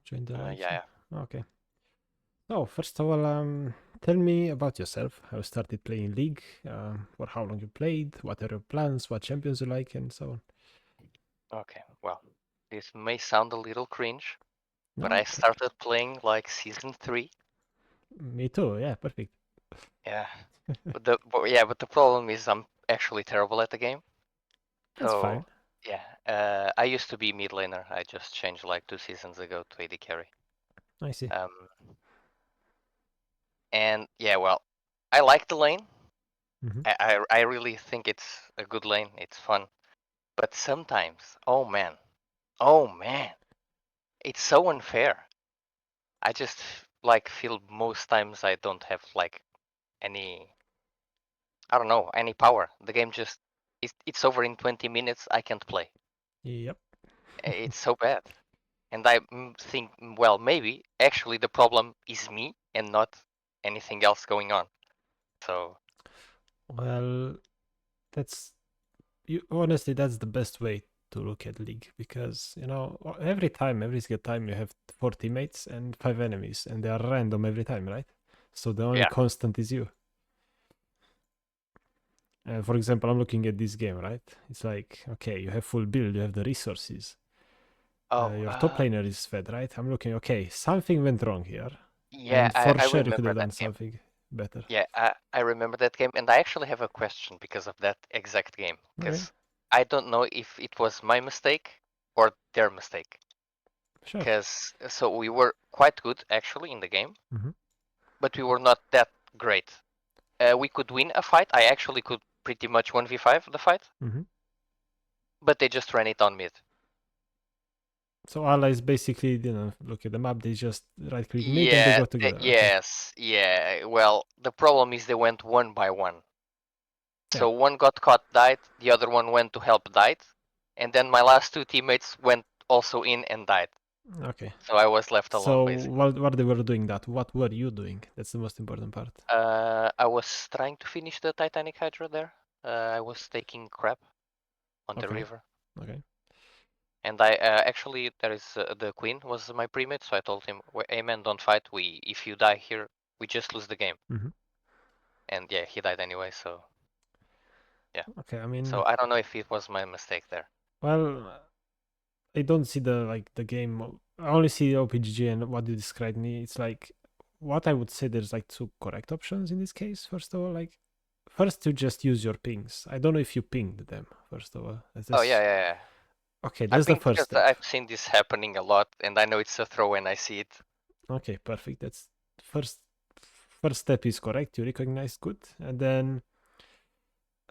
Join the live Yeah. chat. Okay. So first of all, tell me about yourself. How you started playing League, for how long you played, what are your plans, what champions you like, and so on. Okay. Well, this may sound a little cringe, but No, I started playing like season 3. me too. Yeah, perfect. Yeah. But the problem is I'm actually terrible at the game. That's fine. So I used to be mid laner. I just changed like 2 seasons ago to AD carry. I see. Um, and yeah, well, I like the lane. Hmm. I really think it's a good lane. It's fun. But sometimes, oh man, it's so unfair. I just like feel most times I don't have like any, I don't know, any power. The game just it's over in 20 minutes. I can't play. Yep. It's so bad. And I think, well, maybe actually the problem is me and not anything else going on. So Well, that's you. Honestly, that's the best way to look at League because every single time you have 4 teammates and 5 enemies, and they are random every time, right? So the only yeah. constant is you. For example, I'm looking at this game, right? It's like, okay, you have full build, you have the resources. Oh, Your top laner is fed, right? I'm looking, okay, something went wrong here. yeah. And I, for I sure, you could remember have that done game. something better. Yeah, I remember that game, and I actually have a question because of that exact game. Okay, Because I don't know if it was my mistake or their mistake. sure. Because so we were quite good actually in the game, Hmm. but we were not that great. We could win a fight. I actually could pretty much 1v5 the fight, Hmm. but they just ran it on mid. So allies basically, look at the map, they just right click mid and they Yeah, go together. Okay, yes, yeah. Well, the problem is they went one by one. yeah, So one got caught, died, the other one went to help, died, and then my last 2 teammates went also in and died. okay. So I was left alone So basically. while they were doing that, what were you doing? That's the most important part. I was trying to finish the Titanic Hydra there. I was taking crap on the Okay, river. okay. And I actually there is the queen was my premate, so I told him, "Hey man, don't fight. If you die here, we just lose the game." Hmm. And yeah, he died anyway. So yeah. Okay, I mean, So I don't know if it was my mistake there. well, I don't see the game. I only see OPGG and what you described me. It's like what I would say. There's like two correct options in this case. First of all, like first to just use your pings. I don't know if you pinged them. First of all, that's Oh yeah, just, yeah, yeah. okay. I That's the think first because step. I've seen this happening a lot, and I know it's a throw when I see it. Okay, perfect. That's first. First step is correct. You recognize good, and then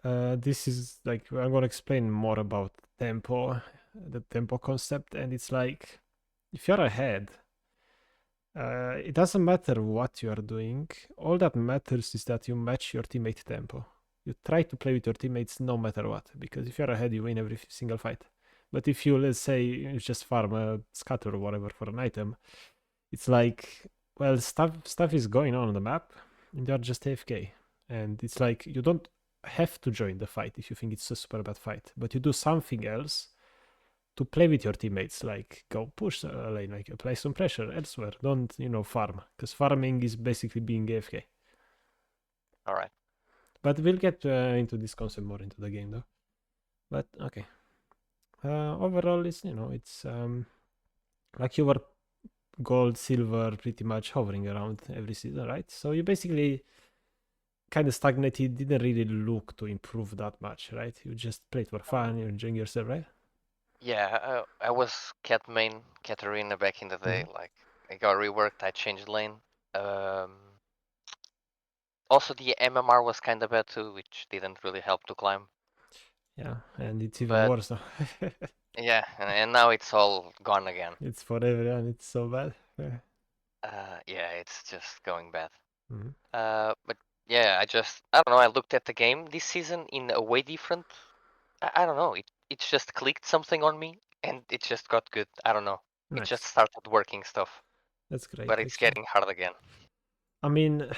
this is like I'm gonna explain more about tempo, the tempo concept, and it's like if you're ahead. It doesn't matter what you are doing. All that matters is that you match your teammate tempo. You try to play with your teammates no matter what, because if you're ahead, you win every single fight. But if you, let's say, you just farm a scatter or whatever for an item, it's like, well, stuff is going on the map, and you're just AFK. And it's like you don't have to join the fight if you think it's a super bad fight, but you do something else to play with your teammates, like go push a lane, like apply some pressure elsewhere. Don't, farm, because farming is basically being AFK. All right. But we'll get into this concept more into the game though. But okay, overall, it's like you were gold, silver, pretty much hovering around every season, right? So you basically kind of stagnated, didn't really look to improve that much, right? You just played for fun, you're enjoying yourself, right? Yeah, I was cat main Katarina back in the day. Mm-hmm. Like I got reworked. I changed lane. Also the MMR was kind of bad too, which didn't really help to climb. Yeah, and it's even But worse now. yeah, and now it's all gone again. It's for everyone. It's so bad. Yeah. Yeah, it's just going bad. Mhm. But yeah, I don't know. I looked at the game this season in a way different. I don't know. It's just clicked something on me, and it just got good. I don't know. It just Nice. started working stuff, That's great, but it's actually. getting hard again. I mean,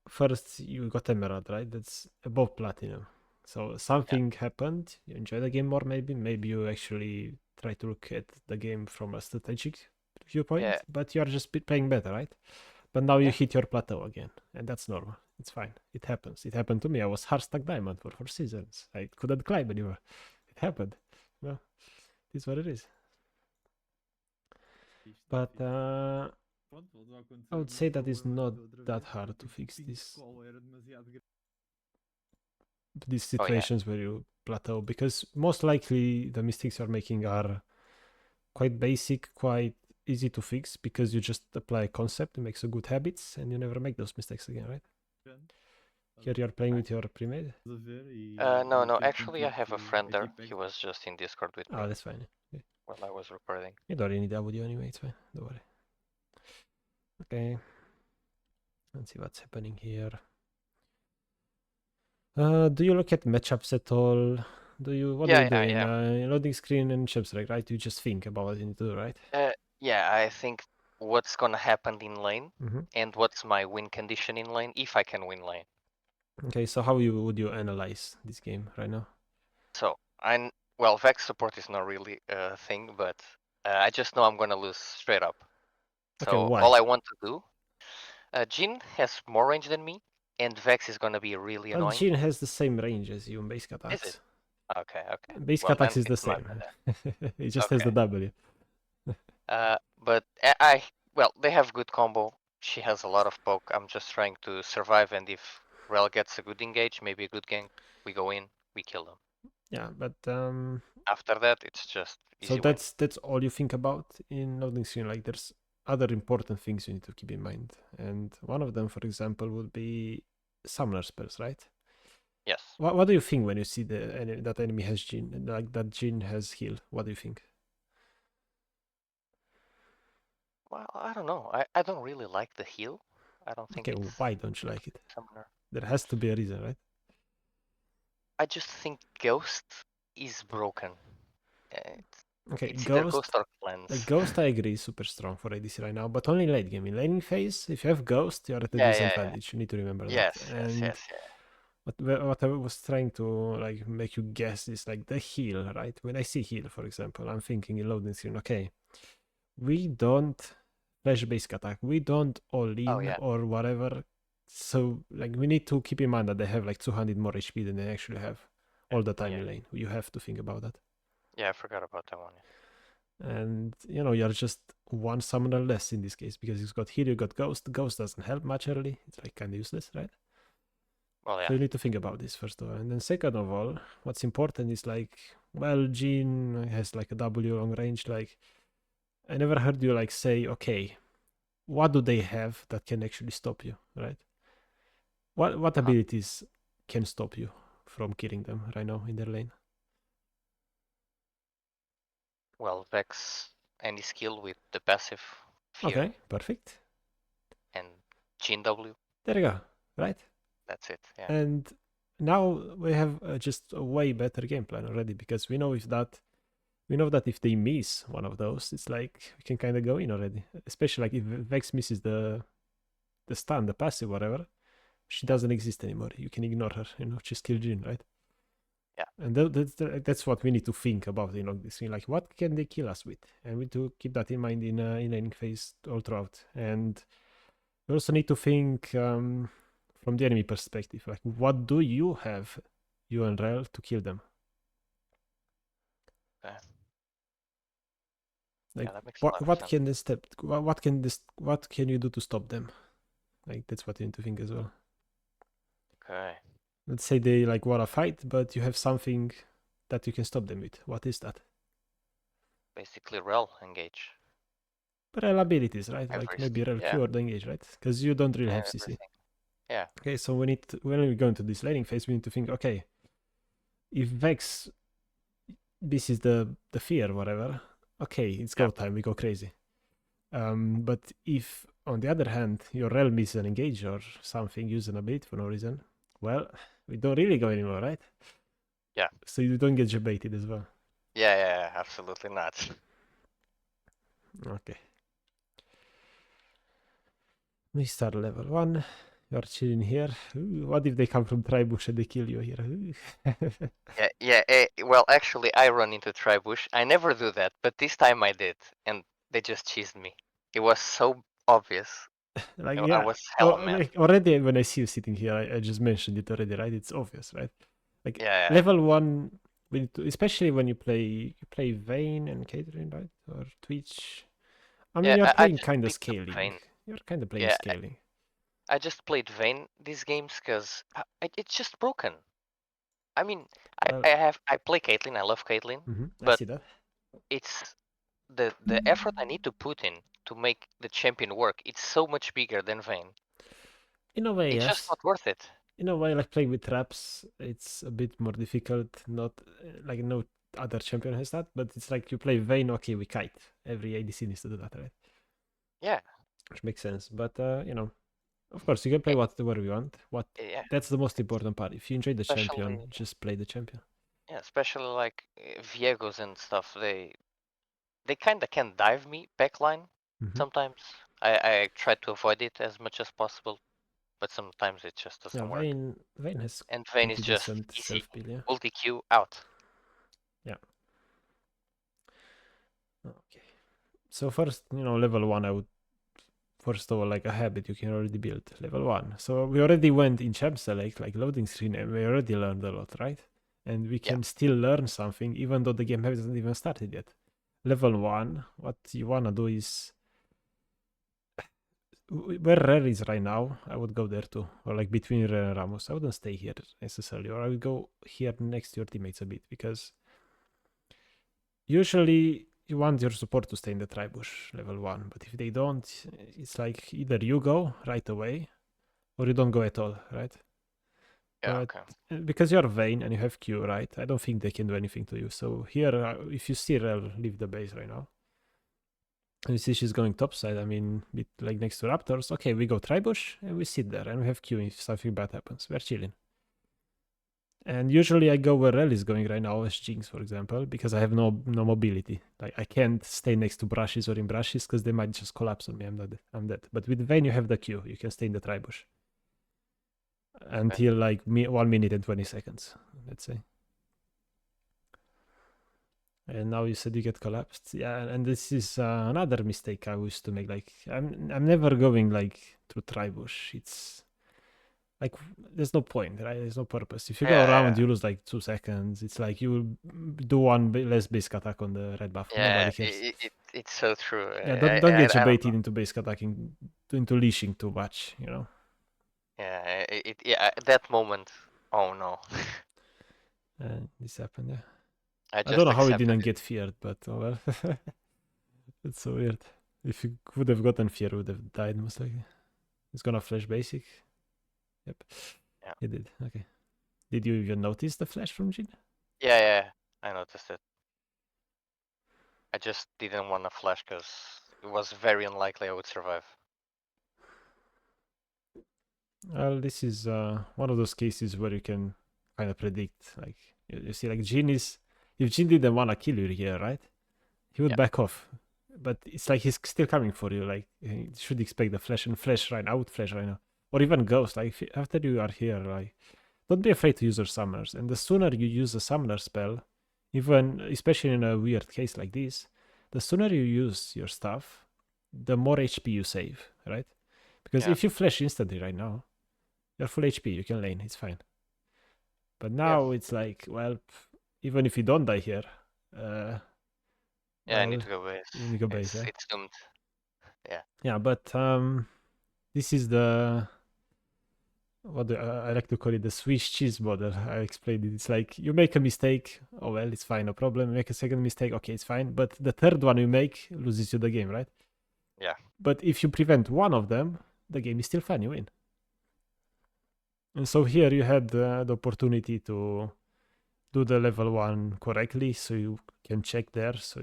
first you got Emerald, right? That's above Platinum. So Yeah. something happened. You enjoy the game more, maybe. Maybe you actually try to look at the game from a strategic viewpoint, Yeah. but you are just playing better, right? But now you Yeah. hit your plateau again, and that's normal. It's fine. It happens. It happened to me. I was hard stuck diamond for 4 seasons. I couldn't climb anymore. It happened. Well, it is what it is. But I would say that it's not that hard to fix this. These situations where you plateau, because most likely the mistakes you're making are quite basic, quite easy to fix, because you just apply a concept, it makes a good habits, and you never make those mistakes again, right? Here you're playing with your pre-made? No, actually I have a friend there. He was just in Discord with me. Oh, that's fine. Okay. While I was recording. You don't really need audio anyway, it's fine. Don't worry. Okay. Let's see what's happening here. Do you look at matchups at all? What are you doing? Loading screen and chips, right? You just think about what you need to do, right? Yeah, I think what's gonna happen in lane Mm-hmm. and what's my win condition in lane if I can win lane. Okay, so how would you analyze this game right now? So well, Vex support is not really a thing, but I just know I'm gonna lose straight up. So Okay, why? all I want to do, Jhin has more range than me, and Vex is gonna be really Well, annoying. Jhin has the same range as you in basic Is attacks. it? Okay. Basic Well, attacks then is the it's my same. bad. It just has the W. But well, they have good combo. She has a lot of poke. I'm just trying to survive, and if Rel gets a good engage, maybe a good gank, we go in, we kill them. Yeah, but After that, it's just easy so that's all you think about in loading screen. Like there's other important things you need to keep in mind, and one of them, for example, would be summoner spells, right? Yes. What do you think when you see that enemy has Jhin, like that Jhin has heal? What do you think? Well, I don't know. I don't really like the heal. I don't think Okay, it's why don't you like it? summoner. There has to be a reason, right? I just think Ghost is broken. Okay, It's either Ghost or like Cleanse. Ghost, I agree, is super strong for ADC right now, but only late game. In laning phase, if you have Ghost, you're at a Yeah. disadvantage. You need to remember that. Yes. And what I was trying to like make you guess is like the heal, right? When I see heal, for example, I'm thinking in loading screen, okay, we don't flash basic attack, we don't all in or whatever. So like we need to keep in mind that they have like 200 more HP than they actually have all the time in lane. You have to think about that. Yeah, I forgot about that one. And you know, you're just one summoner less in this case because you've got heal, you got Ghost. Ghost doesn't help much early. It's like kind of useless, right? Well, yeah. So you need to think about this first of all. And then second of all, what's important is like, well, Jhin has like a W long range. Like, I never heard you like say, okay, what do they have that can actually stop you, right? What abilities can stop you from killing them right now in their lane? Well, Vex any skill with the passive Fury. Okay, perfect. And Jhin W. There you go, right? That's it, yeah. And now we have just a way better game plan already because we know that if they miss one of those, it's like we can kind of go in already. Especially like if Vex misses the stun, the passive, whatever, she doesn't exist anymore. You can ignore her, just kill Jhin, right? Yeah. And that's what we need to think about, this thing. Like, what can they kill us with? And we need to keep that in mind in laning phase all throughout. And we also need to think from the enemy perspective. Like, what do you have, you and Rel, to kill them? Okay. Like, yeah, that makes a lot of sense. What can you do to stop them? Like, that's what you need to think as well. Okay. Let's say they like want to fight, but you have something that you can stop them with. What is that? Basically, Rel engage. Rel abilities, right? Like maybe Rel Q or the engage, right? Because you don't really have CC. Yeah. Okay, so when we go into this laning phase, we need to think, okay, if Vex, this is the fear, whatever. Okay, it's go time. We go crazy. But if on the other hand your Rel misses an engage or something, use an ability for no reason, well, we don't really go anymore, right? Yeah. So you don't get baited as well. Yeah, absolutely not. Okay. We start level 1. You're chilling here. Ooh, what if they come from Tribush and they kill you here? Well, actually, I run into Tribush. I never do that, but this time I did, and they just cheesed me. It was so obvious. Like, I yeah, was hella mad. like already when I see you sitting here, I just mentioned it already, right? It's obvious, right? Like Yeah. level 1, we need to, especially when you play Vayne and catering, right? Or Twitch. I mean, Yeah, you're I playing just kind of picked up scaling. Vayne. You're kind of playing Yeah, scaling. I just played Vayne these games because it's just broken. I mean, Well, I play Caitlyn. I love Caitlyn, I but see that. it's the effort I need to put in to make the champion work. It's so much bigger than Vayne. In a way, It's just yes. not worth it. In a way, like playing with traps, it's a bit more difficult. Not like no other champion has that, but it's like you play Vayne, okay, we kite. Every ADC needs to do that, right? Yeah. Which makes sense. But of course, you can play Eh, whatever you want. yeah. That's the most important part. If you enjoy the champion, Especially just play the champion. yeah, especially like Viegos and stuff. They kind of can dive me backline Mm-hmm. sometimes. I try to avoid it as much as possible, but sometimes it just Yeah, doesn't work. Vayne has And Vayne is pretty just decent easy. self build, yeah. Multi Q out. Yeah. Okay. So first, level 1, I would first of all, like a habit you can already build. Level 1. So we already went in champ select, like loading screen, and we already learned a lot, right? And we Yeah. can still learn something even though the game hasn't even started yet. Level 1, what you wanna do is where Rare is right now, I would go there too. Or like between Rare and Ramos. I wouldn't stay here necessarily. Or I would go here next to your teammates a bit because usually you want your support to stay in the tribush level 1. But if they don't, it's like either you go right away or you don't go at all, right? Yeah. But Okay. because you're Vayne and you have Q, right? I don't think they can do anything to you. So here, if you see Rel leave the base right now, and you see she's going topside, I mean, bit like next to Raptors, okay, we go Tribush and we sit there and we have Q if something bad happens. We're chilling. And usually I go where Rel is going right now as Jinx, for example, because I have no mobility. Like I can't stay next to brushes or in brushes because they might just collapse on me. I'm dead. But with Vayne you have the Q. You can stay in the Tribush until like 1 minute and 20 seconds, let's say. And now you said you get collapsed. Yeah, and this is another mistake I used to make. Like I'm never going like through Tribush. It's like there's no point, right? There's no purpose. If you go around, Yeah. you lose like 2 seconds. It's like you do one less basic attack on the red buff. Yeah. Nobody cares. It's so true. Yeah, don't get you I don't baited know. into basic attacking, into leashing too much. Yeah. Yeah. At that moment. Oh no. This happened. Yeah, I I don't just know how he accepted didn't it. get feared, but oh well. It's so weird. If he would have gotten fear, would have died most likely. He's gonna flash basic. Yep. Yeah. He did. Okay. Did you even notice the flash from Jin? Yeah. Yeah. I noticed it. I just didn't want to flash because it was very unlikely I would survive. Well, this is one of those cases where you can kind of predict. Like you see, like Jin is, if Jin didn't want to kill you here, right? He would Yeah. back off. But it's like he's still coming for you. Like you should expect the flash and flash right now, flash right now, or even ghost. Like after you are here, like don't be afraid to use your summoners. And the sooner you use a summoner spell, even especially in a weird case like this, the sooner you use your stuff, the more HP you save, right? Because Yeah. if you flash instantly right now, you're full HP, you can lane, it's fine. But Yeah. now it's like, well, even if you don't die here, Yeah. I need well, to go base. you need to go base, yeah? It's doomed. Yeah. Yeah, but this is the what I like to call it, the Swiss cheese model. I explained it. It's like you make a mistake, oh well, it's fine, no problem. You make a second mistake, okay, it's fine. But the third one you make loses you the game, right? Yeah. But if you prevent one of them, the game is still fine, you win. And so here you had the opportunity to do the level 1 correctly, so you can check there. So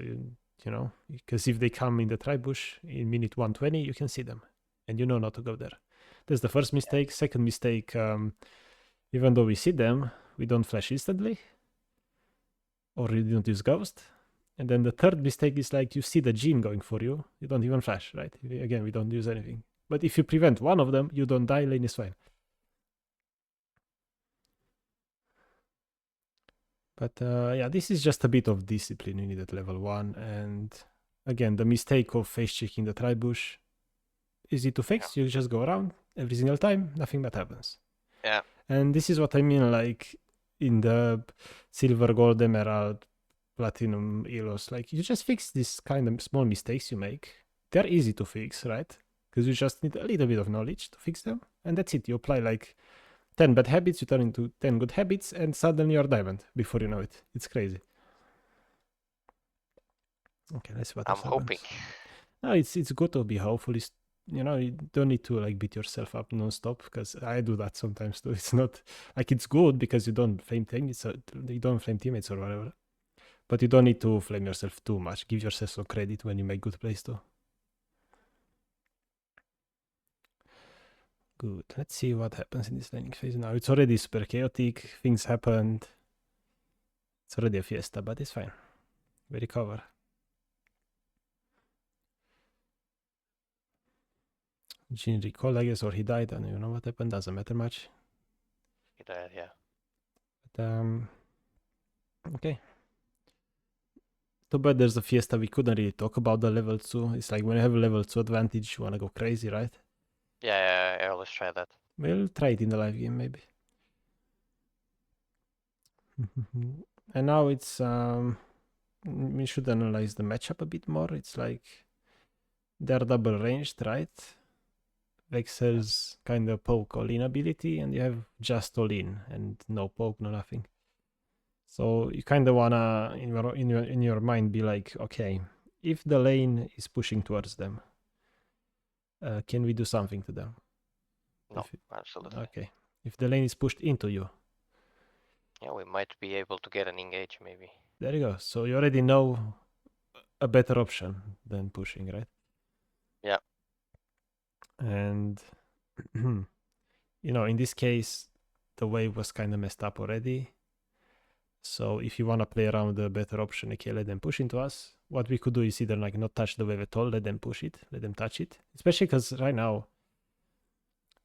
because if they come in the tribush in minute 120, you can see them, and you know not to go there. That's the first mistake. Second mistake, even though we see them, we don't flash instantly, or we don't use ghost. And then the third mistake is like you see the gene going for you, you don't even flash, right? Again, we don't use anything. But if you prevent one of them, you don't die, lane is fine. But yeah, this is just a bit of discipline you need at level 1, and again, the mistake of face checking the tri-bush. Easy to fix. You just go around every single time, nothing bad happens. Yeah. And this is what I mean, like in the silver, gold, emerald, platinum, elos. Like you just fix these kind of small mistakes you make. They're easy to fix, right? Because you just need a little bit of knowledge to fix them, and that's it. You apply like 10 bad habits, you turn into 10 good habits, and suddenly you're diamond before you know it. It's crazy. Okay, let's see what I'm else hoping. happens. No, it's good to be hopeful. You know, you don't need to like beat yourself up non-stop, because I do that sometimes too. It's not like it's good because you don't flame teammates, you don't flame teammates or whatever. But you don't need to flame yourself too much. Give yourself some credit when you make good plays too. Good. Let's see what happens in this laning phase now. It's already super chaotic. Things happened. It's already a fiesta, but it's fine. We recover. Jin recalled, I guess, or he died. I don't even know what happened. Doesn't matter much. He died, yeah. But, okay. Too bad there's a fiesta. We couldn't really talk about the level 2. It's like when you have a level 2 advantage, you want to go crazy, right? Yeah, I always try that. We'll try it in the live game, maybe. And now it's we should analyze the matchup a bit more. It's like they're double ranged, right? Vex has kind of poke all in ability, and you have just all in and no poke, no nothing. So you kind of wanna in your mind be like, okay, if the lane is pushing towards them, can we do something to them? No, absolutely. Okay. If the lane is pushed into you, yeah, we might be able to get an engage maybe. There you go. So you already know a better option than pushing, right? Yeah. And you know, in this case, the wave was kind of messed up already. So if you want to play around the better option, okay, let them push into us. What we could do is either like not touch the wave at all, let them push it, let them touch it. Especially because right now,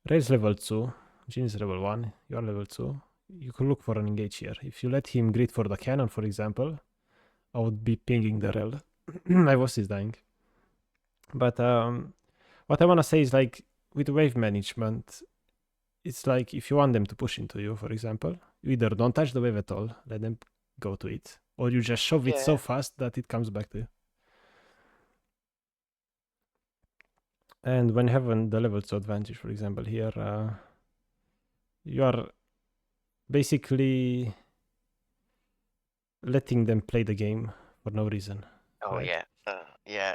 Ray's level 2, Jin is level 1, you're level 2. You could look for an engage here. If you let him grid for the cannon, for example, I would be pinging the rel. My voice is dying. But what I want to say is like with wave management, it's like if you want them to push into you, for example, you either don't touch the wave at all, let them go to it, or you just shove it so fast that it comes back to you. And when you have the level 2 advantage, for example, here, you are basically letting them play the game for no reason. Oh, right? Yeah.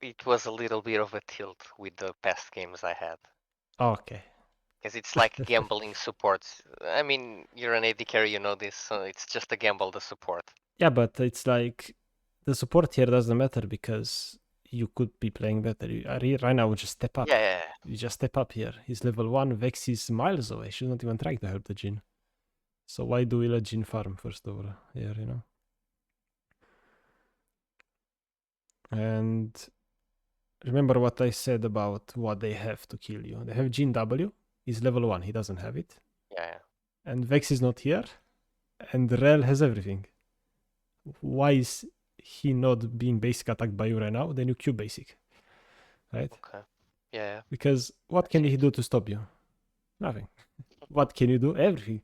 It was a little bit of a tilt with the past games I had. Okay. Because it's like gambling support. I mean, you're an AD carry, you know this, so it's just a gamble, the support. Yeah, but it's like the support here doesn't matter because you could be playing better. Right now, just step up. Yeah. You just step up here. He's level 1, Vex is miles away. She's not even trying to help the Jin. So why do we let Jin farm first of all here, you know? And remember what I said about what they have to kill you. They have Jin W. He's level 1. He doesn't have it. Yeah. And Vex is not here. And Rel has everything. Why is he not being basic attacked by you right now? Then you Q basic. Right? Okay. Yeah. Because what can he do to stop you? Nothing. What can you do? Everything.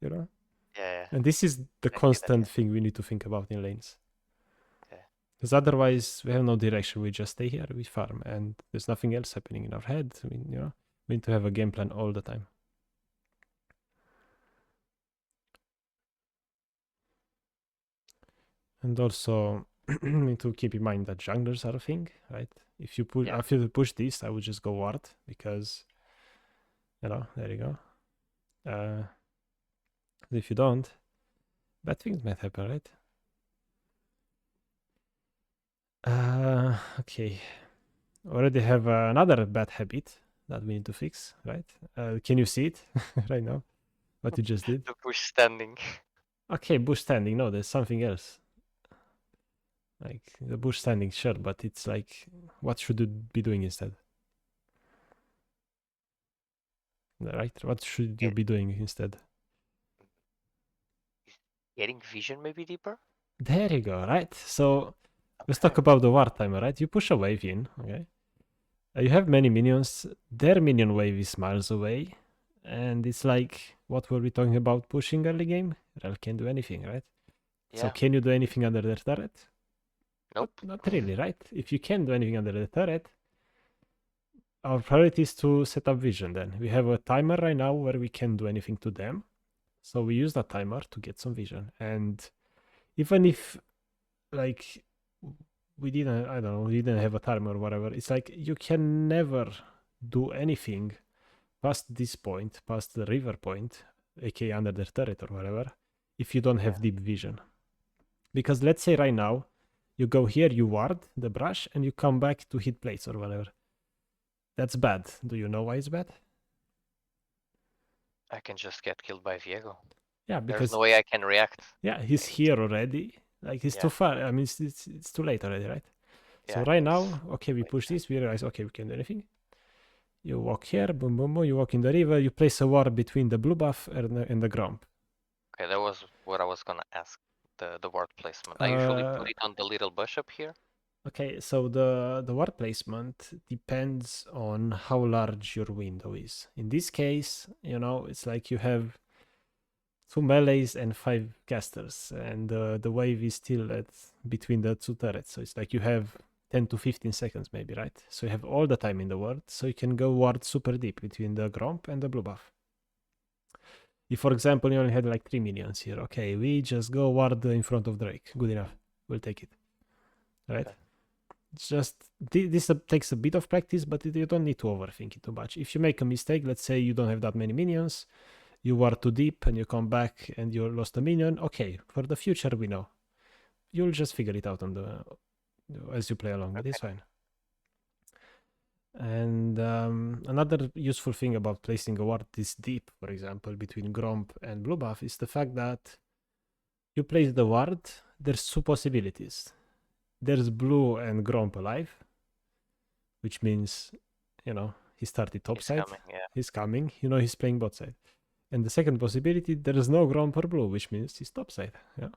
You know? Yeah. And this is the constant thing we need to think about in lanes. Okay. Because otherwise we have no direction. We just stay here, we farm, and there's nothing else happening in our head. I mean, you know, we need to have a game plan all the time. And also we need to keep in mind that junglers are a thing, right? If you push after you push this, I would just go ward because you know, there you go. If you don't, bad things might happen, right? Okay. Already have another bad habit that we need to fix, right? Can you see it right now? What you just did? The bush standing. Okay, bush standing. No, there's something else. Like the bush standing, sure, but it's like, what should you be doing instead? Right? What should you be doing instead? Getting vision maybe deeper? There you go, right? So Let's talk about the ward timer, right? You push a wave in, okay? You have many minions. Their minion wave is miles away. And it's like, what were we talking about pushing early game? Rel can't do anything, right? So Yeah. can you do anything under their turret? Nope. Not really, right? If you can't do anything under the turret, our priority is to set up vision then. We have a timer right now where we can't do anything to them. So we use that timer to get some vision. And even if like we didn't, I don't know, we didn't have a timer or whatever, it's like you can never do anything past this point, past the river point, aka under their turret or whatever, if you don't have deep vision. Because let's say right now, you go here, you ward the brush, and you come back to hit plates or whatever. That's bad. Do you know why it's bad? I can just get killed by Viego. Yeah, There's because no way I can react. yeah, he's here already. Like he's too far. I mean, it's too late already, right? So Yeah, right it's now, okay, we late. push this. We realize, okay, we can't do anything. You walk here, boom, boom, boom. You walk in the river. You place a ward between the blue buff and the gromp. Okay, that was what I was gonna ask. The ward placement. I usually put it on the little bush up here. Okay, so the ward placement depends on how large your window is. In this case, you know, it's like you have 2 melees and 5 casters, and the wave is still at between the 2 turrets. So it's like you have 10 to 15 seconds maybe, right? So you have all the time in the world, so you can go ward super deep between the gromp and the blue buff. If, for example, you only had like 3 minions here, okay, we just go ward in front of Drake. Good enough. We'll take it. Right? Okay. It's just, this takes a bit of practice, but you don't need to overthink it too much. If you make a mistake, let's say you don't have that many minions, you were too deep and you come back and you lost a minion, okay, for the future we know. You'll just figure it out on the as you play along, but it's fine. And another useful thing about placing a ward this deep, for example, between Gromp and Blue Buff, is the fact that you place the ward, there's 2 possibilities. There's Blue and Gromp alive, which means, you know, he started top side. He's coming, you know, he's playing bot side. And the second possibility, there is no Gromp or Blue, which means he's top side. Yeah.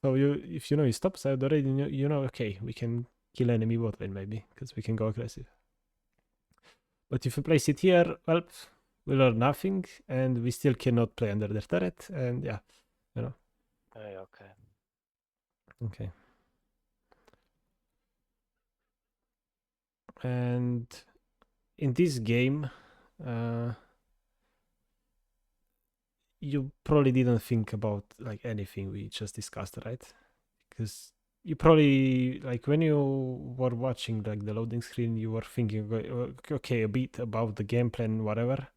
So if you know he's top side already, you know, okay, we can kill enemy bot lane maybe, because we can go aggressive. But if you place it here, well, we learn nothing, and we still cannot play under their turret, and yeah, you know. Okay. And in this game, you probably didn't think about like anything we just discussed, right? Because you probably, like, when you were watching like the loading screen, you were thinking, okay, a bit about the game plan, whatever,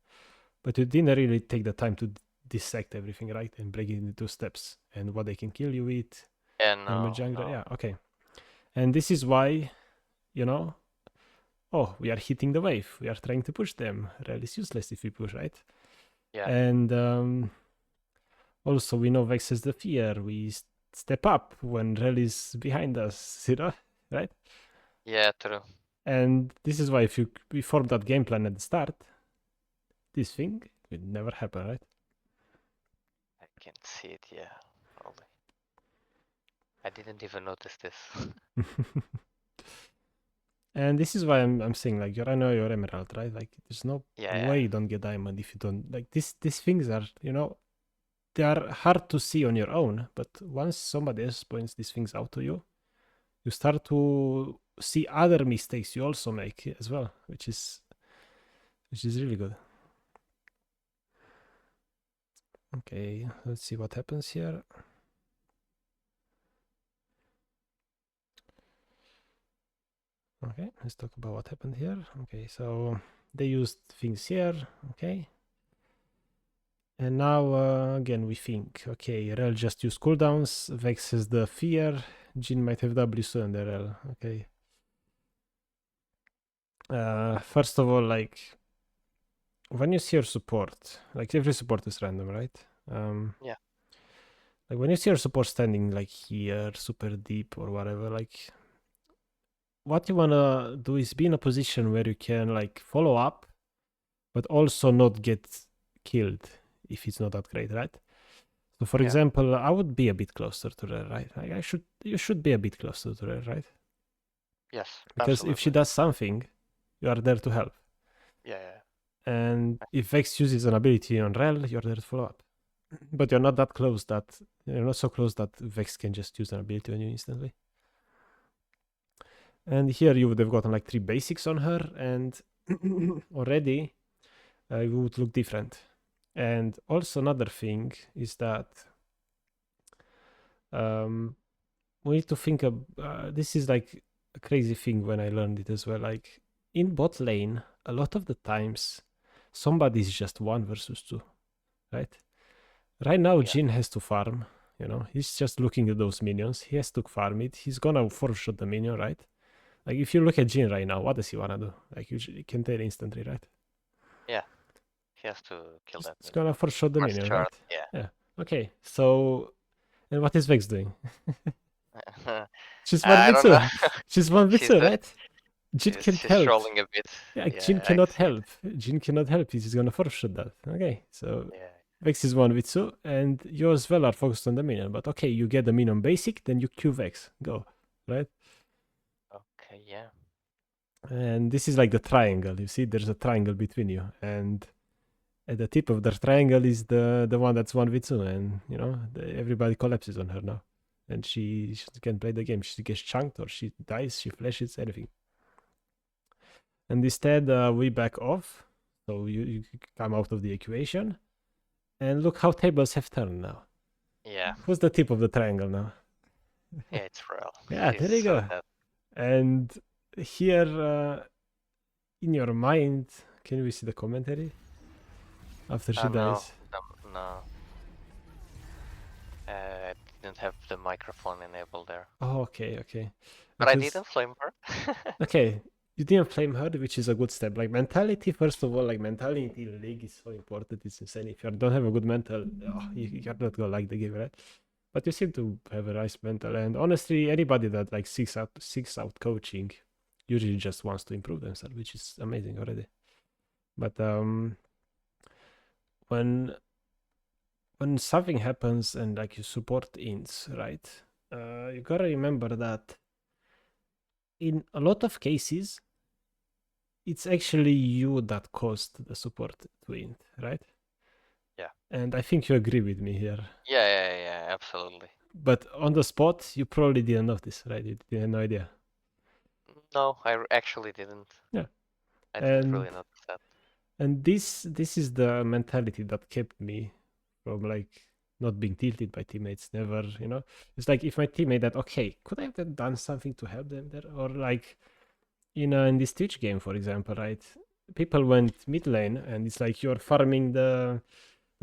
but you didn't really take the time to dissect everything, right, and break it into steps and what they can kill you with. Yeah, okay. And this is why, you know, oh, we are hitting the wave, we are trying to push them. Rel is useless if we push, right? Yeah. And also we know Vex has the fear. We step up when Rel is behind us, you know, right? Yeah, true. And this is why if we formed that game plan at the start, this thing would never happen, right? I can see it, yeah. Probably. I didn't even notice this. And this is why I'm saying, like, I know you're Emerald, right? Like, there's no way you don't get Diamond if you don't, like, these things are, you know, they are hard to see on your own, but once somebody else points these things out to you, you start to see other mistakes you also make as well, which is really good. Okay, let's see what happens here. Okay, let's talk about what happened here. Okay, so they used things here, okay. And now, again, we think, okay, Rel just used cooldowns, Vex has the fear, Jhin might have W soon under Rel, okay. First of all, like, when you see your support, like, every support is random, right? Yeah. Like, when you see your support standing, like, here, super deep or whatever, like, what you wanna do is be in a position where you can, like, follow up, but also not get killed if it's not that great, right? So for Yeah. example, I would be a bit closer to her, right? Like you should be a bit closer to her, right? Yes. Because if she Absolutely. does something, you are there to help. Yeah. Yeah. And if Vex uses an ability on Rel, you're there to follow up. But you're not that close that you're not so close that Vex can just use an ability on you instantly. And here you would have gotten like 3 basics on her, and already it would look different. And also another thing is that we need to think of this is like a crazy thing when I learned it as well. Like in bot lane, a lot of the times somebody is just 1 versus 2, right? Right now, Yeah. Jhin has to farm. You know, he's just looking at those minions. He has to farm it. He's gonna four shot the minion, right? Like if you look at Jhin right now, what does he wanna do? Like you can tell instantly, right? Yeah. He has to kill that He's minion. gonna four shot the First minion, chart. right? Yeah. Yeah. Okay. So, and what is Vex doing? She's I don't know. 1v2. She's 1v2, right? Jhin can't she's help. trolling a bit. Yeah, Jhin Yeah, I cannot see it. help. Jhin cannot help. He's just gonna four shot that. Okay. So Yeah. Vex is 1v2, and you as well are focused on the minion. But okay, you get the minion basic, then you Q Vex. Go. Right? Okay. Yeah. And this is like the triangle. You see, there's a triangle between you. And at the tip of the triangle is the one that's 1v2. And, you know, everybody collapses on her now. And she can't play the game. She gets chunked or she dies, she flashes, anything. And instead, we back off. So you come out of the equation. And look how tables have turned now. Yeah. Who's the tip of the triangle now? Yeah, it's real. Yeah, She's there you so go. dead. And here in your mind, can we see the commentary after she Oh no. dies? No. I didn't have the microphone enabled there. Oh, okay. But I Because didn't flame her. okay, you didn't flame her, which is a good step. Like mentality, first of all, like mentality in league is so important. It's insane. If you don't have a good mental, you're not gonna like the game, right? But you seem to have a nice mental, and honestly, anybody that like seeks out coaching usually just wants to improve themselves, which is amazing already. But when something happens and like you support ints, right? You gotta remember that in a lot of cases, it's actually you that caused the support to int, right? Yeah. And I think you agree with me here. Yeah, absolutely. But on the spot, you probably didn't notice, right? You had no idea. No, I actually didn't. Yeah. I didn't And really notice that. and this is the mentality that kept me from like not being tilted by teammates. Never, you know. It's like if my teammate that okay, could I have done something to help them there, or like in this Twitch game, for example, right? People went mid lane, and it's like you're farming the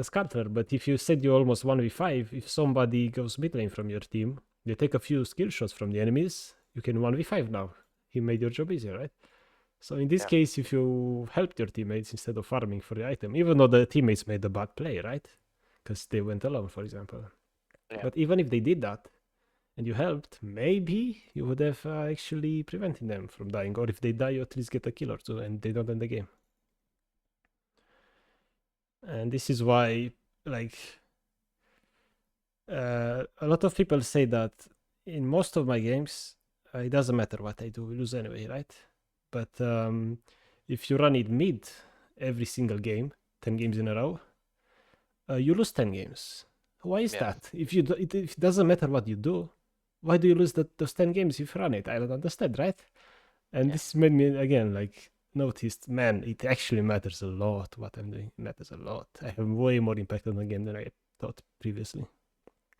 scatter. But if you said you almost 1v5, if somebody goes mid lane from your team, they take a few skill shots from the enemies, you can 1v5 now. He made your job easier, right? So in this case, if you helped your teammates instead of farming for the item, even though the teammates made a bad play, right? Because they went alone, for example. Yeah. But even if they did that, and you helped, maybe you would have actually prevented them from dying. Or if they die, you at least get a kill or two and they don't end the game. And this is why, like, a lot of people say that in most of my games, it doesn't matter what I do, we lose anyway, right? But if you run it mid every single game, 10 games in a row, you lose 10 games. Why is that? If it doesn't matter what you do, why do you lose those 10 games if you run it? I don't understand, right? And this made me again like noticed, man, it actually matters a lot what I'm doing. It matters a lot. I have way more impact on the game than I thought previously.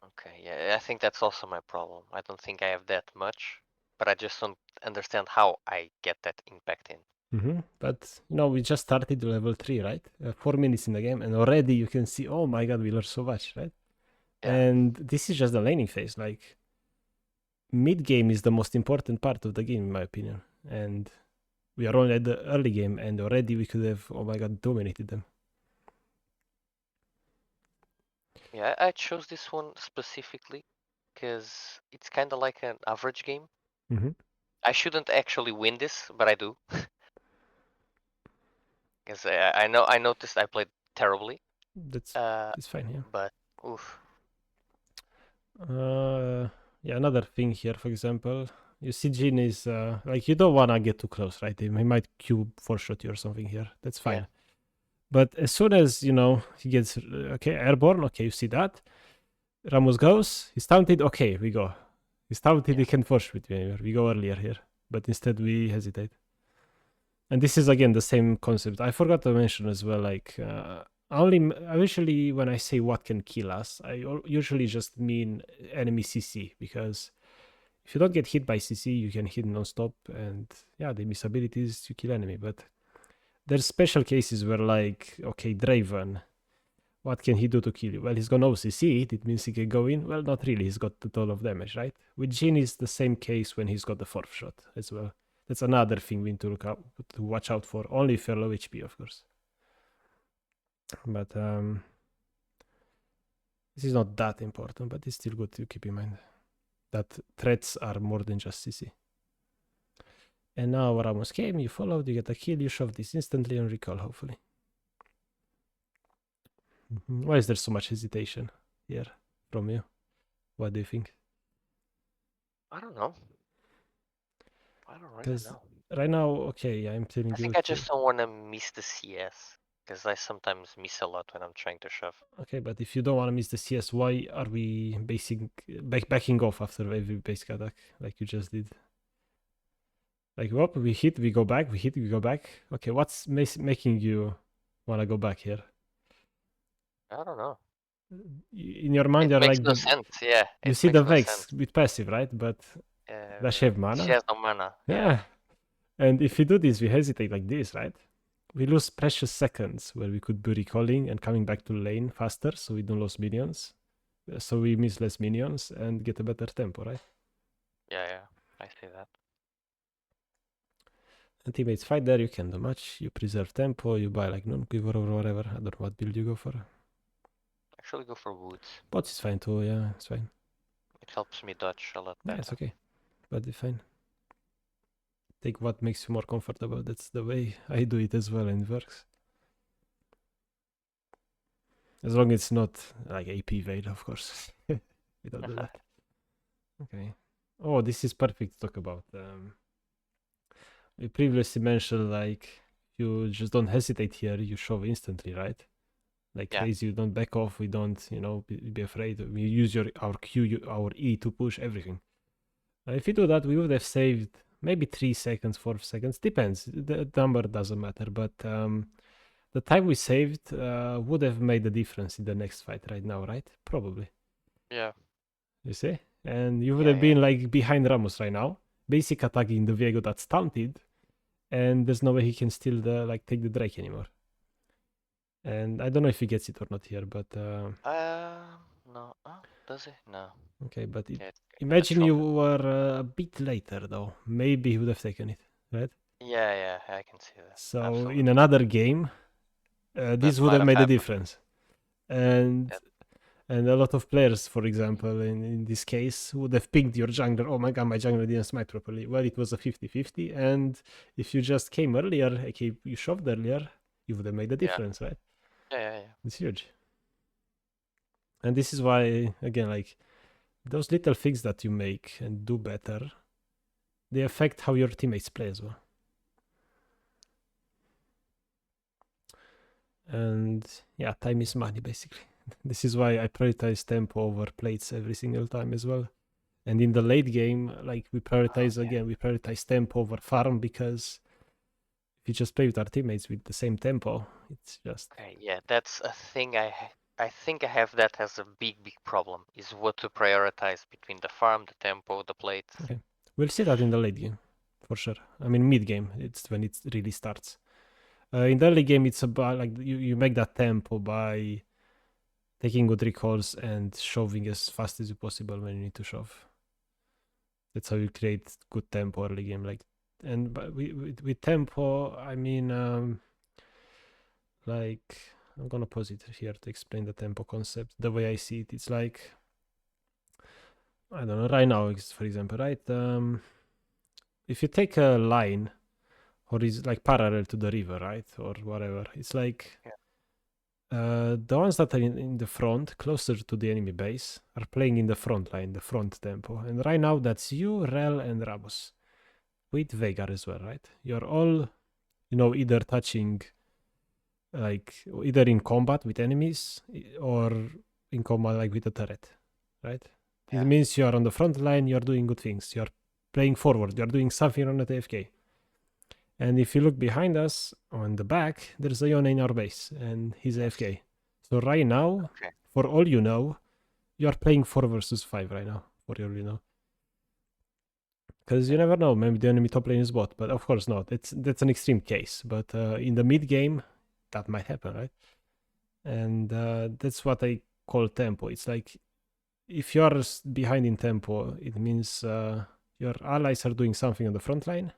Okay, yeah, I think that's also my problem. I don't think I have that much, but I just don't understand how I get that impact in. But we just started level 3, right? 4 minutes in the game, and already you can see, oh my god, we learned so much, right? Yeah. And this is just the laning phase. Like mid game is the most important part of the game, in my opinion. And we are only at the early game, and already we could have, oh my god, dominated them. Yeah, I chose this one specifically because it's kind of like an average game. I shouldn't actually win this, but I do. Because I noticed I played terribly. It's fine, yeah. But oof. Yeah, another thing here, for example, you see Jin is like, you don't want to get too close, right? He might cube for shot you or something here. That's fine. Yeah. But as soon as, you know, he gets, okay, airborne, okay, you see that. Ramos goes, he's taunted, okay, we go. He's taunted, Yeah. he can force with me. We go earlier here. But instead we hesitate. And this is again the same concept. I forgot to mention as well, like, usually when I say what can kill us, I usually just mean enemy CC, because if you don't get hit by CC, you can hit non-stop, and yeah, the miss abilities to kill enemy. But there's special cases where, like, okay, Draven, what can he do to kill you? Well, he's got no CC, it means he can go in. Well, not really, he's got the total of damage, right? With Jin is the same case when he's got the fourth shot as well. That's another thing we need to to watch out for. Only if you're low HP, of course. But this is not that important, but it's still good to keep in mind that threats are more than just CC. And now Ramos came, you followed, you get a kill, you shove this instantly on recall, hopefully. Why is there so much hesitation here from you? What do you think? I don't know. I don't really Because know. right now, okay, I'm telling I you. think I just don't want to miss the CS because I sometimes miss a lot when I'm trying to shove. Okay, but if you don't want to miss the CS, why are we backing off after every basic attack like you just did? Like, whoop, we hit, we go back, we hit, we go back. Okay, what's making you want to go back here? I don't know. In your mind, It you're makes like, no sense. Yeah, you it see the makes no sense. Vex with passive, right? But does she have She mana? has no mana. Yeah. Yeah. And if we do this, we hesitate like this, right? We lose precious seconds where we could be recalling and coming back to lane faster, so we don't lose minions. So we miss less minions and get a better tempo, right? Yeah. I see that. And teammates fight there, you can do much. You preserve tempo, you buy like non-quiver or whatever. I don't know what build you go for. Actually, go for woods. Bots is fine too, yeah, it's fine. It helps me dodge a lot Yeah, better. it's okay. But it's fine. Take what makes you more comfortable. That's the way I do it as well, and it works. As long as it's not like AP Vayne, of course. We don't do that. Okay. Oh, this is perfect to talk about. We previously mentioned, like, you just don't hesitate here, you shove instantly, right? Like crazy, you don't back off, we don't, you know, be afraid. We use our Q, our E to push everything. If you do that, we would have saved maybe 3 seconds, 4 seconds, depends. The number doesn't matter, but the time we saved would have made a difference in the next fight right now, right? Probably. Yeah. You see? And you would have been like behind Ramos right now, basic attacking the Viego that's taunted, and there's no way he can steal the, like, take the Drake anymore. And I don't know if he gets it or not here, but no. Oh, does he? No. okay, but Yeah, imagine you were a bit later though. Maybe he would have taken it, right? Yeah, I can see that. So Absolutely. in another game, this would have made a difference. And and a lot of players, for example, in this case, would have pinged your jungler. Oh my god, my jungler didn't smite properly. Well, it was a 50-50. And if you just came earlier, okay, you shoved earlier, you would have made a difference, right? Yeah. It's huge. And this is why, again, like, those little things that you make and do better, they affect how your teammates play as well. And yeah, time is money, basically. This is why I prioritize tempo over plates every single time as well. And in the late game, like, we prioritize we prioritize tempo over farm, because if you just play with our teammates with the same tempo, it's just... Okay, yeah, that's a thing I think I have that as a big problem, is what to prioritize between the farm, the tempo, the plates. Okay. We'll see that in the late game, for sure. I mean, mid game, it's when it really starts. In the early game, it's about, like, you make that tempo by taking good recalls and shoving as fast as you possible when you need to shove. That's how you create good tempo early game. Like, and with tempo, I mean, like, I'm gonna pause it here to explain the tempo concept. The way I see it, it's like, I don't know, right now, for example, right? If you take a line, or is like parallel to the river, right, or whatever, it's like The ones that are in the front, closer to the enemy base, are playing in the front line, the front tempo. And right now, that's you, Rel, and Rabos. With Veigar as well, right? You're all, either touching, like, either in combat with enemies or in combat, like, with a turret, right? Yeah. It means you are on the front line, you're doing good things. You're playing forward, you're doing something on the AFK. And if you look behind us on the back, there's a Yone in our base, and he's Yes. AFK. So right now, Okay. for all you know, you are playing 4 versus 5 right now, for all you know. Because you never know, maybe the enemy top lane is bot, but of course not. That's an extreme case, but in the mid game, that might happen, right? And that's what I call tempo. It's like if you are behind in tempo, it means your allies are doing something on the front line,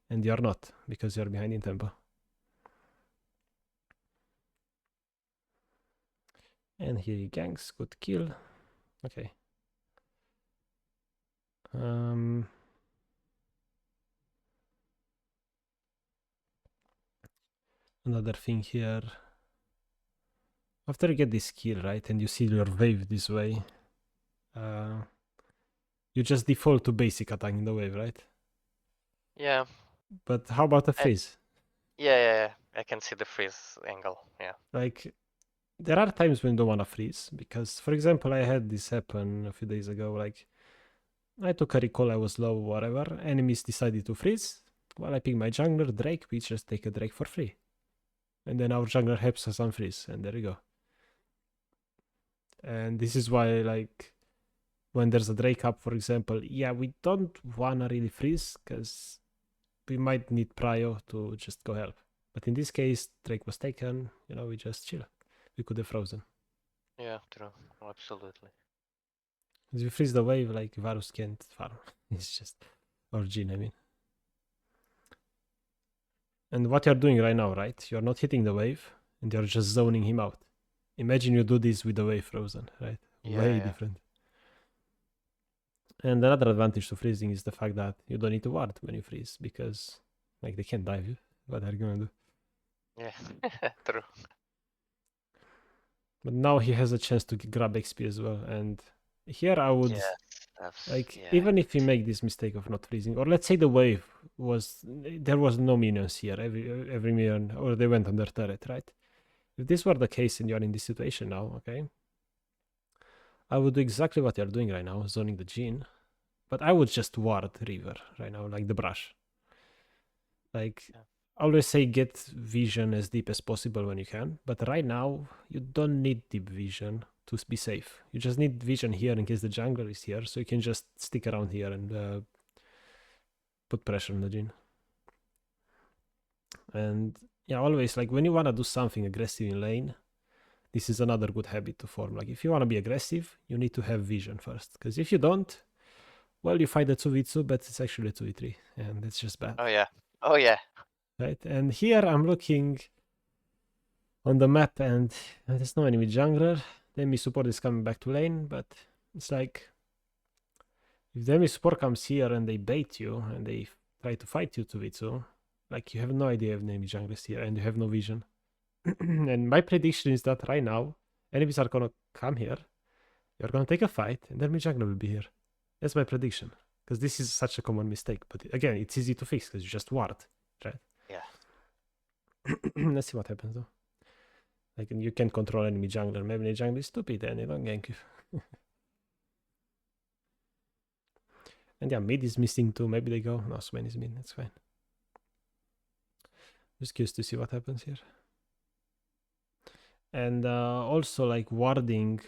and you're not because you're behind in tempo. And here he ganks, good kill. Okay. Another thing here. After you get this kill, right, and you see your wave this way, you just default to basic attacking the wave, right? Yeah. But how about a freeze? Yeah. I can see the freeze angle. Yeah. Like, there are times when you don't want to freeze, because, for example, I had this happen a few days ago. Like, I took a recall, I was low, whatever. Enemies decided to freeze. Well, I pick my jungler, Drake. We just take a Drake for free. And then our jungler helps us unfreeze, and there you go. And this is why, like, when there's a Drake up, for example, yeah, we don't wanna really freeze because we might need prio to just go help. But in this case, Drake was taken, we just chill. We could have frozen. Yeah, true. Absolutely. If you freeze the wave, like, Varus can't farm. It's just, or Jhin, I mean. And what you're doing right now, right? You're not hitting the wave, and you're just zoning him out. Imagine you do this with the wave frozen, right? Way Yeah. different. And another advantage to freezing is the fact that you don't need to ward when you freeze, because, like, they can't dive you. What are you gonna do? Yeah. True. But now he has a chance to grab XP as well. And here I would, even if you make this mistake of not freezing, or let's say the wave there was no minions here, every minion, or they went under turret, right? If this were the case and you're in this situation now, okay, I would do exactly what you're doing right now, zoning the Jhin, but I would just ward River right now, like the brush. Like, always say get vision as deep as possible when you can, but right now you don't need deep vision to be safe. You just need vision here in case the jungler is here, so you can just stick around here and put pressure on the Jhin. And yeah, always, like, when you want to do something aggressive in lane, this is another good habit to form. Like, if you want to be aggressive, you need to have vision first, because if you don't, well, you fight a 2v2, but it's actually a 2v3, and it's just bad. Oh yeah. Right? And here I'm looking on the map, and there's no enemy jungler. The enemy support is coming back to lane, but it's like, if the enemy support comes here and they bait you and they try to fight you 2v2, like, you have no idea if the enemy jungler is here and you have no vision. And my prediction is that right now, enemies are gonna come here, you're gonna take a fight, and the enemy jungler will be here. That's my prediction. Because this is such a common mistake. But again, it's easy to fix because you just ward, right? Yeah. Let's see what happens though. Like, you can't control enemy jungler. Maybe the jungler is stupid and they don't gank you. And yeah, mid is missing too. Maybe they go. No, Swain is mid. That's fine. Just curious to see what happens here. And also, like, warding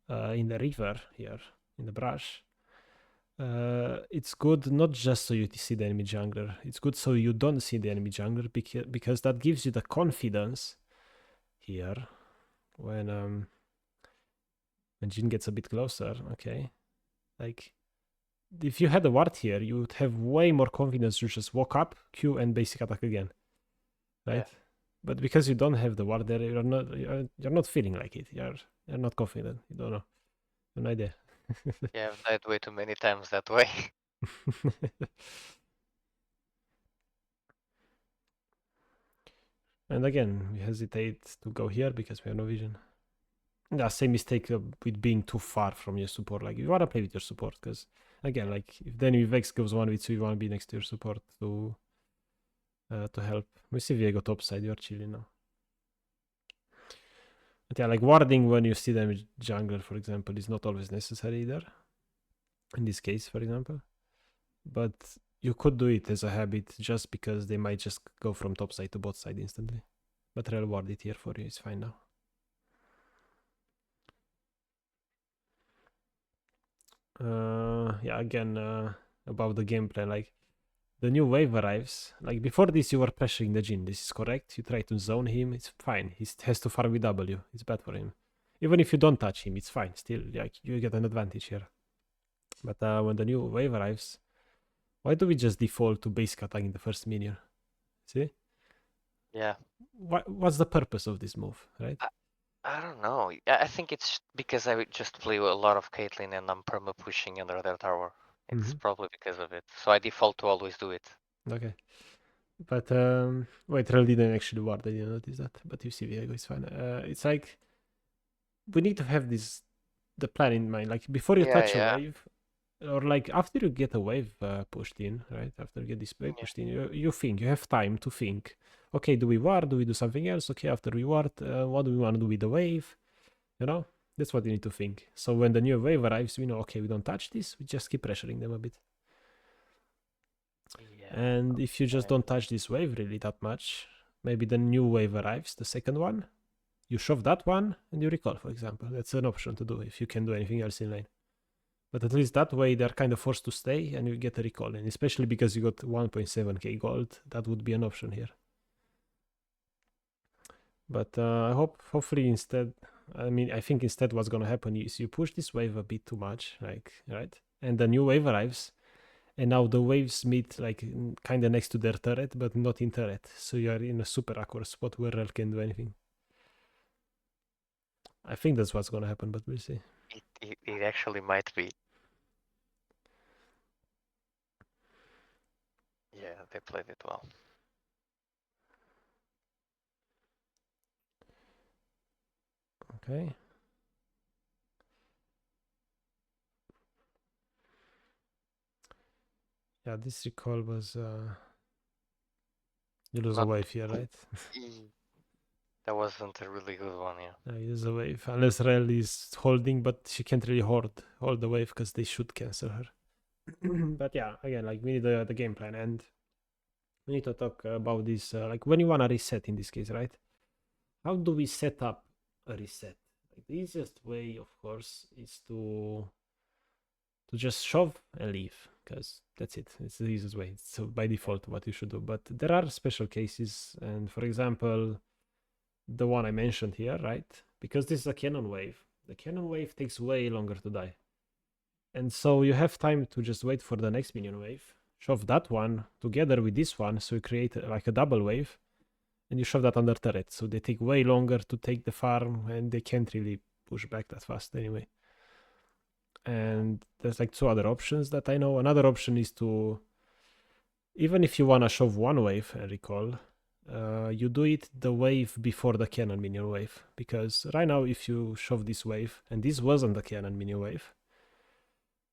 in the river here, in the brush, it's good not just so you see the enemy jungler. It's good so you don't see the enemy jungler, because that gives you the confidence here when Jhin gets a bit closer. Okay, like, if you had a ward here, you would have way more confidence to just walk up, Q, and basic attack again, right? Yeah. But because you don't have the ward there, you're not feeling like it. You're not confident. You don't know. No idea. Yeah, I've died way too many times that way. And again, we hesitate to go here because we have no vision. Yeah, same mistake with being too far from your support. Like, you want to play with your support because, again, like, if then if Vex goes 1v2, you want to be next to your support to help. We see Viego topside, you're chilling now. But yeah, like, warding when you see them with jungler, for example, is not always necessary either. In this case, for example. But you could do it as a habit just because they might just go from top side to bot side instantly. But I'll ward it here for you, it's fine now. Yeah, again, about the gameplay, like, the new wave arrives. Like, before this, you were pressuring the Jhin. This is correct. You try to zone him. It's fine. He has to farm with W. It's bad for him. Even if you don't touch him, it's fine. Still, like, you get an advantage here. But when the new wave arrives, why do we just default to basic attack in the first minion? See? Yeah. What's the purpose of this move, right? I don't know. I think it's because I would just play a lot of Caitlyn and I'm perma pushing under their tower. It's probably because of it. So I default to always do it. Okay. But wait, Rel didn't actually ward. I didn't notice that. But you see, Viego is fine. It's like we need to have the plan in mind. Like, before you touch a wave, or like after you get a wave pushed in, right? After you get this wave pushed in, you think, you have time to think. Okay, do we ward? Do we do something else? Okay, after we ward, what do we want to do with the wave? You know, that's what you need to think. So when the new wave arrives, we know, okay, we don't touch this. We just keep pressuring them a bit. And if you just don't touch this wave really that much, maybe the new wave arrives, the second one, you shove that one and you recall, for example. That's an option to do if you can do anything else in lane. But at least that way they're kind of forced to stay and you get a recall. And especially because you got 1.7k gold, that would be an option here. But I hopefully instead, I think instead what's going to happen is you push this wave a bit too much, like, right? And the new wave arrives. And now the waves meet like kind of next to their turret, but not in turret. So you are in a super awkward spot where Rel can do anything. I think that's what's going to happen, but we'll see. It actually might be. Yeah, they played it well. Okay. Yeah, this recall was... you lose a wave here, right? That wasn't a really good one, yeah. You lose a wave. Unless Rel is holding, but she can't really hold the wave because they should cancel her. But yeah, again, like, we need the game plan, and we need to talk about this, like, when you want to reset in this case, right? How do we set up a reset? Like, the easiest way, of course, is to just shove and leave, because that's it. It's the easiest way. So by default, what you should do. But there are special cases, and for example, the one I mentioned here, right? Because this is a cannon wave. The cannon wave takes way longer to die. And so you have time to just wait for the next minion wave, shove that one together with this one, so you create like a double wave, and you shove that under turret. So they take way longer to take the farm, and they can't really push back that fast anyway. And there's like two other options that I know. Another option is to, even if you want to shove one wave and recall, you do it the wave before the cannon minion wave. Because right now, if you shove this wave, and this wasn't the cannon minion wave,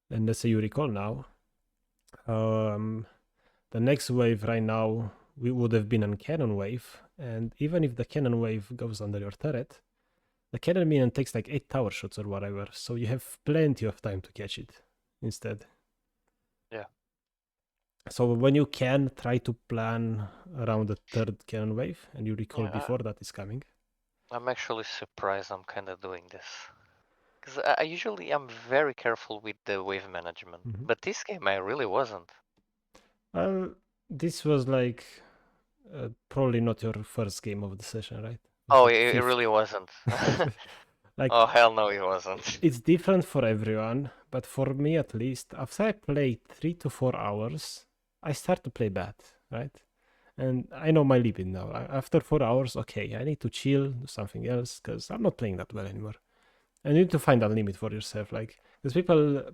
and let's say you recall now, the next wave right now we would have been a cannon wave, and even if the cannon wave goes under your turret, the cannon minion takes like 8 tower shots or whatever, so you have plenty of time to catch it instead. Yeah. So when you can, try to plan around the third cannon wave, and you recall before that is coming. I'm actually surprised I'm kind of doing this. Because I usually am very careful with the wave management, but this game I really wasn't. This was like probably not your first game of the session, right? Oh, like it really wasn't. Like, oh, hell no, it wasn't. It's different for everyone, but for me at least, after I played 3 to 4 hours, I start to play bad, right? And I know my limit now. After 4 hours, okay, I need to chill, do something else, because I'm not playing that well anymore. And you need to find that limit for yourself, like, because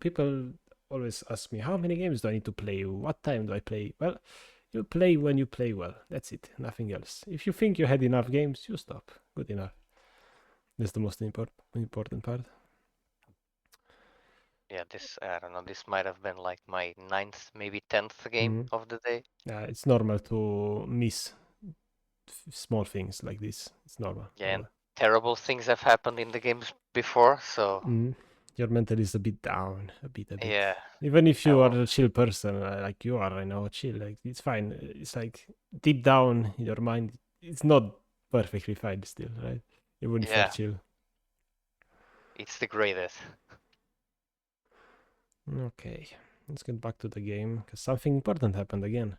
people always ask me, how many games do I need to play? What time do I play? Well, You play when you play well. That's it. Nothing else. If you think you had enough games, you stop. Good enough. That's the most important part. Yeah, this, I don't know, this might have been like my 9th, maybe 10th game of the day. Yeah, it's normal to miss small things like this. It's normal. Yeah, and terrible things have happened in the games before, so Your mental is a bit down, a bit. yeah. Even if you are a chill person, like you are right now, chill, like it's fine. It's like deep down in your mind, it's not perfectly fine still, right? Even if you're chill. It's the greatest. Okay, let's get back to the game because something important happened again.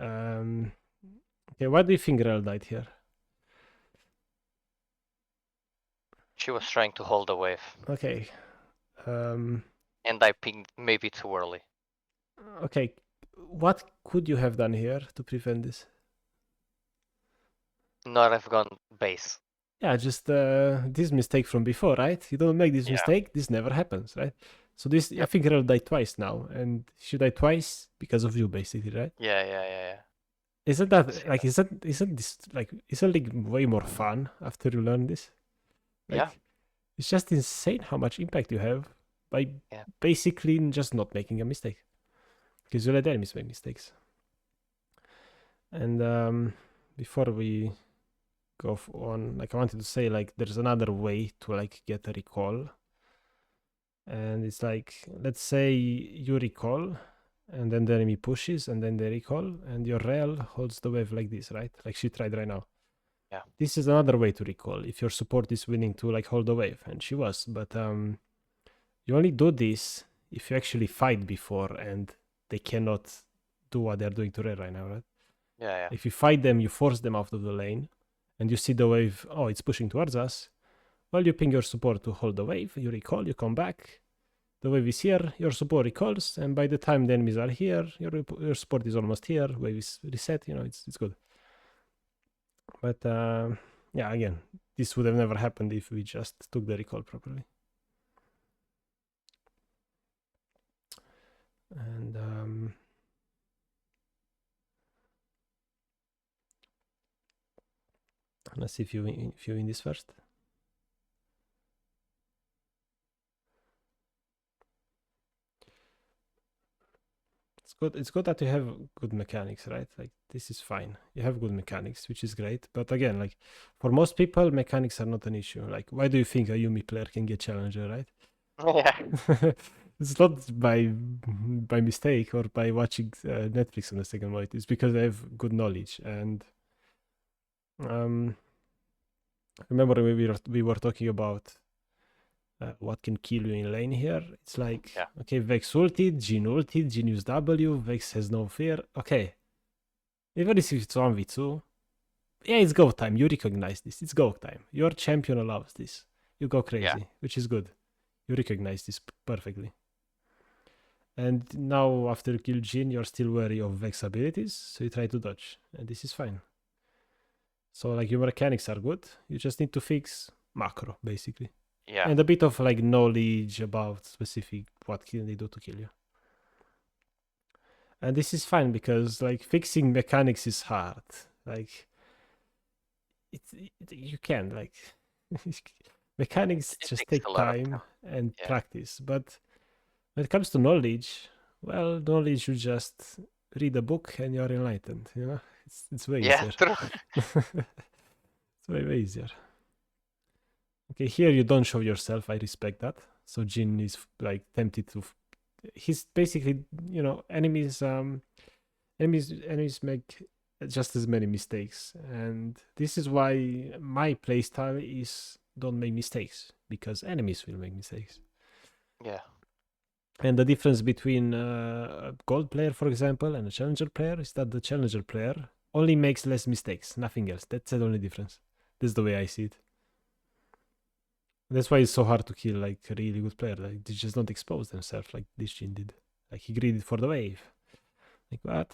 Okay, why do you think Rel died here? She was trying to hold the wave. Okay. And I pinged maybe too early. Okay, what could you have done here to prevent this? Not have gone base. Yeah, just this mistake from before, right? You don't make this mistake, this never happens, right? So this, I think Rel died twice now, and she died twice because of you, basically, right? Yeah. Isn't that like isn't this like isn't like way more fun after you learn this? Like, it's just insane how much impact you have by basically just not making a mistake, because you let enemies make mistakes. And before we go on, like I wanted to say, like there's another way to like get a recall, and it's like, let's say you recall and then the enemy pushes and then they recall and your Rel holds the wave like this, right? Like she tried right now. Yeah. This is another way to recall if your support is willing to like hold the wave, and she was, but you only do this if you actually fight before and they cannot do what they're doing to Rel right now, right? Yeah. If you fight them, you force them out of the lane and you see the wave, oh, it's pushing towards us. Well, you ping your support to hold the wave, you recall, you come back, the wave is here, your support recalls, and by the time the enemies are here, your support is almost here, wave is reset, it's good. But yeah, again, this would have never happened if we just took the recall properly. And let's see if you win this first. It's good that you have good mechanics, right? Like this is fine. You have good mechanics, which is great. But again, like for most people, mechanics are not an issue. Like, why do you think a Yumi player can get challenger, right? Yeah. It's not by mistake or by watching Netflix on the second mode. It's because they have good knowledge. And remember we were talking about what can kill you in lane here. It's like, okay, Vex ulted, Jhin ulted, Jhin used W, Vex has no fear. Okay. Even if it's 1v2, yeah, it's go time. You recognize this. It's go time. Your champion allows this. You go crazy, which is good. You recognize this perfectly. And now after you kill Jhin, you're still wary of Vex abilities, so you try to dodge. And this is fine. So like your mechanics are good. You just need to fix macro, basically. Yeah. And a bit of like knowledge about specific what can they do to kill you. And this is fine because like fixing mechanics is hard. Like you can like mechanics just take time and practice. But when it comes to knowledge, well, knowledge you just read a book and you're enlightened. You know, it's way easier. True. It's way easier. Okay, here you don't show yourself. I respect that. So Jhin is like tempted to. He's basically, enemies make just as many mistakes, and this is why my playstyle is don't make mistakes, because enemies will make mistakes. Yeah. And the difference between a gold player, for example, and a challenger player is that the challenger player only makes less mistakes, nothing else. That's the only difference. That's the way I see it. That's why it's so hard to kill like a really good player. Like they just don't expose themselves like this Jhin did. Like he greeded for the wave. Like what?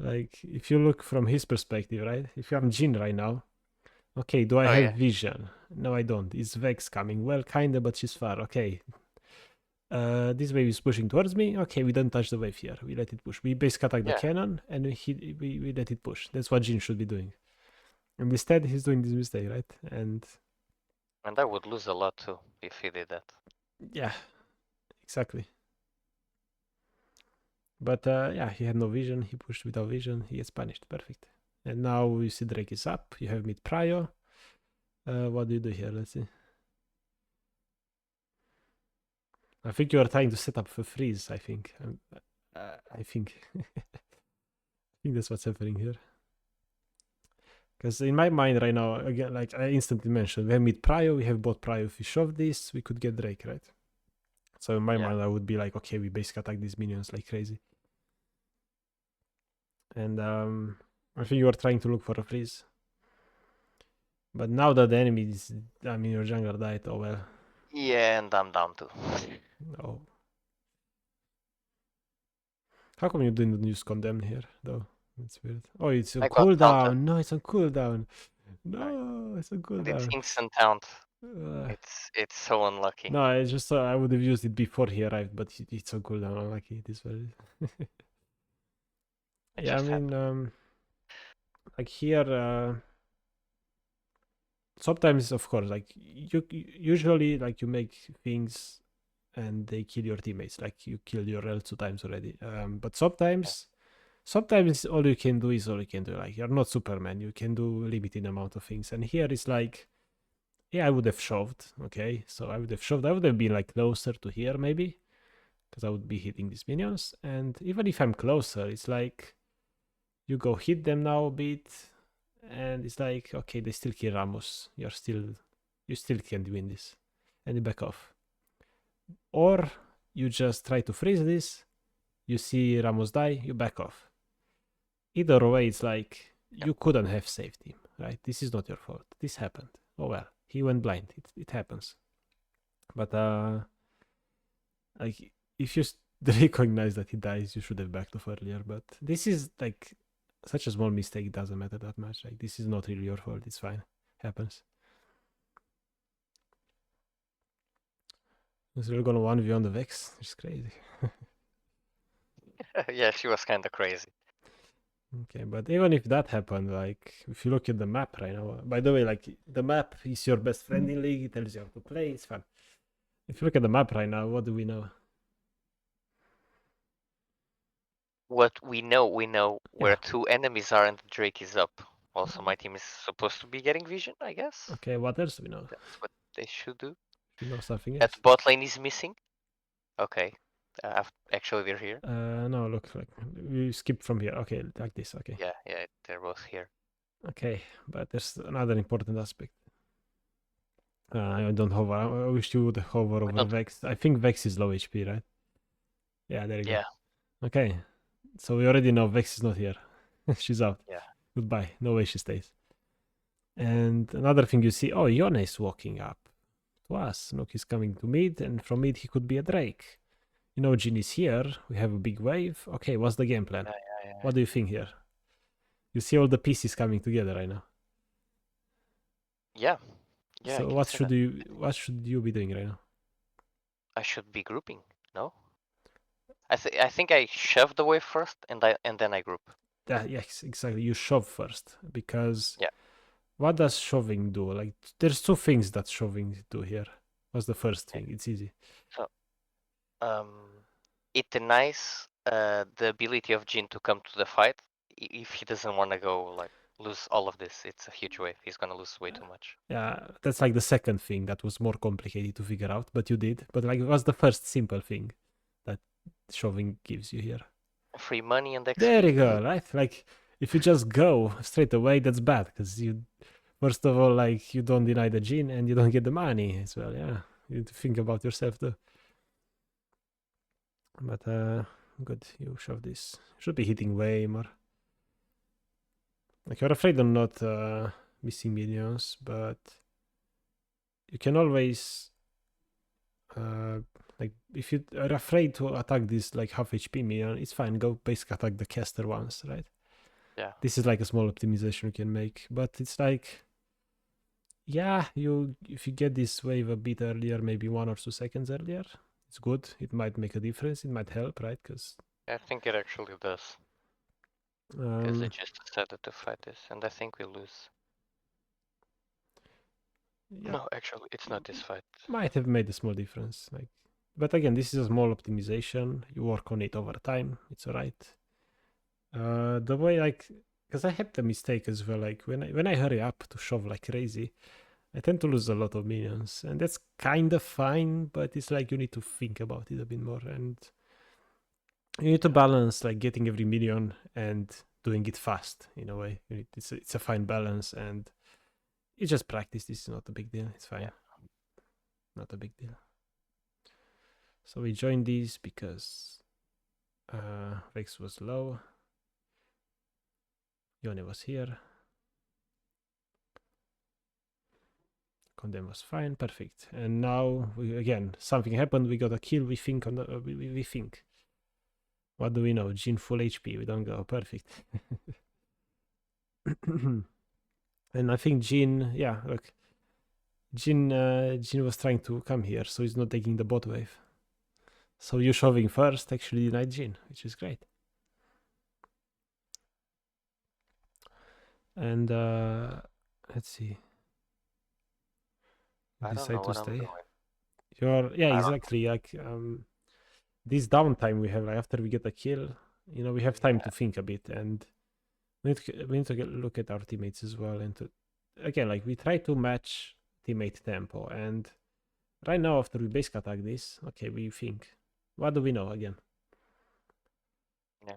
Like if you look from his perspective, right? If I'm Jhin right now, okay, do I have vision? No, I don't. Is Vex coming? Well, kinda, but she's far. Okay. This wave is pushing towards me. Okay, we don't touch the wave here. We let it push. We basic attack the Yeah. cannon and we let it push. That's what Jin should be doing. And instead, he's doing this mistake, right? And I would lose a lot too if he did that. yeah, exactly. But yeah, he had no vision. He pushed without vision. He gets punished. Perfect. And now you see Drake is up. You have mid prio. What do you do here? Let's see. I think you are trying to set up for freeze. I think. I think. I think that's what's happening here. Because in my mind right now, again, like I instantly mentioned, we have mid prio. We have bot prio. If we shove this, we could get Drake, right? So in my mind, I would be like, okay, we basically attack these minions like crazy. And I think you are trying to look for a freeze. But now that the enemy is, I mean, your jungler died, oh well. Yeah, and I'm down too. Oh. How come you didn't use condemn here, though? That's weird. Oh, it's on cooldown. No, it's on cooldown. No, it's on cooldown. It's instant taunt. It's so unlucky. No, it's just I would have used it before he arrived, but it's on cooldown. Unlucky. It is what it is. Yeah, I mean, like here, sometimes, of course, like you usually like you make things and they kill your teammates, like you killed your rel 2 times already. But sometimes all you can do is all you can do. Like you're not Superman, you can do limited amount of things. And here it's like, yeah, I would have shoved. Okay, so I would have shoved. I would have been like closer to here maybe, because I would be hitting these minions. And even if I'm closer, it's like you go hit them now a bit, and it's like, okay, they still kill Ramos. You still can't win this, and you back off. Or you just try to freeze this. You see Ramos die, you back off. Either way, it's like you couldn't have saved him, right? This is not your fault. This happened. Oh well, he went blind. It happens. But like if you recognize that he dies, you should have backed off earlier. But this is like such a small mistake. It doesn't matter that much. Like this is not really your fault. It's fine. Happens. Is really gonna 1v on the Vex? It's crazy. Yeah, she was kind of crazy. Okay, but even if that happened, like if you look at the map right now, by the way, like the map is your best friend in league. It tells you how to play. It's fun. If you look at the map right now, what do we know? What we know where 2 enemies are and the Drake is up. Also, my team is supposed to be getting vision, I guess. Okay, what else do we know? That's what they should do. You know something else? That bot lane is missing. Okay. Actually, they're here. No, look, like we skipped from here. Okay, like this. Okay. Yeah, they're both here. Okay, but there's another important aspect. I don't hover. I wish you would hover over Vex. I think Vex is low HP, right? Yeah, there you go. Okay, so we already know Vex is not here. She's out. Yeah. Goodbye. No way she stays. And another thing you see, oh, Yone is walking up to us. Look, he's coming to mid, and from mid he could be a Drake. You know, Jin is here. We have a big wave. Okay, what's the game plan? Yeah. What do you think here? You see all the pieces coming together right now. Yeah. So what should you be doing right now? I should be grouping. No. I think I shove the wave first, and then I group. Yes, exactly. You shove first because what does shoving do? Like, there's 2 things that shoving do here. What's the first thing? It's easy. So, it denies the ability of Jin to come to the fight if he doesn't want to go like lose all of this. It's a huge wave. He's gonna lose way too much. Yeah, that's like the second thing that was more complicated to figure out, but you did. But like, what's the first simple thing that shoving gives you here? Free money and XP. There you go, right? Like, if you just go straight away, that's bad because you, first of all, like you don't deny the Jin and you don't get the money as well. Yeah, you need to think about yourself too. But good, you shove this. Should be hitting way more. Like, you're afraid of not missing minions, but you can always like if you are afraid to attack this like half HP minion, it's fine. Go basically attack the caster once, right? Yeah. This is like a small optimization you can make, but it's like, yeah, if you get this wave a bit earlier, maybe 1 or 2 seconds earlier, It's good. It might make a difference. It might help, right? Because I think it actually does. Because they just decided to fight this, and I think we lose. yeah, No, actually, it's not this fight. might have made a small difference. Like, but again, this is a small optimization. You work on it over time. It's alright. The way like, because I had the mistake as well. Like when I hurry up to shove like crazy, I tend to lose a lot of minions, and that's kind of fine. But it's like you need to think about it a bit more, and you need to balance like getting every minion and doing it fast in a way. It's a fine balance, and it's just practice. This is not a big deal. It's fine. Yeah. Not a big deal. So we joined these because Vex was low. Yone was here. Condemn was fine, perfect. And now again something happened. We got a kill. We think on the we think. What do we know? Jin full HP. We don't go perfect. And I think Jin, yeah, look, Jin was trying to come here, so he's not taking the bot wave. So you shoving first actually denied Jin, which is great. And let's see. I don't know what I'm doing. Yeah, exactly. Like this downtime we have, like after we get a kill, you know, we have time to think a bit, and we need to look at our teammates as well, and to again, like we try to match teammate tempo, and right now after we basic attack this, okay, we think, what do we know again? Yeah,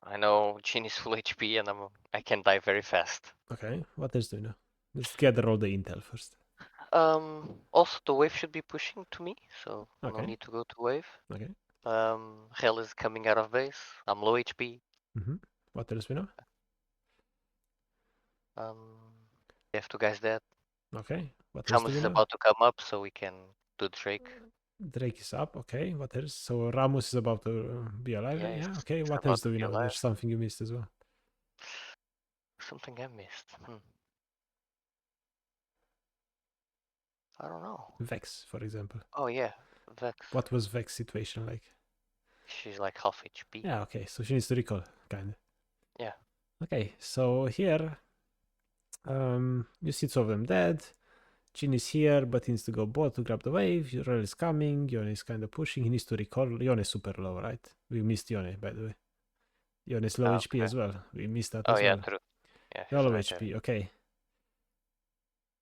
I know Jin is full HP and I can die very fast. Okay, what else do we know? Let's gather all the intel first. Also the wave should be pushing to me, so no Okay. need to go to wave. Okay. Hell is coming out of base. I'm low HP. What else we know? They have two guys dead. Okay. What else do Samus we is know? about to come up, so we can do Drake. Drake is up. Okay. What else? So Ramos is about to be alive. Yeah. Okay. What else do we know? There's something you missed as well. Something I missed. I don't know. Vex, for example. Oh yeah, Vex. What was Vex situation like? She's like half HP. Yeah. Okay. So she needs to recall, kind of. Yeah. Okay. So here, you see two of them dead. Jin is here, but he needs to go bot to grab the wave. Uriel is coming. Yone is kind of pushing. He needs to recall. Yone is super low, right? We missed Yone, by the way. Yone is low HP as well. We missed that as well. True. Yeah, you're low HP. Okay.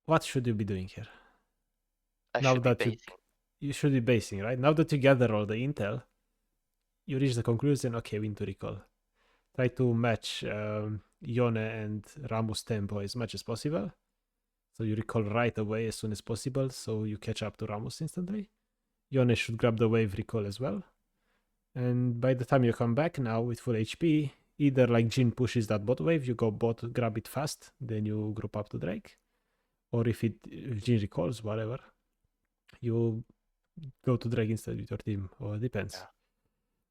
What should you be doing here? You should be basing, right? Now that you gather all the intel, you reach the conclusion, okay, we need to recall. Try to match Yone and Ramos tempo as much as possible. So you recall right away as soon as possible, so you catch up to Ramos instantly. Yone should grab the wave recall as well. And by the time you come back now with full HP, either like Jin pushes that bot wave, you go bot, grab it fast, then you group up to Drake. Or if Jin recalls, whatever, you go to Drake instead with your team, or it depends. Yeah.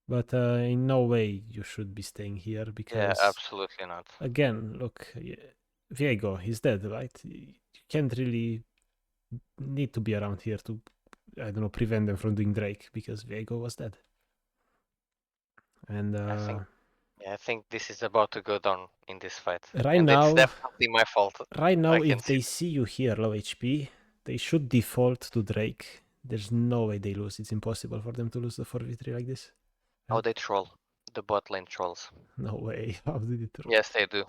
But in no way you should be staying here because... Yeah, absolutely not. Again, look, Viego, he's dead, right? You can't really need to be around here to, I don't know, prevent them from doing Drake because Viego was dead. And I think this is about to go down in this fight. Right now, it's definitely my fault. Right now, if they see you here low HP, they should default to Drake. There's no way they lose. It's impossible for them to lose the 4v3 like this. How they troll. The bot lane trolls. No way. How did they troll? Yes, they do.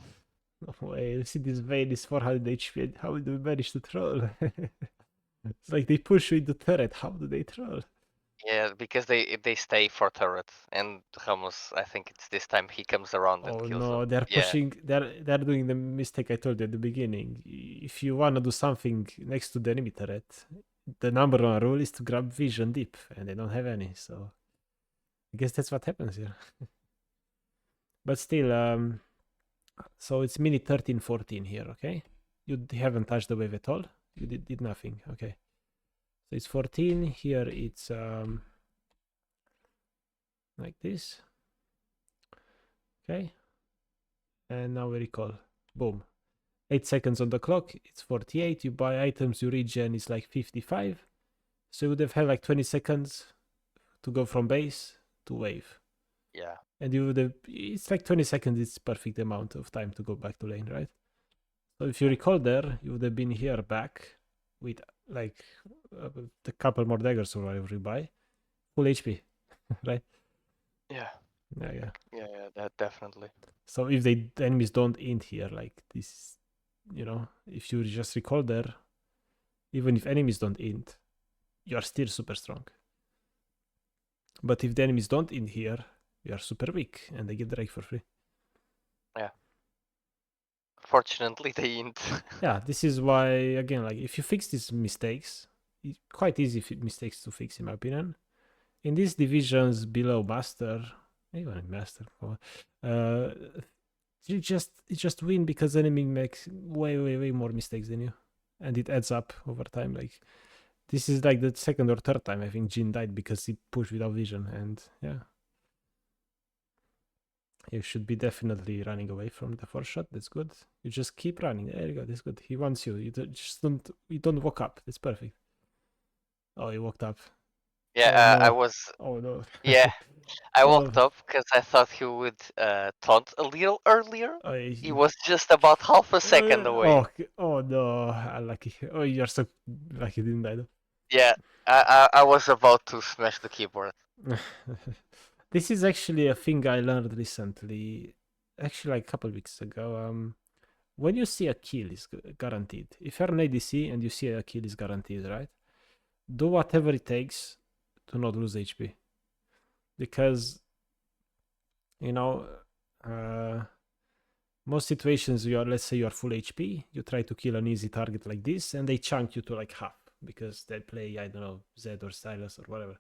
No way. You see this Vayne is 400 HP. How do we manage to troll? It's like they push you into turret. How do they troll? Yeah, because they stay for turret, and Ramos, I think it's this time he comes around and kills them. Oh no, they're pushing. They're doing the mistake I told you at the beginning. If you wanna do something next to the enemy turret, the number one rule is to grab vision deep, and they don't have any. So I guess that's what happens here. But still, so it's minute 13-14 here. Okay, you haven't touched the wave at all. You did nothing. Okay. So it's 14, here it's like this. Okay. And now we recall. Boom. 8 seconds on the clock, it's 48. You buy items, you regen is like 55. So you would have had like 20 seconds to go from base to wave. Yeah. And you would have, it's like 20 seconds, it's perfect amount of time to go back to lane, right? So if you recall there, you would have been here back with like a couple more daggers or whatever you buy, full HP, right? Yeah. Yeah. Yeah, that definitely. So if the enemies don't int here, like this, if you just recall there, even if enemies don't int, you are still super strong. But if the enemies don't int here, you are super weak and they get Drake for free. Yeah. Fortunately, they ain't. Yeah, this is why, again, like if you fix these mistakes, it's quite easy mistakes to fix, in my opinion. In these divisions below master, even in master, you just win because enemy makes way more mistakes than you, and it adds up over time. Like this is like the second or third time I think Jin died because he pushed without vision, and yeah, you should be definitely running away from the first shot. That's good. You just keep running. There you go. That's good. He wants you. You don't walk up. That's perfect. Oh, he walked up. Yeah, Oh I no. was. Oh no. Yeah, I Oh, walked up because I thought he would taunt a little earlier. He I, was just about half a second away. oh no. Unlucky. Oh, you're so lucky didn't die though. Yeah, I was about to smash the keyboard. This is actually a thing I learned recently, actually like a couple weeks ago. When you see a kill is guaranteed. If you're an ADC and you see a kill is guaranteed, right? Do whatever it takes to not lose HP, because you know, uh, most situations let's say you are full HP, you try to kill an easy target like this, and they chunk you to like half because they play, I don't know, Zed or Silas or whatever.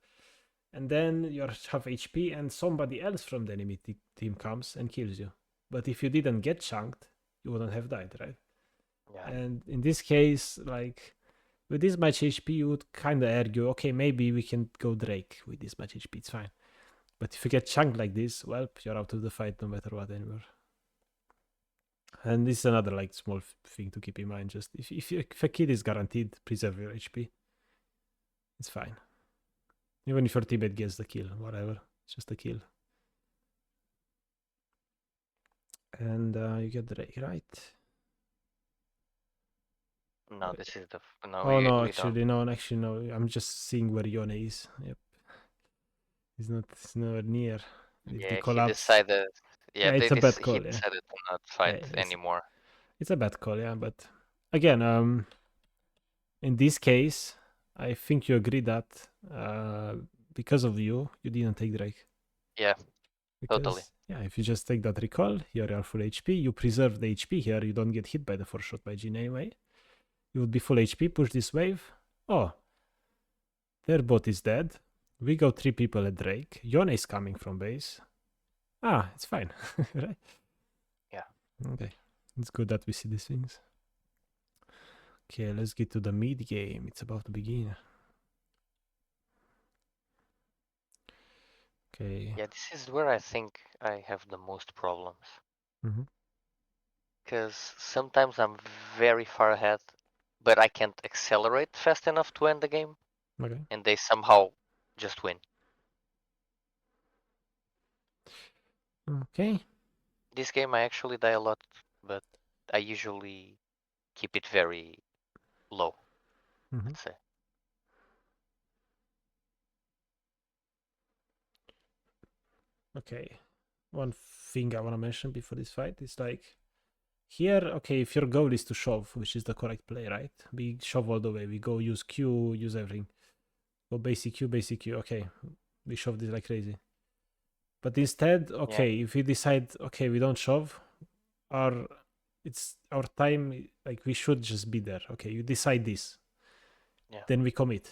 And then you're half HP and somebody else from the enemy team comes and kills you. But if you didn't get chunked, you wouldn't have died, right? Yeah. And in this case, like with this much HP, you would kind of argue, okay, maybe we can go Drake with this much HP, it's fine. But if you get chunked like this, well, you're out of the fight no matter what anymore. And this is another like small thing to keep in mind. Just if a kill is guaranteed, preserve your HP. It's fine. Even if your teammate gets the kill, whatever, it's just a kill. And you get Drake, right? No, this is the no. Oh no, We don't. actually no. I'm just seeing where Yone is. Yep, he's nowhere near. If they Yeah, he collapse, decided. Yeah, yeah, it's a bad he call. Yeah, decided to not fight yeah, anymore. it's a bad call. Yeah, but again, in this case, I think you agree that because of you didn't take Drake. Yeah, Because totally. yeah, if you just take that recall, here you are full HP. You preserve the HP here. You don't get hit by the first shot by Jin anyway. You would be full HP. Push this wave. Oh, their bot is dead. We go 3 people at Drake. Yone is coming from base. Ah, it's fine. Right? Yeah. Okay. It's good that we see these things. Okay, let's get to the mid game. It's about to begin. Okay. Yeah, this is where I think I have the most problems. Mm-hmm. Because sometimes I'm very far ahead, but I can't accelerate fast enough to end the game, Okay. and they somehow just win. Okay. This game I actually die a lot, but I usually keep it very low, Mm-hmm. let's say. Okay. One thing I want to mention before this fight is like here, okay, if your goal is to shove, which is the correct play, right? We shove all the way. We go use Q, use everything. Go basic Q, basic Q. Okay. We shove this like crazy. But instead, Yeah, okay, if we decide, okay, we don't shove, it's our time, like we should just be there. Okay, you decide this. yeah, Then we commit.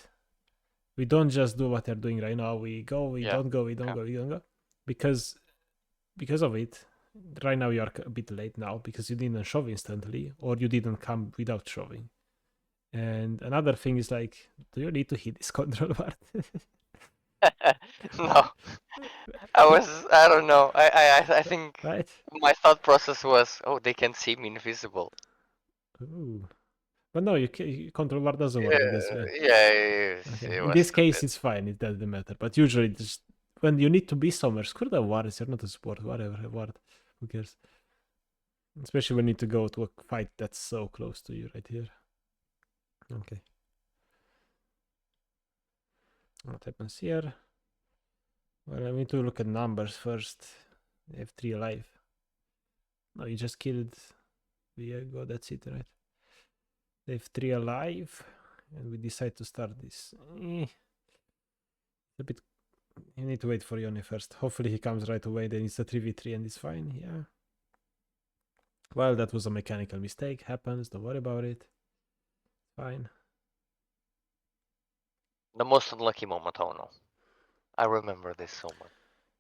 We don't just do what they're doing right now. We go, we yeah, don't go, we don't yeah, go, we don't go. Because of it, right now you are a bit late now because you didn't shove instantly or you didn't come without shoving. And another thing is like, do you need to hit this control bar? no, I don't know. I think Right? my thought process was, oh, they can see me invisible. Ooh. But no, control bar doesn't work this way. Yeah, Okay. it In was this case, stupid. it's fine. It doesn't matter. But usually, just when you need to be somewhere, screw the wards. You're not a support. Whatever. A ward. Who cares? Especially when you need to go to a fight that's so close to you right here. Okay. What happens here? Well, I need to look at numbers first. They have 3 alive. No, you just killed Viego. That's it, right? They have 3 alive. And we decide to start this. A bit. You need to wait for Yone first. Hopefully he comes right away. Then it's a 3v3 and it's fine. Yeah. Well, that was a mechanical mistake. Happens. Don't worry about it. Fine. The most unlucky moment, oh no. I remember this so much.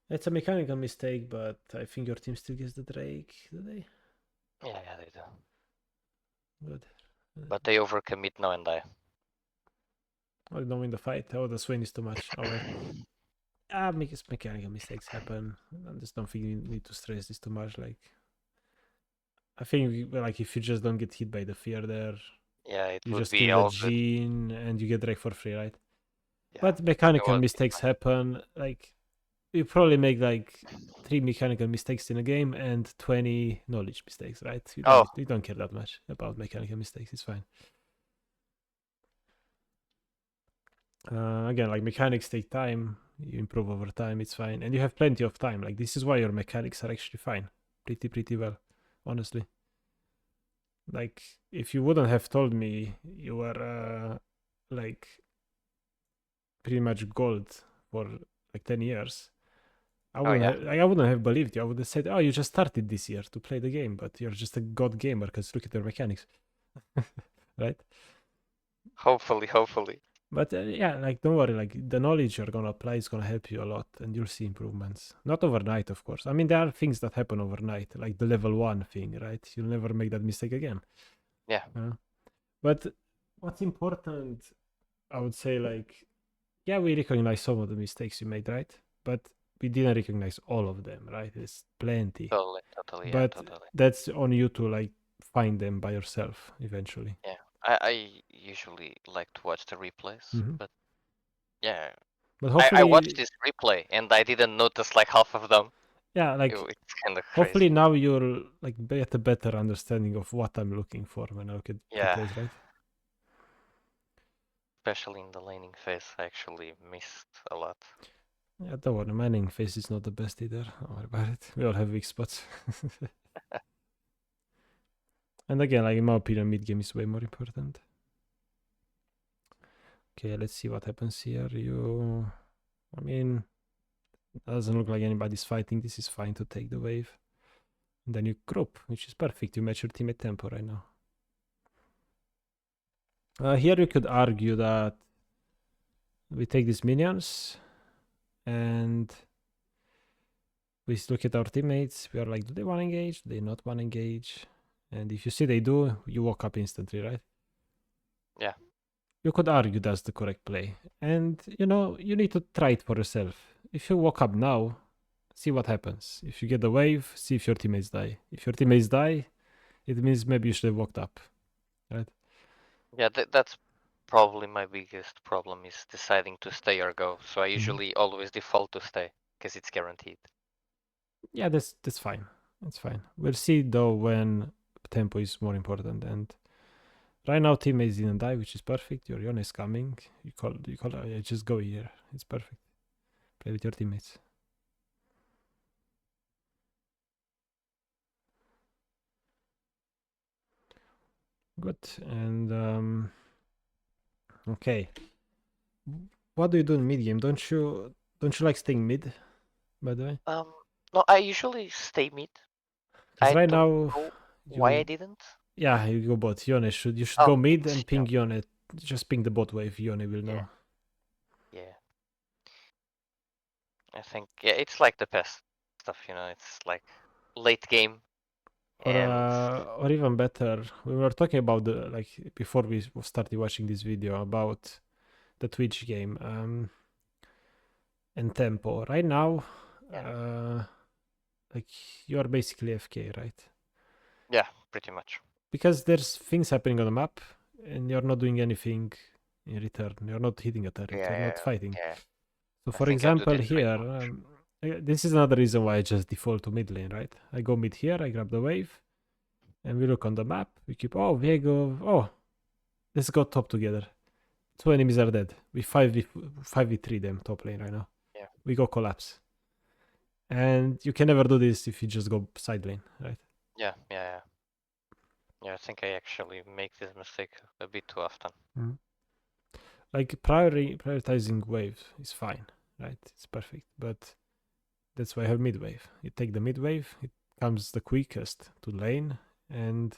It's a mechanical mistake, but I think your team still gets the Drake, do they? Yeah, they do. Good. But they overcommit now and die. Oh, they don't win the fight. Oh, the Swain is too much. Oh well. Mechanical mistakes happen. I just don't think you need to stress this too much. Like, I think like if you just don't get hit by the fear there, Yeah, it you would just be kill the all good. Gene and you get Drake for free, right? Yeah, But mechanical mistakes happen. Like, you probably make like 3 mechanical mistakes in a game and 20 knowledge mistakes, right? You don't care that much about mechanical mistakes. It's fine. Again, like mechanics take time. You improve over time. It's fine, and you have plenty of time. Like this is why your mechanics are actually fine, pretty well, honestly. Like if you wouldn't have told me you were like pretty much gold for like 10 years, I wouldn't have believed you. I would have said, "Oh, you just started this year to play the game, but you're just a god gamer because look at your mechanics." Right? Hopefully. But yeah, like don't worry, like the knowledge you're gonna apply is gonna help you a lot, and you'll see improvements. Not overnight, of course. I mean, there are things that happen overnight, like the level 1 thing, right? You'll never make that mistake again. Yeah. But what's important, I would say, like, yeah, we recognize some of the mistakes you made, right? But we didn't recognize all of them, right? There's plenty. Totally, yeah, But totally. that's on you to like find them by yourself eventually. Yeah, I usually like to watch the replays, but yeah, But I watched hopefully, this replay and I didn't notice like half of them. yeah, like It's kind of hopefully crazy. now you'll like get a better understanding of what I'm looking for when I look at Yeah, replays, right? especially in the laning phase, I actually missed a lot. Yeah, don't worry, manning phase is not the best either. Don't worry about it. We all have weak spots. And again, like in my opinion, mid game is way more important. Okay, let's see what happens here. I mean, doesn't look like anybody's fighting. This is fine to take the wave. And then you group, which is perfect. You match your team at tempo right now. Here you could argue that we take these minions and we look at our teammates. We are like, do they want to engage? Do they not want to engage? And if you see they do, you walk up instantly, right? Yeah. You could argue that's the correct play. And, you need to try it for yourself. If you walk up now, see what happens. If you get the wave, see if your teammates die. If your teammates die, it means maybe you should have walked up, right? Yeah, that's probably my biggest problem is deciding to stay or go. So I usually always default to stay because it's guaranteed. Yeah, that's fine. That's fine. We'll see though when tempo is more important. And right now teammates didn't die, which is perfect. Your Yon is coming. You call just go here. It's perfect. Play with your teammates. Good. And okay. What do you do in mid game? Don't you like staying mid, by the way? No, I usually stay mid. Because I right don't now know why I didn't. Yeah, you go bot. You should go mid and ping Yone. Just ping the bot wave. Yone will know. Yeah. I think it's like the best stuff, it's like late game. Or even better, we were talking about before we started watching this video about the Twitch game and tempo. Right now, like you are basically FK, right? Yeah, pretty much. Because there's things happening on the map. and you're not doing anything in return. You're not hitting a turret. You're not fighting. Yeah. So, I for think I do example, that way here, too much. this is another reason why I just default to mid lane, right? I go mid here, I grab the wave, and we look on the map. We keep, oh, Viego, oh, let's go top together. 2 enemies are dead. We 5v3 them top lane right now. Yeah. We go collapse. And you can never do this if you just go side lane, right? Yeah. I think I actually make this mistake a bit too often. Like prioritizing waves is fine, right? It's perfect. But that's why I have mid wave. You take the mid wave, it comes the quickest to lane, and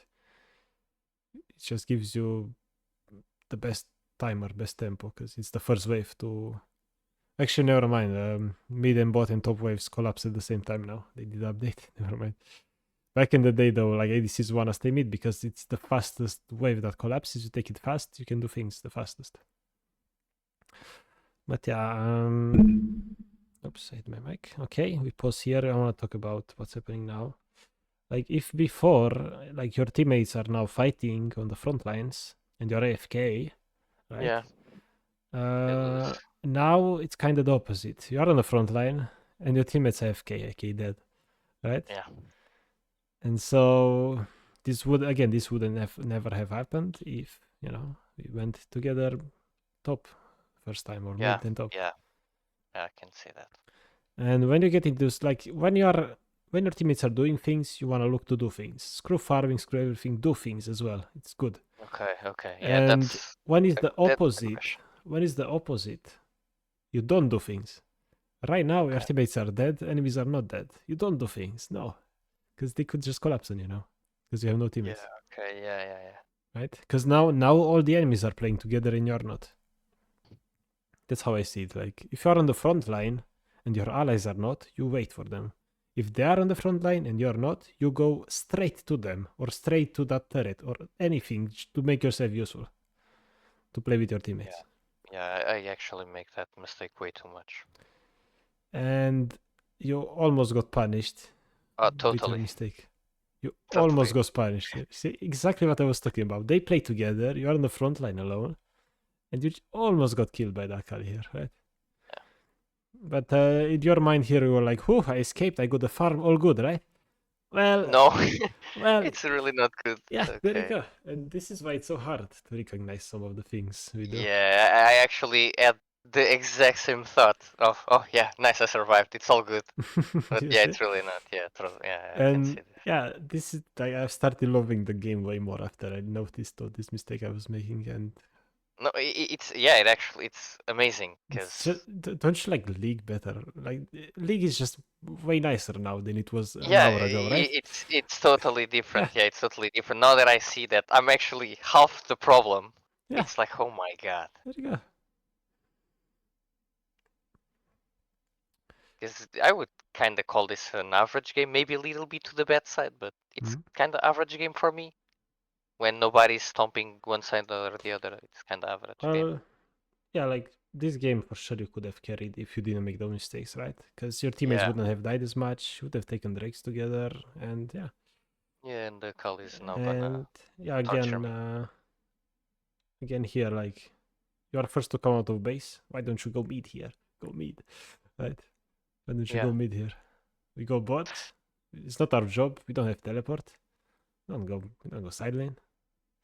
it just gives you the best timer, best tempo, because it's the first wave to. Actually, never mind. Mid and bot and top waves collapse at the same time now. They did update. Never mind. Back in the day, though, like ADCs wanna stay mid because it's the fastest wave that collapses. You take it fast, you can do things the fastest. But yeah, oops, I hit my mic. Okay, we pause here. I want to talk about what's happening now. Like if before, like your teammates are now fighting on the front lines and you're AFK, right? Yeah. Now it's kind of the opposite. You're on the front line and your teammates are AFK, dead, right? Yeah. And so this wouldn't never have happened if we went together top first time or mid and top. Yeah, I can see that. And when you get into this, like when your teammates are doing things, you want to look to do things. Screw farming, screw everything, do things as well. It's good. Okay. Yeah, And that's when is the that's opposite? When is the opposite? You don't do things. Right now, your teammates are dead, enemies are not dead. You don't do things, no. Because they could just collapse on you now. Because you have no teammates. Yeah, okay, yeah. Right? Because now all the enemies are playing together and you're not. That's how I see it. Like, if you're on the front line and your allies are not, you wait for them. If they are on the front line and you're not, you go straight to them or straight to that turret or anything to make yourself useful to play with your teammates. Yeah, I actually make that mistake way too much. And you almost got punished with your mistake. You almost got punished. See, exactly what I was talking about. They play together, you're on the front line alone, and you almost got killed by the Akali here, right? Yeah. But in your mind here, you were like, "Whew, I escaped. I got the farm. All good, right?" Well, no, well, it's really not good. Yeah, okay. There you go. And this is why it's so hard to recognize some of the things we do. Yeah, I actually had the exact same thought of, oh yeah, nice, I survived. It's all good. But yeah, it's really not. Yeah, I can see this. Yeah, this is like I've started loving the game way more after I noticed all this mistake I was making, and no, it's amazing because don't you like League better? Like League is just way nicer now than it was an hour ago, right? It's totally different. Yeah, it's totally different. Now that I see that I'm actually half the problem, it's like, oh my god. There you go. Because I would kind of call this an average game, maybe a little bit to the bad side, but it's kind of average game for me. When nobody's stomping one side or the other, it's kind of average game. Yeah, like this game for sure you could have carried if you didn't make those mistakes, right? Because your teammates wouldn't have died as much, would have taken drakes together, and yeah. Yeah, and the call is now gonna again here, like you are first to come out of base. Why don't you go mid here? Go mid, right? Why don't you go mid here? We go bot. It's not our job. We don't have teleport. We don't go side lane.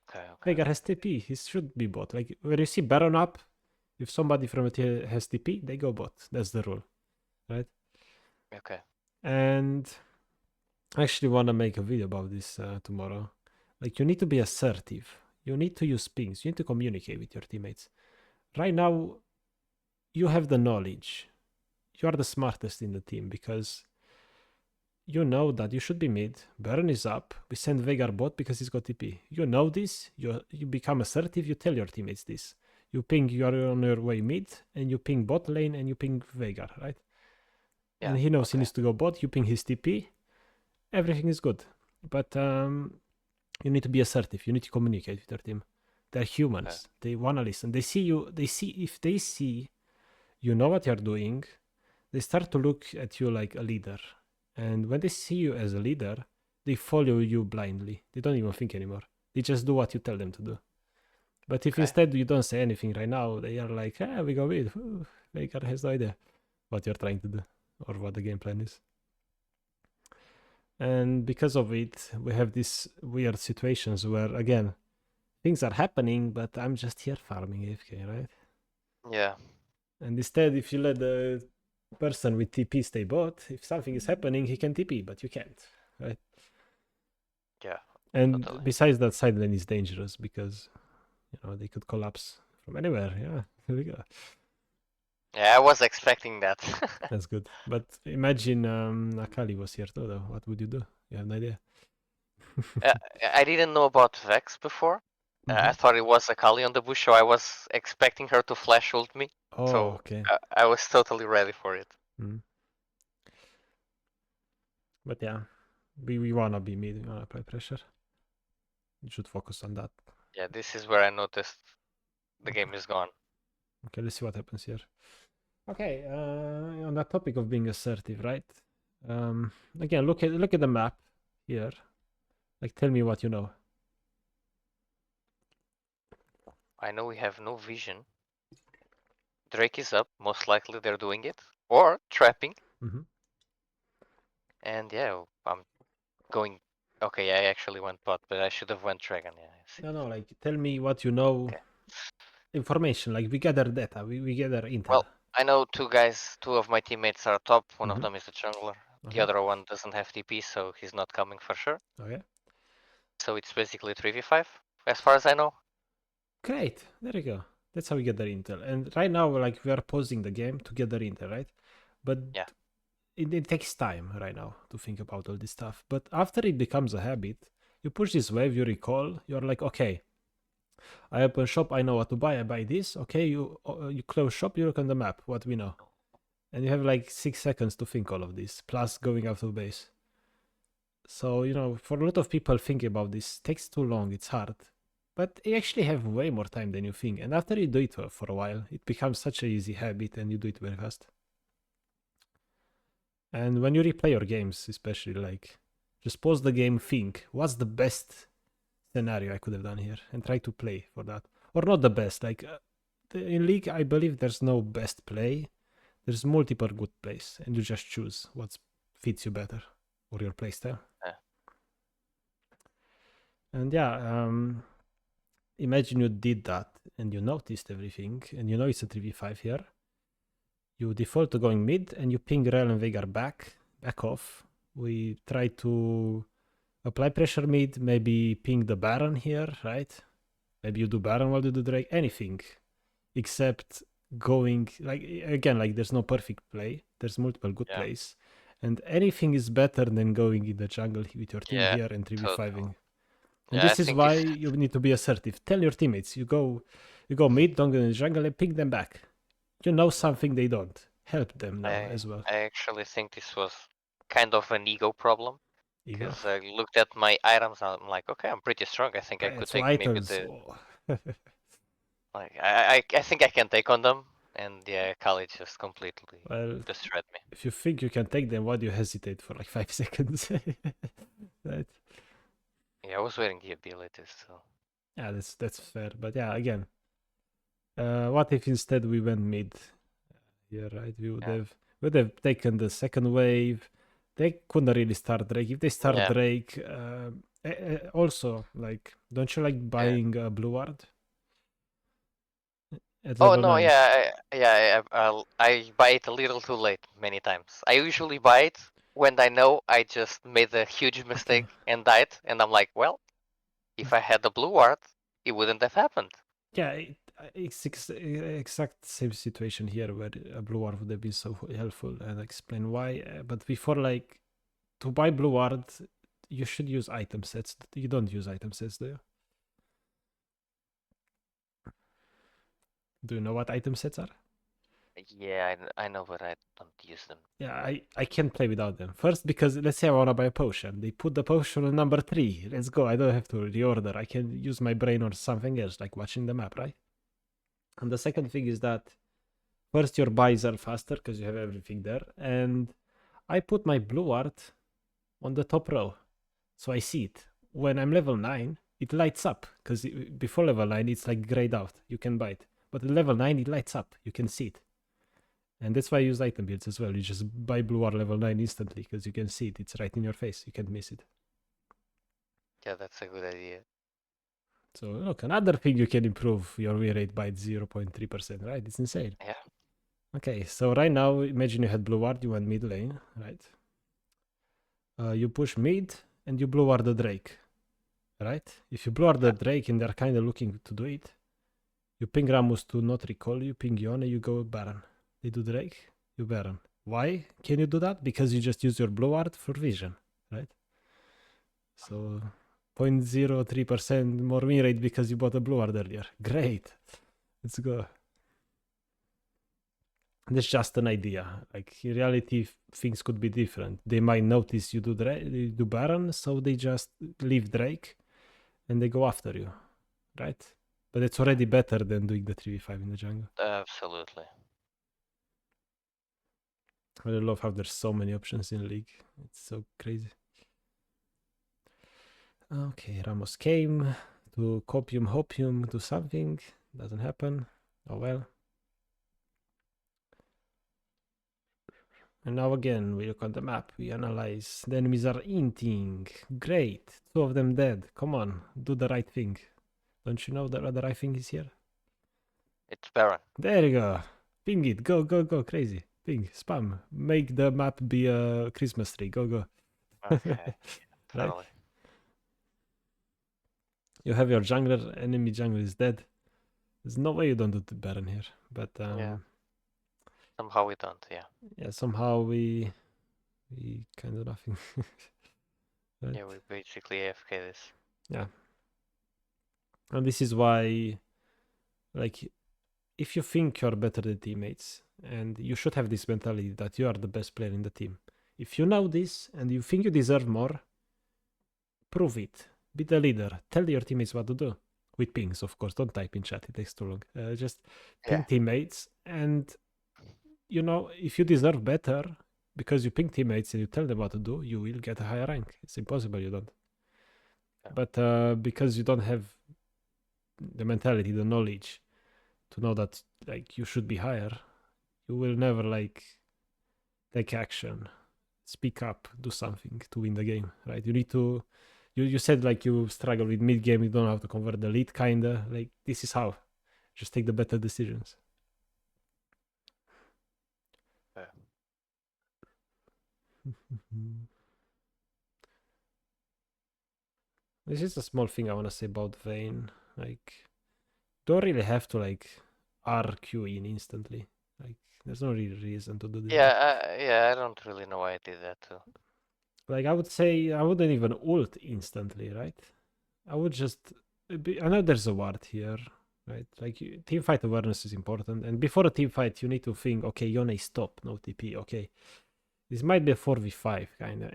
Okay. Veigar has TP. He should be bot. Like when you see Baron up, if somebody from it has TP, they go bot. That's the rule, right? Okay. And I actually want to make a video about this tomorrow. Like you need to be assertive. You need to use pings. You need to communicate with your teammates. Right now, you have the knowledge. You are the smartest in the team because you know that you should be mid. Baron is up. We send Veigar bot because he's got TP. You know this. You become assertive. You tell your teammates this. You ping you are on your way mid, and you ping bot lane, and you ping Veigar, right? Yeah, and he knows he needs to go bot. You ping his TP. Everything is good. But you need to be assertive. You need to communicate with your team. They're humans. They want to listen. They see you. If they see you know what you're doing, they start to look at you like a leader. And when they see you as a leader, they follow you blindly. They don't even think anymore. They just do what you tell them to do. But if Okay. instead you don't say anything right now, they are like, we go mid. Faker has no idea what you're trying to do or what the game plan is. And because of it, we have these weird situations where, again, things are happening, but I'm just here farming AFK, right? Yeah. And instead, if you let the person with TP stay bot, if something is happening, he can TP, but you can't, right? Yeah. And Totally. besides that, side lane is dangerous because they could collapse from anywhere. Yeah, here we go. Yeah, I was expecting that. That's good. But imagine Akali was here too, though. What would you do? You have no idea. Uh, I didn't know about Vex before. I Mhm. thought it was Akali on the bush, so I was expecting her to flash ult me. Oh, So okay. I was totally ready for it. Mm. But yeah, we wanna be mid. We wanna apply pressure. You should focus on that. Yeah, this is where I noticed the Okay. game is gone. Okay, let's see what happens here. Okay, on that topic of being assertive, right? Again, look at the map here. Like, tell me what you know. I know we have no vision. Drake is up, most likely they're doing it. Or trapping. Mhm. And yeah, I'm going. Okay, I actually went bot, but I should have went dragon. Yeah, I see. No, like, tell me what you know. Okay. Information, like we gather data, we gather intel. Well, I know two of my teammates are top. One of Mhm. them is the jungler. The Okay. other one doesn't have TP, so he's not coming for sure. Okay. So it's basically 3v5, as far as I know. Great. There you go. That's how we get the intel. And right now, like, we are pausing the game to get the intel, right? But Yeah. it takes time right now to think about all this stuff. But after it becomes a habit, you push this wave, you recall, you're like, okay, I open shop, I know what to buy, I buy this. Okay, you close shop, you look on the map, what we know. And you have like 6 seconds to think all of this, plus going out of base. So, for a lot of people thinking about this takes too long, it's hard. But you actually have way more time than you think. And after you do it for a while, it becomes such an easy habit and you do it very fast. And when you replay your games, especially, like, just pause the game, think, what's the best scenario I could have done here? And try to play for that. Or not the best, like, in League, I believe there's no best play. There's multiple good plays, and you just choose what fits you better or your playstyle. Yeah. And yeah, imagine you did that and you noticed everything, and you know it's a 3v5 here. You default to going mid, and you ping Rel and Veigar back off. We try to apply pressure mid, maybe ping the Baron here, right? Maybe you do Baron while you do Drake, anything except going, like, again, like, there's no perfect play, there's multiple good Yeah. plays, and anything is better than going in the jungle with your team Yeah. here and 3v5ing. And Yeah, I this is think why if you need to be assertive. Tell your teammates, you go mid, don't go in the jungle, and pick them back. You know something they don't. Help them know I as well. I actually think this was kind of an ego problem Ego. because I looked at my items and I'm like, okay, I'm pretty strong. I think I could It's all take maybe items. the Oh. like I think I can take on them, and yeah, Kali just completely Well, destroyed me. if you think you can take them, why do you hesitate for like 5 seconds? Right? Yeah, I was waiting the abilities, so Yeah, that's fair. But yeah, again, what if instead we went mid? Yeah, right. yeah, would have taken the second wave. They couldn't really start Drake. If they start yeah, Drake, also, like, don't you like yeah. buying a blue ward at Oh level no, 9? yeah, I buy it a little too late many times. I usually buy it when I know I just made a huge Okay. mistake and died, and I'm like, well, if I had the blue ward, it wouldn't have happened. Yeah, it's exact same situation here where a blue ward would have been so helpful, and I explain why. But before, like, to buy blue ward, you should use item sets. You don't use item sets, do you? Do you know what item sets are? Yeah, I know, but I don't use them. Yeah, I can't play without them. First, because let's say I want to buy a potion. They put the potion on number 3. Let's go. I don't have to reorder. I can use my brain or something else, like watching the map, right? And the second thing is that first, your buys are faster because you have everything there. And I put my blue art on the top row. So I see it. When I'm level 9, it lights up, because before level 9 it's like grayed out, you can buy it, but at level 9 it lights up, you can see it. And that's why I use item builds as well. You just buy blue ward level 9 instantly, because you can see it, it's right in your face, you can't miss it. Yeah, that's a good idea. So look, another thing you can improve your win rate by 0.3%, right? It's insane. Yeah. Okay, so right now, imagine you had blue ward, you went mid lane, right? You push mid and you blue ward the Drake, right? If you blue ward the Drake and they're kind of looking to do it, you ping Ramus to not recall, you ping Yone, you go Baron. They do Drake, you Baron. Why can you do that? Because you just use your blue ward for vision, right? So 0.03% more win rate because you bought a blue ward earlier. Great. Let's go. That's just an idea. Like in reality, things could be different. They might notice you do Baron, so they just leave Drake and they go after you, right? But it's already better than doing the 3v5 in the jungle. Absolutely. I love how there's so many options in League. It's so crazy. Okay, Ramos came to copium hopium to something. Doesn't happen. Oh well. And now again, we look on the map, we analyze. The enemies are inting. Great. 2 of them dead. Come on, do the right thing. Don't you know that the right thing is here? It's Baron. There you go. Ping it. Go, go, go. Crazy. Ping. Spam. Make the map be a Christmas tree. Go, go. Okay. Right? Totally. You have your jungler. Enemy jungler is dead. There's no way you don't do the Baron here. But Yeah. Somehow we don't, yeah. yeah, somehow we kind of nothing. Right? Yeah, we basically AFK this. Yeah. And this is why, like, if you think you're better than teammates, and you should have this mentality that you are the best player in the team. If you know this and you think you deserve more, prove it. Be the leader. Tell your teammates what to do. With pings, of course. Don't type in chat. It takes too long. Just ping teammates. And, you know, if you deserve better, because you ping teammates and you tell them what to do, you will get a higher rank. It's impossible you don't. Yeah. But because you don't have the mentality, the knowledge to know that like you should be higher, you will never like take action, speak up, do something to win the game, right? You need to. You said like you struggle with mid game, you don't know how to convert the lead, kinda. Like this is how. Just take the better decisions. Yeah. This is a small thing I want to say about Vayne. Like, don't really have to like RQ in instantly. Like, there's no real reason to do this. Yeah, I don't really know why I did that too. Like, I would say I wouldn't even ult instantly, right? I would just. I know there's a ward here, right? Like, team fight awareness is important. And before a team fight, you need to think, okay, Yone, stop, no TP, okay. This might be a 4v5, kind of.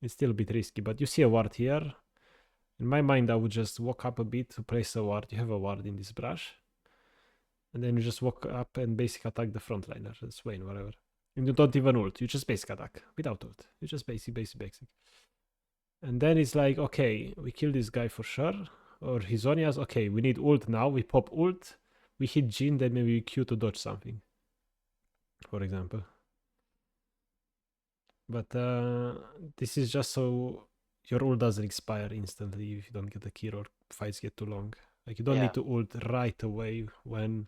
It's still a bit risky, but you see a ward here. In my mind, I would just walk up a bit to place a ward. You have a ward in this brush. And then you just walk up and basic attack the frontliner, Vayne, whatever. And you don't even ult, you just basic attack without ult. You just basic. And then it's like, okay, we kill this guy for sure. Or his Zonias, okay, we need ult now. We pop ult, we hit Jhin, then maybe we Q to dodge something. For example. But this is just so your ult doesn't expire instantly if you don't get a kill or fights get too long. Like you don't need to ult right away when.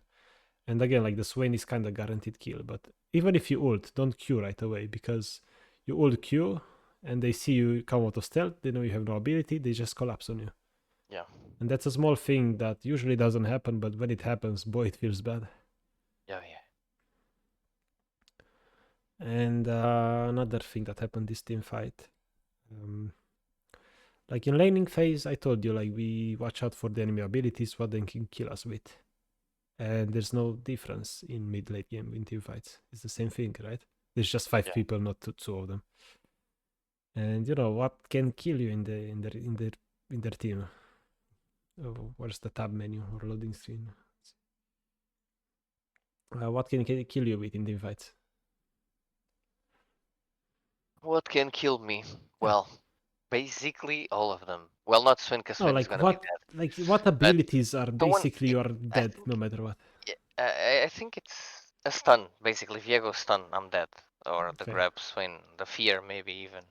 And again, like the Vayne is kind of guaranteed kill, but even if you ult, don't Q right away because you ult Q and they see you come out of stealth, they know you have no ability, they just collapse on you. Yeah. And that's a small thing that usually doesn't happen, but when it happens, boy, it feels bad. Yeah. And another thing that happened this team fight. Like in laning phase, I told you, like we watch out for the enemy abilities, what they can kill us with. And there's no difference in mid-late game in team fights. It's the same thing, right? There's just 5 people, not two of them. And you know what can kill you in their team? Oh, where's the tab menu or loading screen? What can kill you with in team fights? What can kill me? Well, Basically all of them. Well, not Swin, because No, Swin is like gonna be dead. what But abilities are the one, basically you're I dead think, no matter what? I think it's a stun. Basically, if Viego stun, I'm dead. Or the Okay, grab Swin, the fear maybe even.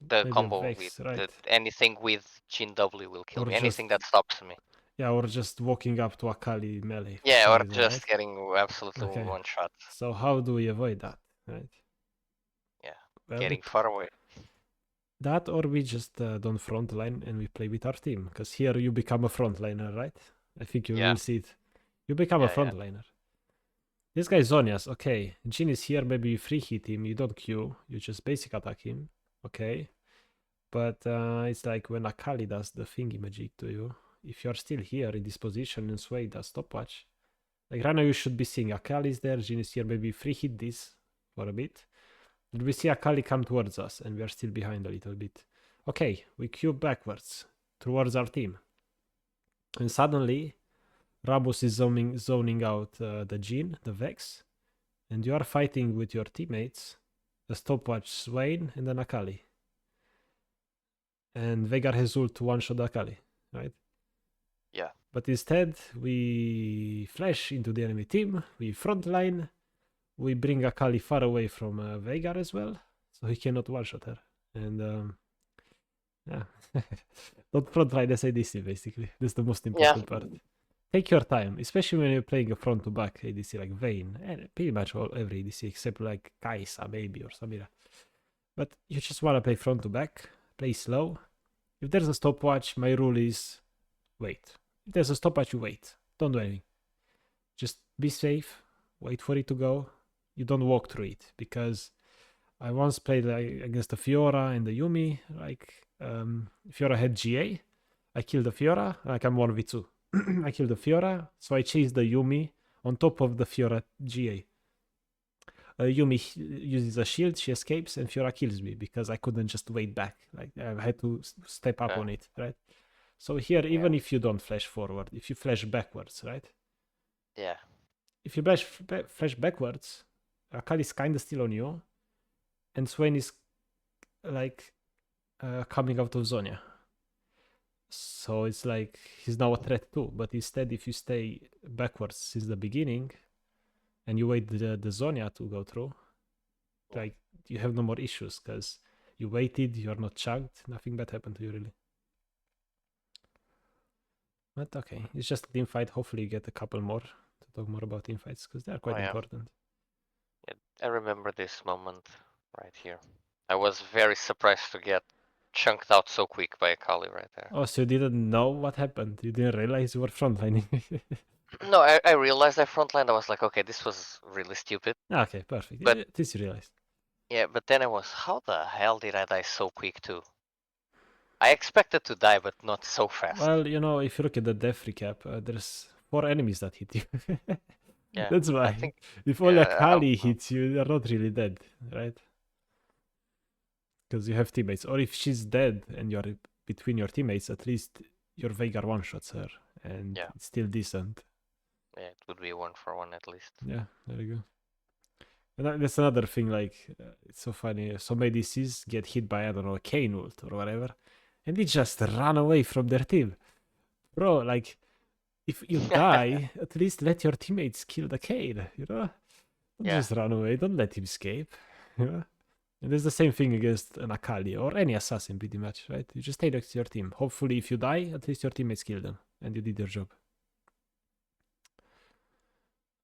The maybe a combo with Vex, right? anything with Jin W will kill Or me. just Anything that stops me. yeah, or just walking up to Akali melee for Yeah, some or reason, right? just getting absolutely Okay, one shot. so how do we avoid that, right? Yeah, Well, getting far away. that or we just don't frontline and we play with our team, because here you become a frontliner, right? I think you Yeah, will see it. You become a yeah, yeah. frontliner. This guy Zonias, okay. Jin is here, maybe you free hit him, you don't Q, you just basic attack him, okay. But it's like when Akali does the thingy magic to you, if you're still here in this position and Sway does stopwatch, like right now you should be seeing Akali is there, Jin is here, maybe free hit this for a bit. And we see Akali come towards us and we are still behind a little bit. Okay, we Q backwards towards our team. And suddenly Rabus is zoning out the Jin, the Vex, and you are fighting with your teammates, the stopwatch Swain and then Akali. And Veigar has ult to one-shot Akali, right? Yeah. But instead, we flash into the enemy team, we frontline, we bring Akali far away from Veigar as well, so he cannot one-shot her. And yeah, don't frontline as ADC basically. That's the most important part. Take your time, especially when you're playing a front-to-back ADC like Vayne, and pretty much every ADC except like Kaisa maybe or Samira. But you just want to play front-to-back, play slow. If there's a stopwatch, my rule is wait. If there's a stopwatch, you wait. Don't do anything. Just be safe, wait for it to go. You don't walk through it, because I once played like, against the Fiora and the Yumi. Like Fiora had GA. I killed the Fiora. Like I'm 1v2. I killed the Fiora, so I chased the Yumi on top of the Fiora GA. Yumi uses a shield, she escapes, and Fiora kills me because I couldn't just wait back. Like I had to step up on it, right? So here, even if you don't flash forward, if you flash backwards, right? Yeah. If you flash backwards, Akali is kind of still on you, and Swain is like coming out of Zonia. So it's like he's now a threat too. But instead, if you stay backwards since the beginning, and you wait the Zonia to go through, like you have no more issues because you waited, you're not chugged, nothing bad happened to you really. But okay, it's just a team fight. Hopefully you get a couple more to talk more about team fights because they're quite important. Yeah, I remember this moment right here. I was very surprised to get chunked out so quick by Akali right there. Oh, so you didn't know what happened? You didn't realize you were frontlining? No, I realized I frontlined. I was like, okay, this was really stupid. Okay, perfect. But This you realized. yeah, but then I was, how the hell did I die so quick too? I expected to die, but not so fast. Well, you know, if you look at the death recap, there's 4 enemies that hit you. Yeah, That's why. I think, If only yeah, Akali hits you, you're not really dead, right? Because you have teammates. Or if she's dead and you're between your teammates, at least your Veigar one-shots her. And yeah, it's still decent. yeah, it would be 1-for-1 at least. Yeah, there you go. And that's another thing, like, it's so funny. Some ADCs get hit by, I don't know, a Kane ult or whatever, and they just run away from their team. Bro, like, if you die, at least let your teammates kill the Kane, you know? Don't just run away, don't let him escape, you know? And it's the same thing against an Akali or any assassin, pretty much, right? You just stay next to your team. Hopefully, if you die, at least your teammates kill them, and you did your job.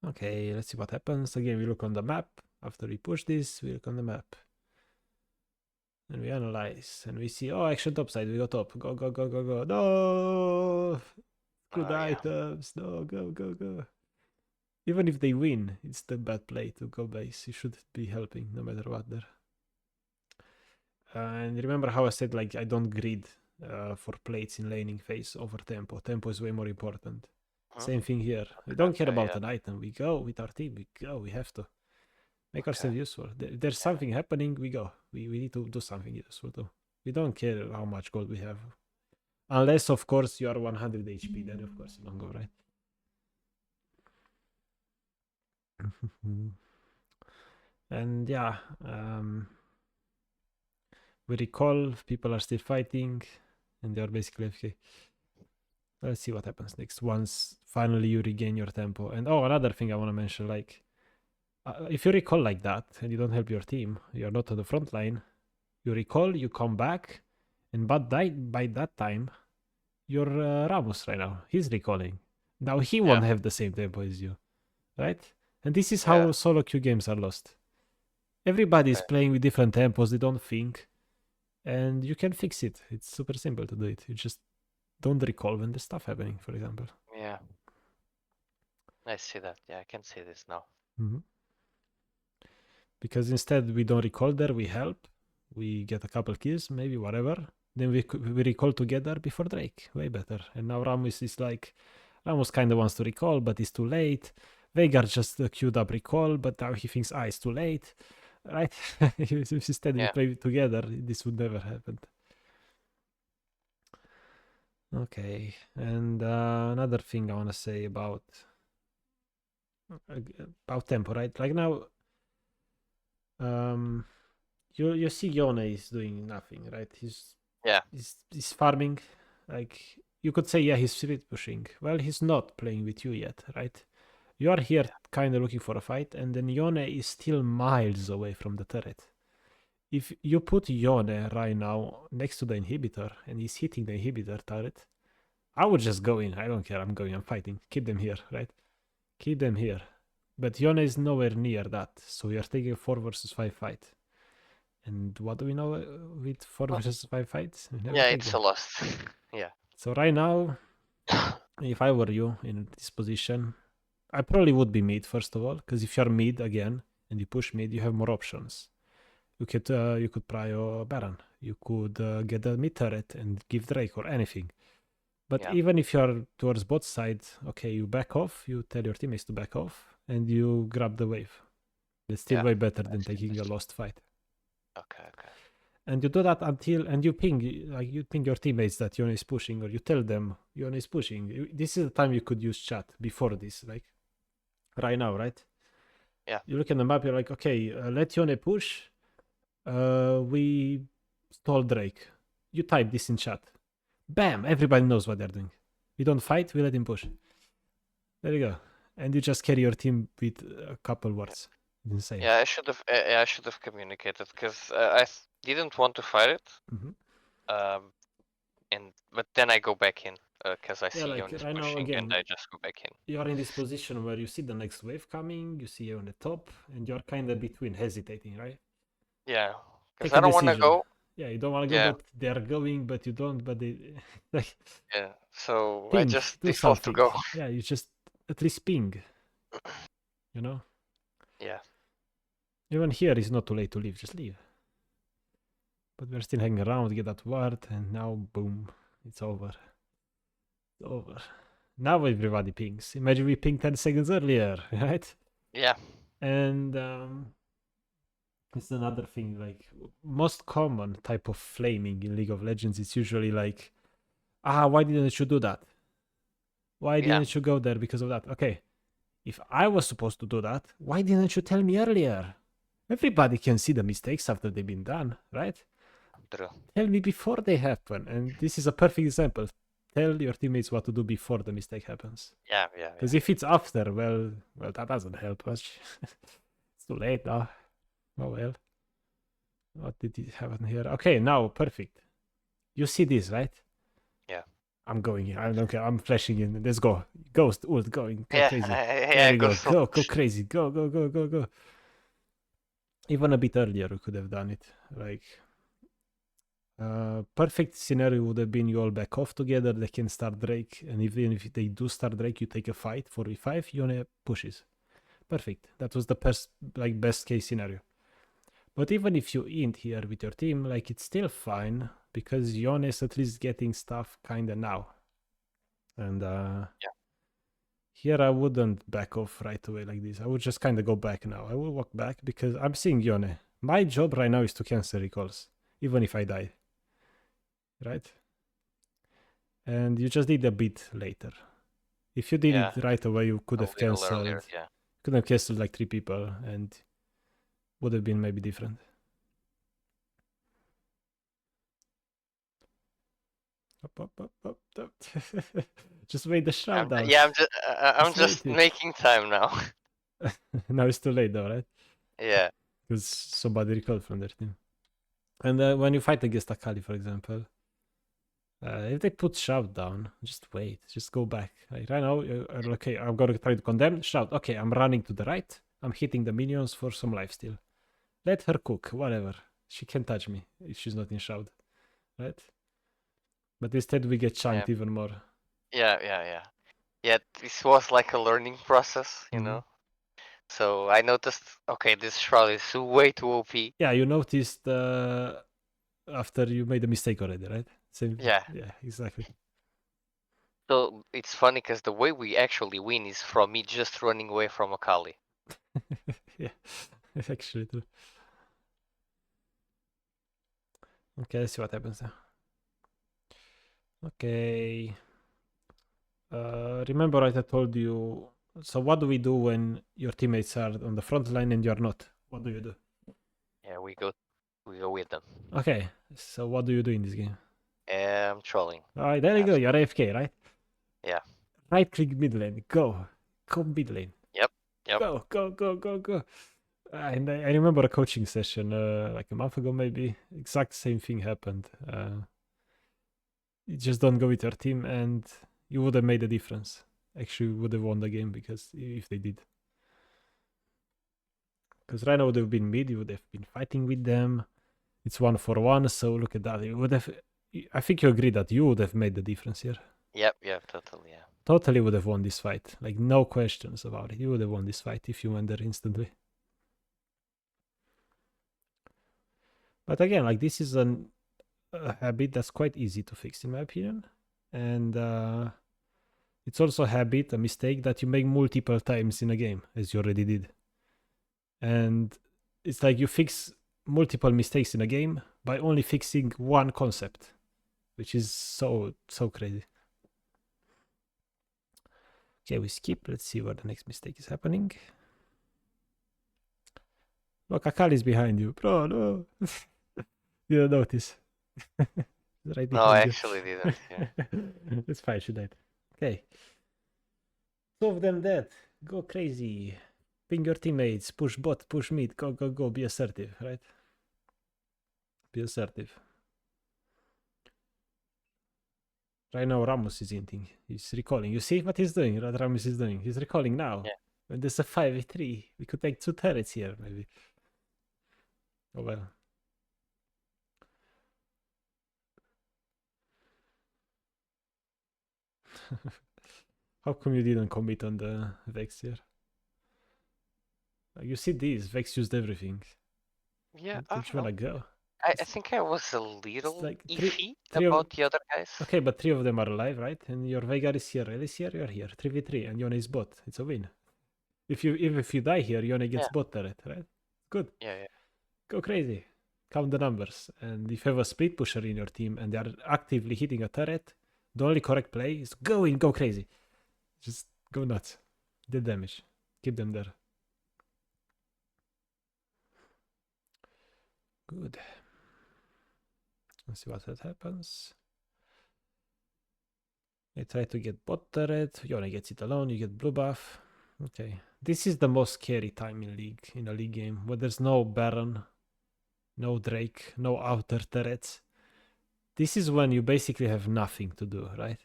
Okay, let's see what happens. Again, we look on the map. After we push this, we look on the map. And we analyze. And we see, oh, action top side. We go top. Go, go, go, go, go. No! Good items. No, go, go, go. Even if they win, it's the bad play to go base. You should be helping no matter what there. And remember how I said, like, I don't grid for plates in laning phase over tempo. Tempo is way more important. Same thing here. We don't care about an item. We go with our team. We go. We have to make ourselves useful. There's something happening. We go. We need to do something useful too. We don't care how much gold we have. Unless, of course, you are 100 HP. Then, of course, you don't go, right? And yeah. We recall, people are still fighting, and they are basically AFK. Let's see what happens next once finally you regain your tempo. And oh, another thing I want to mention, like, if you recall like that and you don't help your team, you're not on the front line, you recall, you come back, and by that time, you're Ramos right now. He's recalling. Now he Yeah. won't have the same tempo as you, right? And this is Yeah. how solo queue games are lost. Everybody is Right. playing with different tempos, they don't think, and you can fix it. It's super simple to do it. You just don't recall when there's stuff happening, for example. Yeah. I see that. Yeah, I can see this now. Because instead we don't recall there, we help, we get a couple kills, maybe whatever. Then we recall together before Drake, way better. And now Ramos is like, Ramos kind of wants to recall, but it's too late. Veigar just queued up recall, but now he thinks, it's too late, right? If instead we play together, this would never happen. Okay, and another thing I want to say about tempo, right? Like now, you see Yone is doing nothing, right? He's farming. Like you could say, yeah, he's speed pushing. Well, he's not playing with you yet, right? You are here kind of looking for a fight, and then Yone is still miles away from the turret. If you put Yone right now next to the inhibitor and he's hitting the inhibitor turret, I would just go in. I don't care. I'm going. I'm fighting. Keep them here, right? Keep them here. But Yone is nowhere near that, so you're taking a 4 versus 5 fight. And what do we know with 4 versus 5 fights? It's a loss. Yeah. So right now, if I were you in this position, I probably would be mid first of all, because if you're mid again and you push mid, you have more options. You could prio Baron. You could get the mid turret and give Drake or anything. But even if you're towards bot side, okay, you back off. You tell your teammates to back off, and you grab the wave. That's still way better than taking a lost fight. Okay. And you do that until, and you ping your teammates that Yone is pushing, or you tell them Yone is pushing. This is the time you could use chat before this, like right now, right? Yeah. You look at the map, you're like, okay, let Yone push. We stall Drake. You type this in chat. Bam! Everybody knows what they're doing. We don't fight, we let him push. There you go. And you just carry your team with a couple words. Insane. Yeah, I should have communicated because I didn't want to fight it. But then I go back in because I see Yone is right now, pushing, again, and I just go back in. You are in this position where you see the next wave coming, you see you on the top, and you're kind of between hesitating, right? Yeah, because I don't want to go. Yeah, you don't want to go, but they're going, but you don't. But they like. Yeah, so ping, I just do default something. to go. Yeah, you just at least ping. You know. Yeah. Even here, it's not too late to leave. Just leave. But we're still hanging around, get that word, and now boom, it's over. It's over. Now everybody pings. Imagine we pinged 10 seconds earlier, right? Yeah. And it's another thing, like most common type of flaming in League of Legends is usually like, why didn't you do that? Why didn't you go there because of that? Okay, if I was supposed to do that, why didn't you tell me earlier? Everybody can see the mistakes after they've been done, right? True. Tell me before they happen. And this is a perfect example. Tell your teammates what to do before the mistake happens. Yeah. Because if it's after, well, that doesn't help much. It's too late now. Oh well. What did it happen here? Okay, now perfect. You see this, right? Yeah. I'm going in. I don't care. I'm flashing in. Let's go. Ghost, ult, going. Go crazy. There you go. Go crazy. Go. Even a bit earlier, we could have done it. Like, perfect scenario would have been you all back off together. They can start Drake, and even if they do start Drake, you take a fight 4v5. Yone pushes. Perfect. That was the best case scenario. But even if you int here with your team, like it's still fine because Yone is at least getting stuff kinda now. And here I wouldn't back off right away like this. I would just kinda go back now. I will walk back because I'm seeing Yone. My job right now is to cancel recalls, even if I die. Right? And you just did a bit later. If you did it right away, you could have canceled. Earlier, could have canceled like 3 people and would have been maybe different. Up. Just wait the shroud down. Yeah, I'm Just wait just it. making time now. Now it's too late though, right? Yeah. Because somebody recalled from their team. And when you fight against Akali, for example, if they put shout down, just wait. Just go back. Like right now, okay, I'm gonna try to condemn. Shout. Okay, I'm running to the right. I'm hitting the minions for some lifesteal. Let her cook, whatever. She can touch me if she's not in shout, right? But instead we get chunked even more. Yeah, this was like a learning process, you know. So I noticed, okay, this shroud is way too OP. Yeah, you noticed after you made a mistake already, right? Same. Yeah. Yeah, exactly. So it's funny because the way we actually win is from me just running away from Akali. Yeah, it's actually true. Okay, let's see what happens now. Okay. Remember what I told you. So what do we do when your teammates are on the front line and you're not? What do you do? Yeah, we go with them. Okay, so what do you do in this game? I'm trolling. All right, there you go. You're AFK, right? Yeah. Right click mid lane. Go. Go mid lane. Yep. Go. And I remember a coaching session like a month ago, maybe. Exact same thing happened. You just don't go with your team, and you would have made a difference. Actually, would have won the game because if they did. Because right now would have been mid, you would have been fighting with them. It's 1-for-1, so look at that. You would have. I think you agree that you would have made the difference here. Yep, totally, yeah. Totally would have won this fight. Like, no questions about it. You would have won this fight if you went there instantly. But again, like, this is a habit that's quite easy to fix, in my opinion. And it's also a habit, a mistake that you make multiple times in a game, as you already did. And it's like you fix multiple mistakes in a game by only fixing one concept, which is so crazy. Okay, we skip. Let's see where the next mistake is happening. Look, Akali's behind you. Bro, no. Didn't notice. Right No, I behind you. actually didn't. Yeah. It's fine, she died. Okay. Two of them dead. Go crazy. Ping your teammates. Push bot, push mid. Go. Be assertive, right? Be assertive. Right now, Ramos is hinting. He's recalling. You see what he's doing? What Ramos is doing? He's recalling now. Yeah. When there's a 5v3, we could take 2 turrets here, maybe. Oh well. How come you didn't commit on the Vex here? You see these, Vex used everything. Yeah, Don't you wanna go? I think I was a little like iffy three about the other guys. Okay, but 3 of them are alive, right? And your Veigar is here, Rel is here, you're here. 3v3, and Yone is bot. It's a win. If you die here, Yone gets bot turret, right? Good. Yeah. Go crazy. Count the numbers. And if you have a split pusher in your team and they are actively hitting a turret, the only correct play is go in, go crazy. Just go nuts. Deal damage. Keep them there. Good. Let's see what that happens. I try to get bot turret. Yone gets it alone. You get blue buff. Okay. This is the most scary time in a league game where there's no Baron, no Drake, no outer turrets. This is when you basically have nothing to do, right?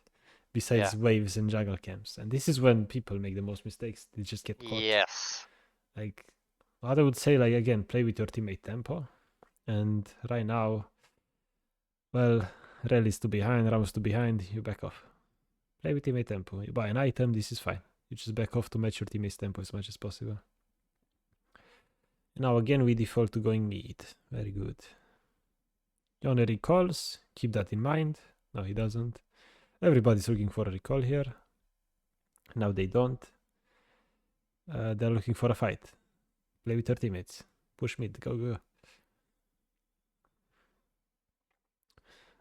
Besides waves and jungle camps. And this is when people make the most mistakes. They just get caught. Yes. Like, what I would say, like, again, play with your teammate tempo. And right now, well, Rel is too behind, Ramos too behind, you back off. Play with teammate tempo. You buy an item, this is fine. You just back off to match your teammate's tempo as much as possible. Now again, we default to going mid. Very good. Yone recalls. Keep that in mind. No, he doesn't. Everybody's looking for a recall here. Now they don't. They're looking for a fight. Play with their teammates. Push mid. Go.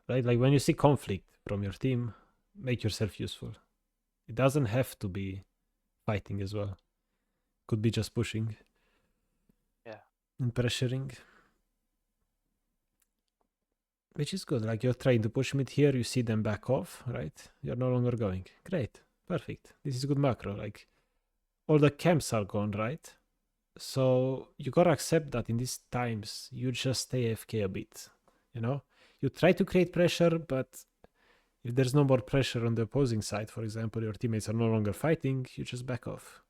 Right? Like when you see conflict from your team, make yourself useful. It doesn't have to be fighting as well. Could be just pushing. Yeah. And pressuring. Which is good. Like you're trying to push mid here, you see them back off, right? You're no longer going. Great. Perfect. This is good macro. Like all the camps are gone, right? So you gotta accept that in these times you just stay AFK a bit. You know? You try to create pressure, but if there's no more pressure on the opposing side, for example, your teammates are no longer fighting, you just back off.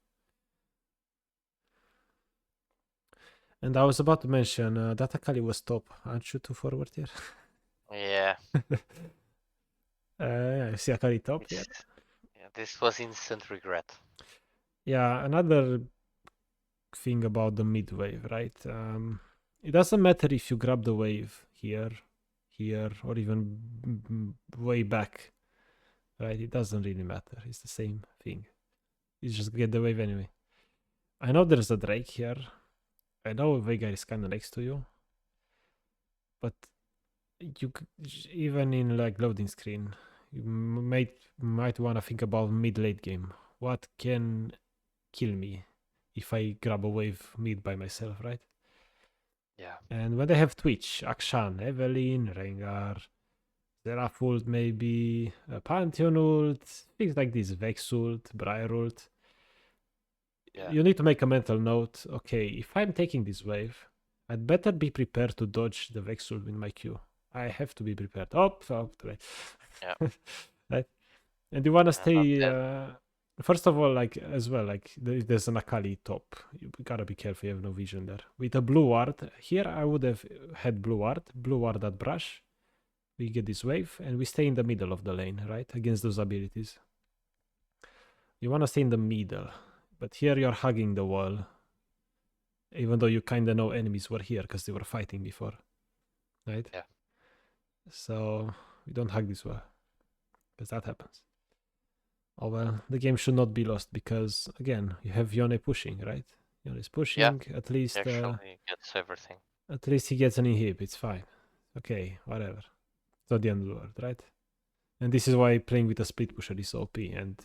And I was about to mention that Akali was top. Aren't you too forward here? Yeah. Yeah, you see Akali top here. Yeah, this was instant regret. Yeah, another thing about the mid wave, right? It doesn't matter if you grab the wave here, or even way back, right? It doesn't really matter. It's the same thing. You just get the wave anyway. I know there's a Drake here. I know Veigar is kind of next to you, but you even in like loading screen, you might want to think about mid late game. What can kill me if I grab a wave mid by myself, right? Yeah. And when they have Twitch, Akshan, Evelyn, Rengar, Seraph ult maybe, Pantheon ult, things like this, Vex ult, Briar ult. Yeah. You need to make a mental note. Okay, if I'm taking this wave, I'd better be prepared to dodge the Vex ult in my queue. I have to be prepared. Oh, right. Yeah. Right. And you want to I'm not stay. dead. First of all, like as well, like there's an Akali top. You gotta be careful. You have no vision there. With a blue ward here, I would have had blue ward at brush. We get this wave, and we stay in the middle of the lane, right, against those abilities. You want to stay in the middle, but here you're hugging the wall, even though you kind of know enemies were here because they were fighting before, right? Yeah. So we don't hug this wall because that happens. Oh well, the game should not be lost because again, you have Yone pushing, right? Yone is pushing. He At least, actually gets everything. at least he gets an inhib. It's fine. Okay, whatever. It's not the end of the world, right? And this is why playing with a split pusher is OP. And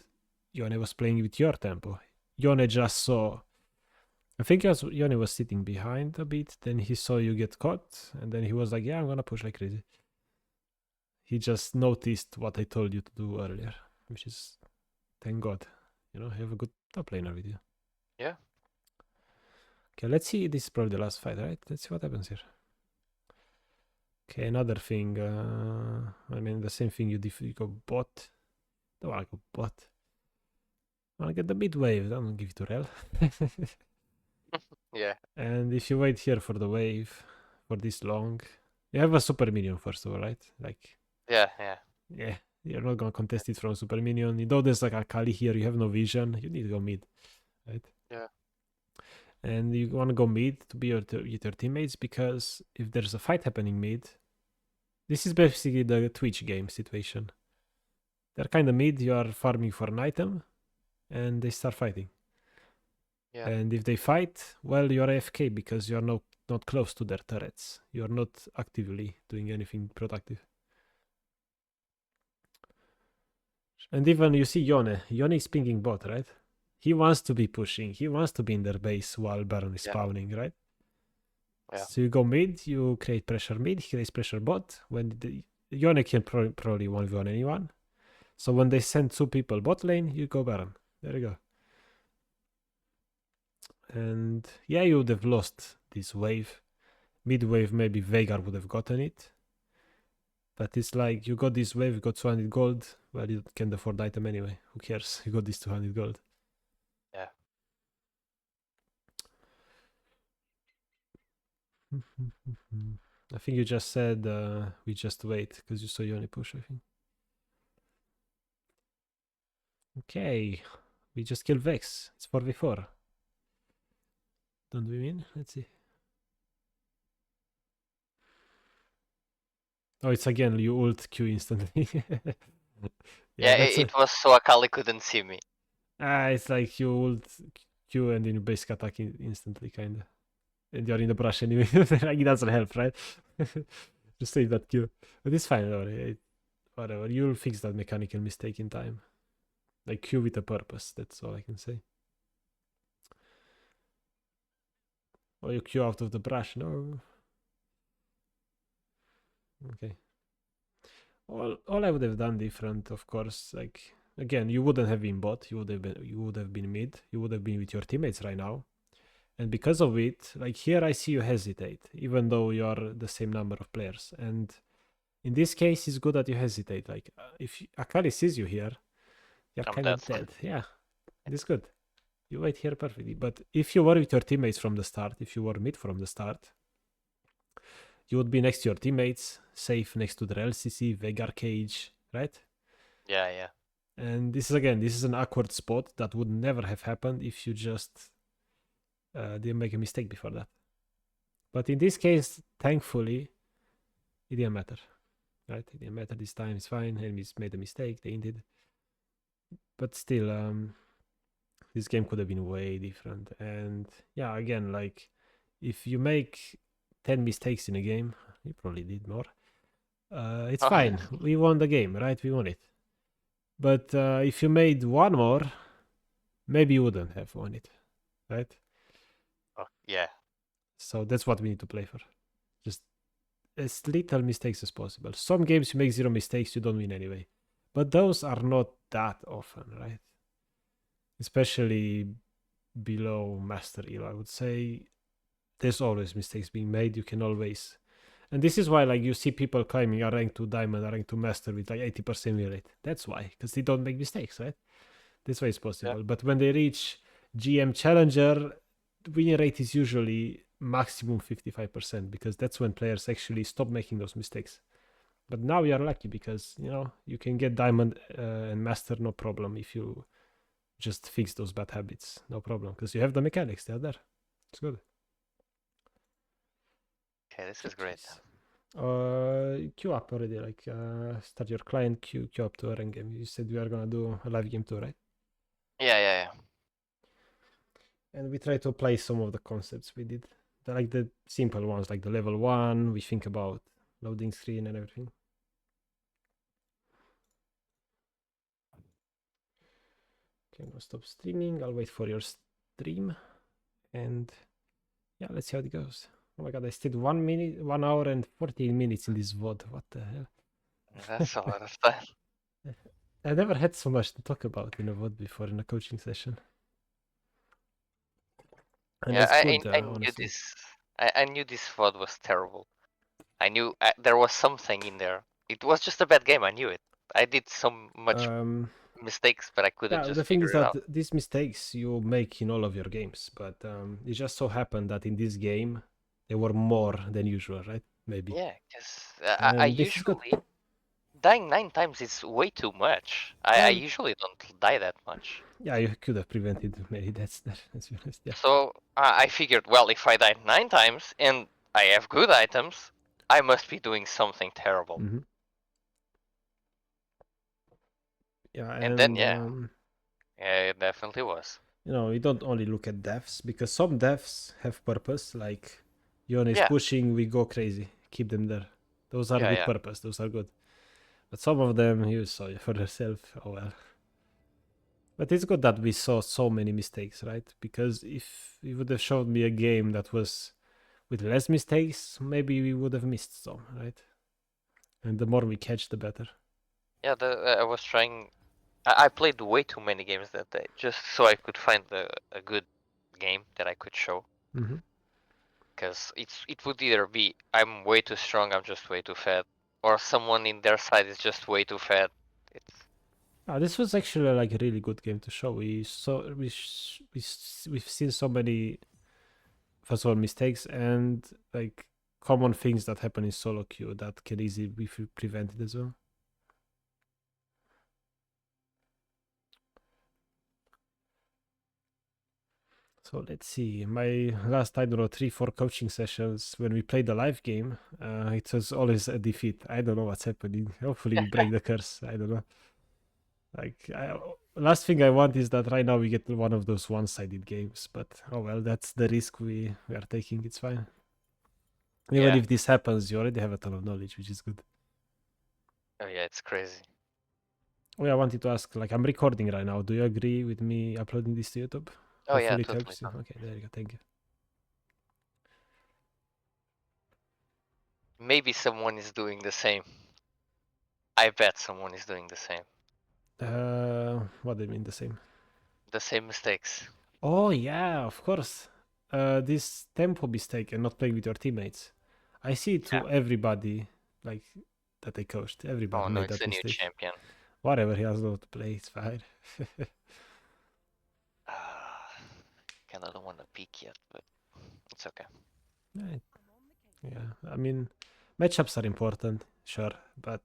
Yone was playing with your tempo. Yone just saw. I think Yone was sitting behind a bit. Then he saw you get caught, and then he was like, "Yeah, I'm gonna push like crazy." He just noticed what I told you to do earlier, which is thank God. You know, you have a good top laner with you. Yeah. Okay, let's see. This is probably the last fight, right? Let's see what happens here. Okay, another thing. I mean, the same thing you go bot. Don't want to go bot. I want to get the mid wave. Don't give it to Rel. Yeah. And if you wait here for the wave for this long, you have a super minion first of all, right? Like, Yeah. Yeah. yeah, you're not gonna contest it from super minion. You know, there's like Akali here. You have no vision. You need to go mid, right? Yeah. And you want to go mid to be with your teammates because if there's a fight happening mid, this is basically the Twitch game situation. They're kind of mid. You are farming for an item, and they start fighting. Yeah. And if they fight, well, you're AFK because you're not close to their turrets. You're not actively doing anything productive. And even you see Yone. Yone is pinging bot, right? He wants to be pushing. He wants to be in their base while Baron is Yeah. spawning, right? Yeah. So you go mid, you create pressure mid, he creates pressure bot. When Yone can probably 1v1 anyone. So when they send two people bot lane, you go Baron. There you go. And yeah, you would have lost this wave. Mid wave, maybe Veigar would have gotten it. But it's like you got this wave, you got 200 gold. Well, you can't afford the item anyway. Who cares? You got this 200 gold. Yeah. I think you just said we just wait because you saw Yone push, I think. Okay, we just killed Vex. It's 4v4. Don't we win? Let's see. Oh, it's again you ult Q instantly. Yeah. That's It was so Akali couldn't see me. it's like you ult Q and then you basic attack instantly, kinda. And you're in the brush anyway. Like it doesn't help, right? Just save that Q. But it's fine, whatever. You'll fix that mechanical mistake in time. Like Q with a purpose. That's all I can say. Or you Q out of the brush. No. Okay. All I would have done different, of course, like again, you wouldn't have been bot, you would have been mid, you would have been with your teammates right now. And because of it, like here I see you hesitate, even though you are the same number of players. And in this case, it's good that you hesitate. Like if Akali sees you here, you're I'm kind dead. of dead. Yeah, this good. You wait here perfectly. But if you were with your teammates from the start, if you were mid from the start, you would be next to your teammates, safe next to the LCC, Vegar cage, right? Yeah, yeah. And this is an awkward spot that would never have happened if you just didn't make a mistake before that. But in this case, thankfully, it didn't matter, right? It didn't matter this time. It's fine. Enemies made a mistake. They did. But still, this game could have been way different. And yeah, again, like if you make 10 mistakes in a game, you probably did more. It's Oh, fine. We won the game, right? We won it. But if you made one more, maybe you wouldn't have won it, right? oh, yeah. So that's what we need to play for. Just as little mistakes as possible. Some games you make 0 mistakes, you don't win anyway. But those are not that often, right? Especially below Master Elo, I would say there's always mistakes being made. You can always. And this is why, like, you see people climbing a rank to Diamond, a rank to Master with like 80% win rate. That's why, because they don't make mistakes, right? That's why it's possible. Yeah. But when they reach GM Challenger, win rate is usually maximum 55% because that's when players actually stop making those mistakes. But now you are lucky because you can get Diamond and Master no problem if you just fix those bad habits, no problem, because you have the mechanics. They're there. It's good. Okay, this is great. Queue up already. Like start your client, queue up to a rank game. You said we are gonna do a live game too, right? Yeah, yeah, yeah. And we try to apply some of the concepts we did. Like the simple ones, like the level 1. We think about loading screen and everything. Okay, I'm gonna stop streaming. I'll wait for your stream, and yeah, let's see how it goes. Oh my god, I stayed 1 hour and 14 minutes in this VOD. What the hell? That's a lot of time. I never had so much to talk about in a VOD before in a coaching session. And Yeah, that's good, I knew honestly. this. I knew this VOD was terrible. I knew there was something in there. It was just a bad game. I knew it. I did so much mistakes, but I couldn't Yeah, the just thing figure is it that out. these mistakes you make in all of your games, but it just so happened that in this game they were more than usual, right? Maybe. Yeah, because I And this is good. usually dying 9 times is way too much. I Well, usually don't die that much. yeah, you could have prevented many deaths there, let's be honest. Yeah. So I figured, well, if I died 9 times and I have good items, I must be doing something terrible. Mm-hmm. Yeah, And then, and yeah, yeah, it definitely was. you don't only look at deaths because some deaths have purpose. Like Yon is Yeah, pushing, we go crazy, keep them there. Those are yeah, with yeah. purpose. Those are good. But some of them you saw for yourself. Oh well. But it's good that we saw so many mistakes, right? Because if you would have showed me a game that was with less mistakes, maybe we would have missed some, right? And the more we catch, the better. Yeah, I was trying. I played way too many games that day just so I could find a good game that I could show. Mm-hmm. Because it would either be I'm way too strong, I'm just way too fat, or someone in their side is just way too fat. It's This was actually like a really good game to show. We've seen so many first of all mistakes and like common things that happen in solo queue that can easily be prevented as well. So let's see. My last, I don't know, 3, 4 coaching sessions when we played the live game, it was always a defeat. I don't know what's happening. Hopefully we break the curse. I don't know. Like, last thing I want is that right now we get one of those one-sided games. But oh well, that's the risk we are taking. It's fine. Even yeah. if this happens, you already have a ton of knowledge, which is good. Oh yeah, it's crazy. Oh, yeah, I wanted to ask, like, I'm recording right now. Do you agree with me uploading this to YouTube? Oh yeah, Hopefully it totally. helps you. Okay, there you go. Thank you. Maybe someone is doing the same. I bet someone is doing the same. What do you mean the same? The same mistakes. Oh yeah, of course. This tempo mistake and not playing with your teammates. I see it Yeah. to everybody, like that I coached. Oh Everybody no, made it's that the new mistake. champion. Whatever, he has not to play. It's fine. Cannot want to peek yet, but it's okay. Yeah, I mean, matchups are important, sure, but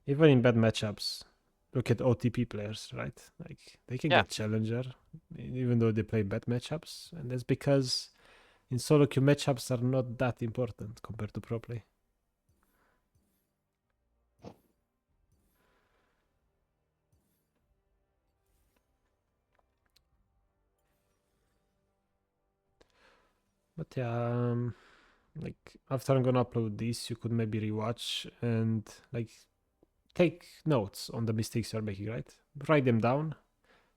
even in bad matchups, look at OTP players, right? Like they can Yeah. get challenger, even though they play bad matchups, and that's because in solo queue matchups are not that important compared to pro play. But yeah, like after I'm gonna upload this, you could maybe rewatch and like take notes on the mistakes you're making, right? Write them down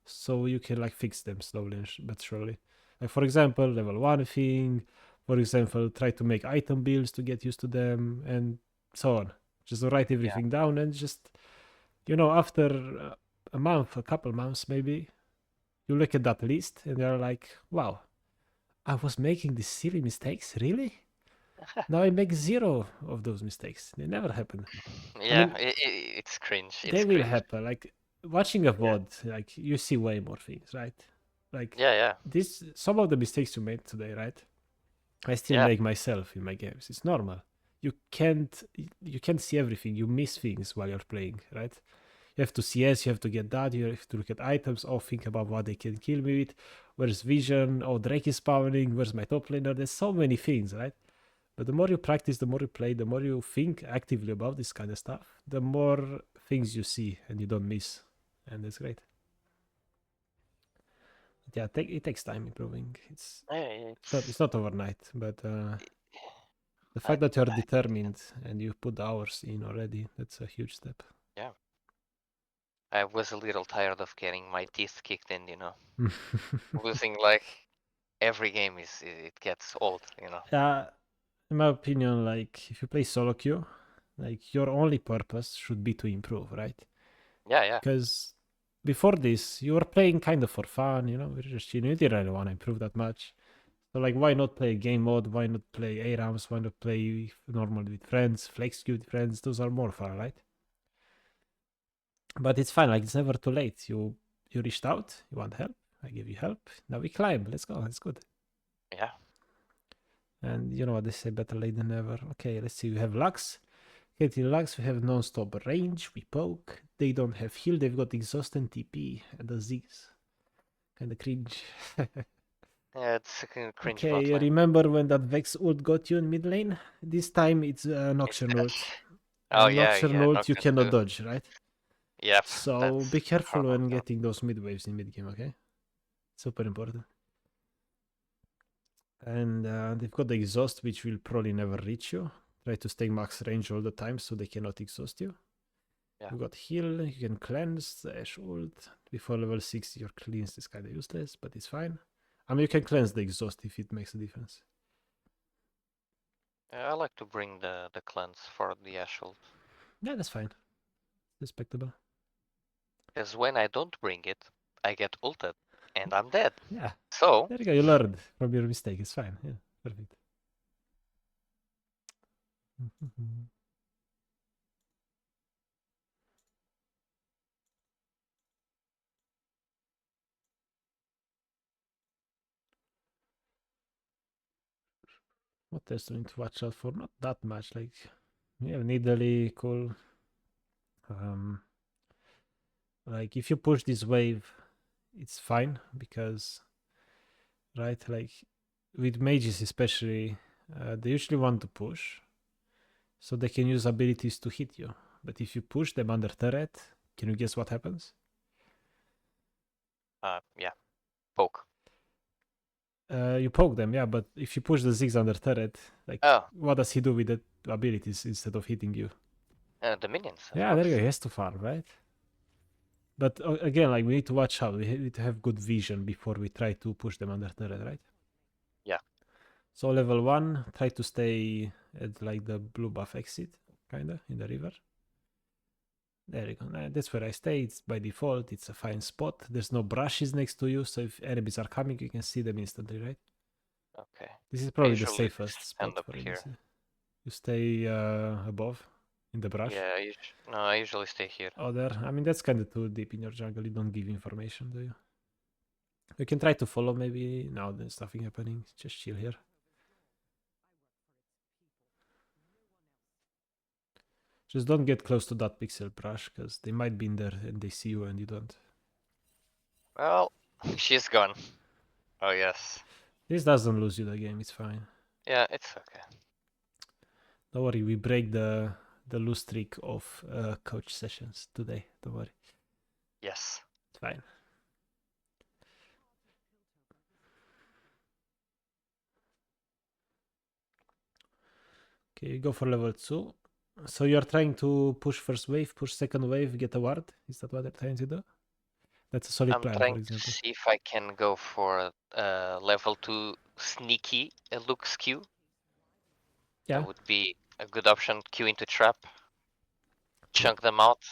so you can like fix them slowly but surely. Like for example, level one thing. For example, try to make item builds to get used to them, and so on. Just write everything down and just after a month, a couple months maybe, you look at that list and you're like, wow, I was making these silly mistakes, really? Now I make zero of those mistakes. They never happen. I Yeah, mean, it's cringe. they It's will cringe. happen. Like watching a Yeah. VOD, like you see way more things, right? Like Yeah. this, some of the mistakes you made today, right? I still Yeah. make myself in my games. It's normal. You can't see everything. You miss things while you're playing, right? You have to CS, you have to get that, you have to look at items, or think about what they can kill me with. Where's vision? Oh, Drake is spawning. Where's my top laner? There's so many things, right? But the more you practice, the more you play, the more you think actively about this kind of stuff, the more things you see and you don't miss. And that's great. But yeah, it takes time improving. It's Yeah, it's not, it's not overnight, but the I, fact that you're I determined and you put the hours in already, that's a huge step. yeah. I was a little tired of getting my teeth kicked in, Losing like every game it gets old. Yeah, in my opinion, like if you play solo queue, like your only purpose should be to improve, right? Yeah. Because before this, you were playing kind of for fun, you didn't really want to improve that much. So like, why not play game mode? Why not play ARAMs? Why not play normal with friends, flex queue with friends? Those are more fun, right? But it's fine. Like it's never too late. You reached out. You want help. I give you help. Now we climb. Let's go. It's good. Yeah. And you know what they say, better late than never. Okay, let's see. We have Lux. Hitting Lux, we have non-stop range. We poke. They don't have heal. They've got exhaust and TP and the Ziggs. Kind of cringe. Yeah, it's a cringe bot Okay, lane. remember when that Vex ult got you in mid lane? This time it's It's Nocturne bad. ult. Oh And yeah, Nocturne yeah, ult you Nocturne cannot too. dodge, right? Yep, So that's be careful horrible. when getting those mid waves in mid game, okay? Super important. And they've got the exhaust, which will probably never reach you. Try to stay max range all the time so they cannot exhaust you. Yeah. You got heal, you can cleanse the Ash ult. Before level 6, your cleanse is kind of useless, but it's fine. I mean, you can cleanse the exhaust if it makes a difference. Yeah, I like to bring the cleanse for the Ashult. Yeah, that's fine. Respectable. Because when I don't bring it, I get ulted and I'm dead. Yeah, So there you go. You learned from your mistake. It's fine. Yeah, perfect. What else do we need to watch out for? Not that much. Like, we have Nidalee, cool. Like, if you push this wave, it's fine because, right, like, with mages especially, they usually want to push so they can use abilities to hit you. But if you push them under turret, can you guess what happens? yeah, poke. You poke them, yeah, but if you push the Ziggs under turret, like, Oh, what does he do with the abilities instead of hitting you? the minions, of Yeah, there you course. go. He has to farm, right? But again, like we need to watch out. We need to have good vision before we try to push them under turret, right? Yeah. So level 1, try to stay at like the blue buff exit, kinda, in the river. There you go. That's where I stay. It's by default. It's a fine spot. There's no brushes next to you, so if enemies are coming, you can see them instantly, right? Okay. This is I probably the usually safest stand spot up for here. enemies. You stay above in the brush. Yeah, no, I usually stay here. Oh, there. I mean, that's kind of too deep in your jungle. You don't give information, do you? You can try to follow maybe. No, there's nothing happening. Just chill here. Just don't get close to that pixel brush, because they might be in there and they see you and you don't. Well, she's gone. Oh, yes. This doesn't lose you the game. It's fine. Yeah, it's okay. Don't worry. We break the lose streak of coach sessions today. Don't worry. Yes. It's fine. Okay, you go for level 2. So you're trying to push first wave, push second wave, get a ward? Is that what you're trying to do? That's a solid I'm plan, trying for to example. see if I can go for level 2 sneaky looks Q. Yeah, That would be a good option. Q into trap. Chunk them out.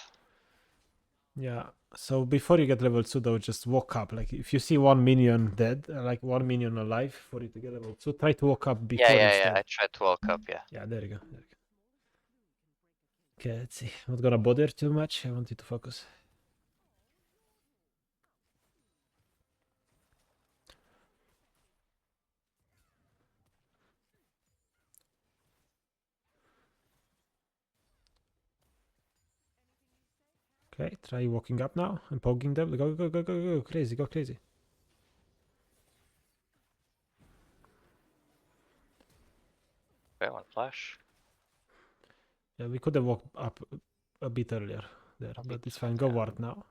yeah. So before you get level 2, though, just walk up. Like, if you see one minion dead, like one minion alive for you to get level 2, try to walk up Yeah, before yeah, it's yeah. dead. I tried to walk up, yeah. Yeah, there you go. There you go. Okay, let's see. Not gonna bother too much. I want you to focus. Okay, try walking up now and poking them. Go, go, go, go, go. Crazy, go crazy. Okay, one flash. Yeah, we could have walked up a bit earlier there, A but bit, it's fine. Go okay. ward now.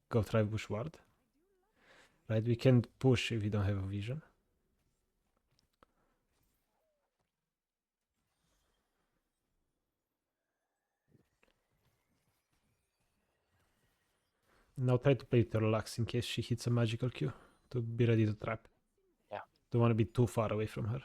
Go try push ward. Right, we can't push if we don't have a vision. Now try to play with your Lux in case she hits a magical Q to be ready to trap. Yeah. Don't want to be too far away from her.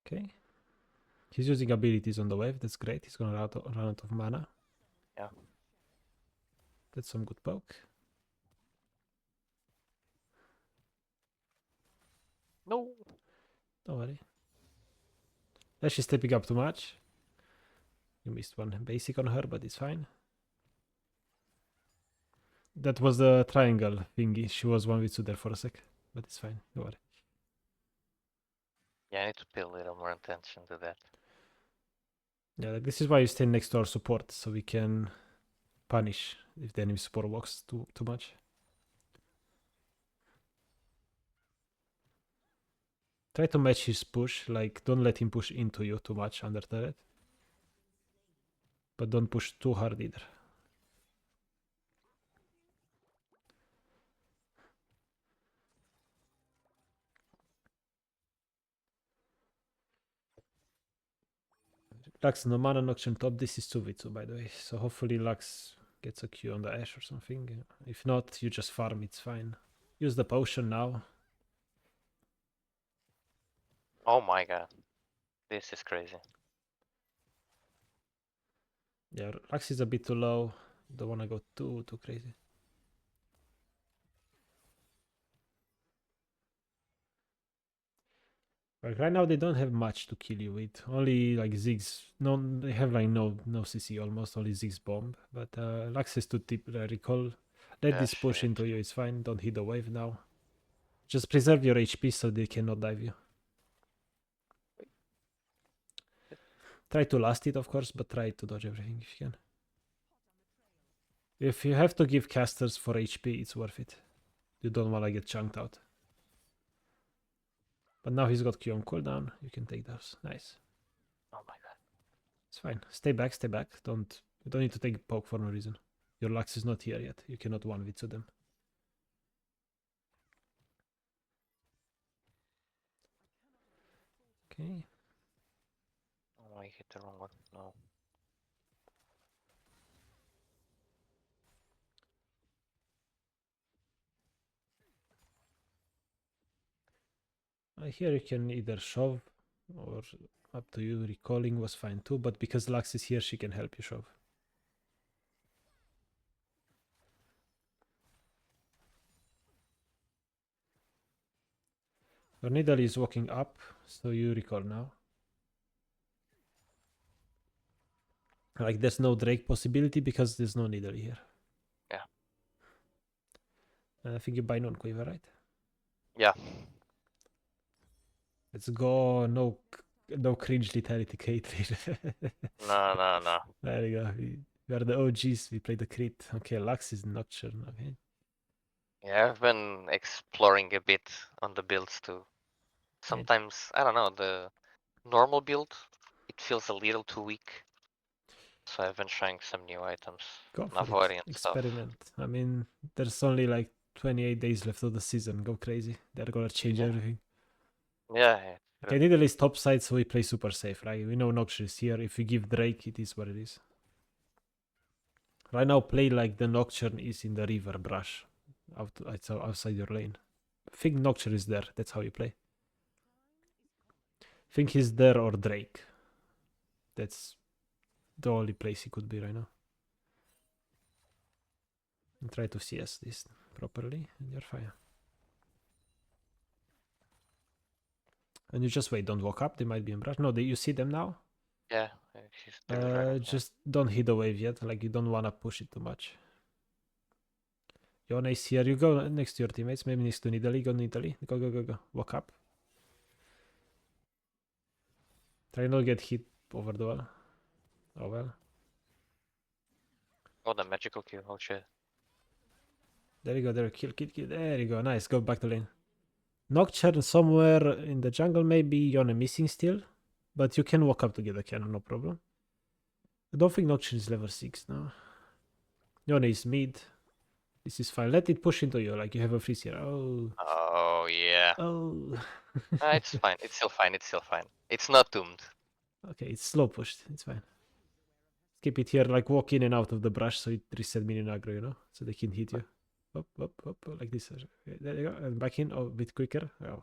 Okay. He's using abilities on the wave. That's great. He's gonna run out of mana. Yeah. That's some good poke. No. Don't worry. She's stepping up too much. You missed one basic on her, but it's fine. That was the triangle thingy. She was 1v2 there for a sec, but it's fine. Don't worry. Yeah, I need to pay a little more attention to that. Yeah, like this is why you stay next to our support, so we can punish if the enemy support walks too much. Try to match his push, like don't let him push into you too much under turret. But don't push too hard either. Lux no mana Noxian top, this is 2v2 by the way. So hopefully Lux gets a Q on the Ashe or something. If not, you just farm, it's fine. Use the potion now. Oh my god. This is crazy. Yeah, Lux is a bit too low. Don't wanna go too crazy. Like right now they don't have much to kill you with. Only like Ziggs. No, they have like no CC almost. Only Ziggs bomb. But Lux has to tip recall. Let Yeah, this push shit. into you. It's fine. Don't hit the wave now. Just preserve your HP so they cannot dive you. Try to last it, of course, but try to dodge everything if you can. If you have to give casters for HP, it's worth it. You don't want to get chunked out. But now he's got Q on cooldown. You can take those. Nice. Oh my god. It's fine. Stay back, stay back. You don't need to take poke for no reason. Your Lux is not here yet. You cannot 1v2 them. Okay. Oh, I hit the wrong one. No. Here you can either shove or up to you. Recalling was fine too, but because Lux is here, she can help you shove. Your needle is walking up, so you recall now. Like there's no Drake possibility because there's no needle here. Yeah. I think you buy non-quiver, right? Yeah. Let's go. No cringe lethality Kate. No. There you go. We are the OGs. We play the crit. Okay, Lux is Nocturne. Okay. Yeah, I've been exploring a bit on the builds too. Sometimes, I don't know, the normal build, it feels a little too weak. So I've been trying some new items. Go for it. Navori and stuff. Experiment. I mean, there's only like 28 days left of the season. Go crazy. They're gonna change everything. Yeah. Okay, Needle is top side, so we play super safe, right? We know Nocturne is here. If we give Drake, it is what it is. Right now, play like the Nocturne is in the river brush. Outside your lane. Think Nocturne is there. That's how you play. Think he's there or Drake. That's the only place he could be right now. And try to CS this properly, and you're fine. And you just wait. Don't walk up. They might be in brush. No, you see them now. Yeah, he's the Redragon. Just don't hit the wave yet. Like you don't wanna push it too much. Yone is here. You go next to your teammates. Maybe next to Nidalee. Go Nidalee. Go. Walk up. Try not to get hit over the wall. Oh well. Oh, the magical Q. Oh shit. There you go. There. Kill. There you go. Nice. Go back to lane. Nocturne somewhere in the jungle. Maybe Yone missing still. But you can walk up to get a cannon. No problem. I don't think Nocturne is level 6 now. Yone is mid. This is fine. Let it push into you. Like you have a freeze here. Oh. Oh yeah. Oh. It's fine. It's still fine. It's still fine. It's not doomed. Okay, it's slow pushed. It's fine. Keep it here, like walk in and out of the brush so it reset minion aggro, you know? So they can hit you. Up, like this. There you go. And back in, a bit quicker. Oh.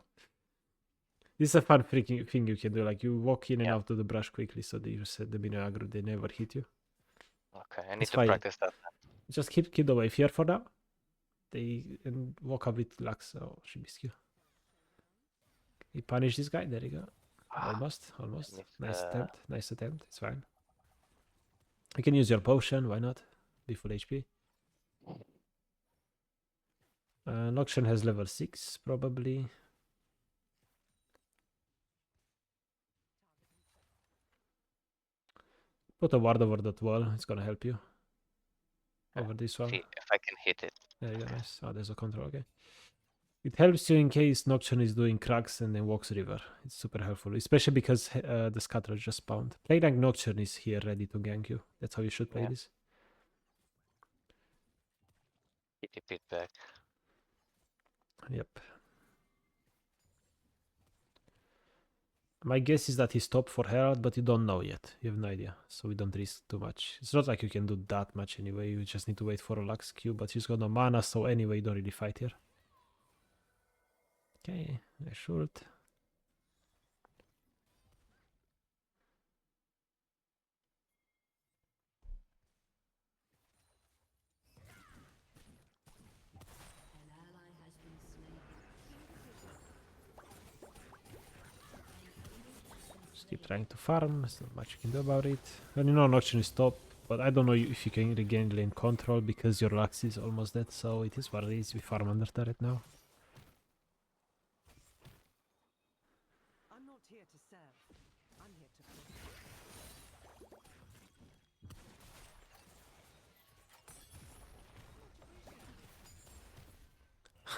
This is a fun freaking thing you can do. Like you walk in and out of the brush quickly so they reset the minion aggro. They never hit you. Okay, I need to practice that. Just keep the wave here for now. And walk up with Lux. Oh, she missed you. He punished this guy. There you go. Almost. Nice attempt. It's fine. You can use your potion. Why not? Be full HP. Nocturne has level 6, probably. Put a ward over that wall. It's gonna help you. Over this one. See if I can hit it. There you go. Nice. Oh, there's a control. Okay. It helps you in case Nocturne is doing cracks and then walks river. It's super helpful, especially because the scatter just spawned. Play like Nocturne is here ready to gank you. That's how you should play this. Hit it back. Yep. My guess is that he's top for Herald, but you don't know yet. You have no idea, so we don't risk too much. It's not like you can do that much anyway. You just need to wait for a Lux Q, but he's got no mana, so anyway, you don't really fight here. Okay, I should. Just keep trying to farm. There's not much you can do about it. And you know, Nocturne is top, but I don't know if you can regain lane control because your Lux is almost dead, so it is what it is. We farm under turret now.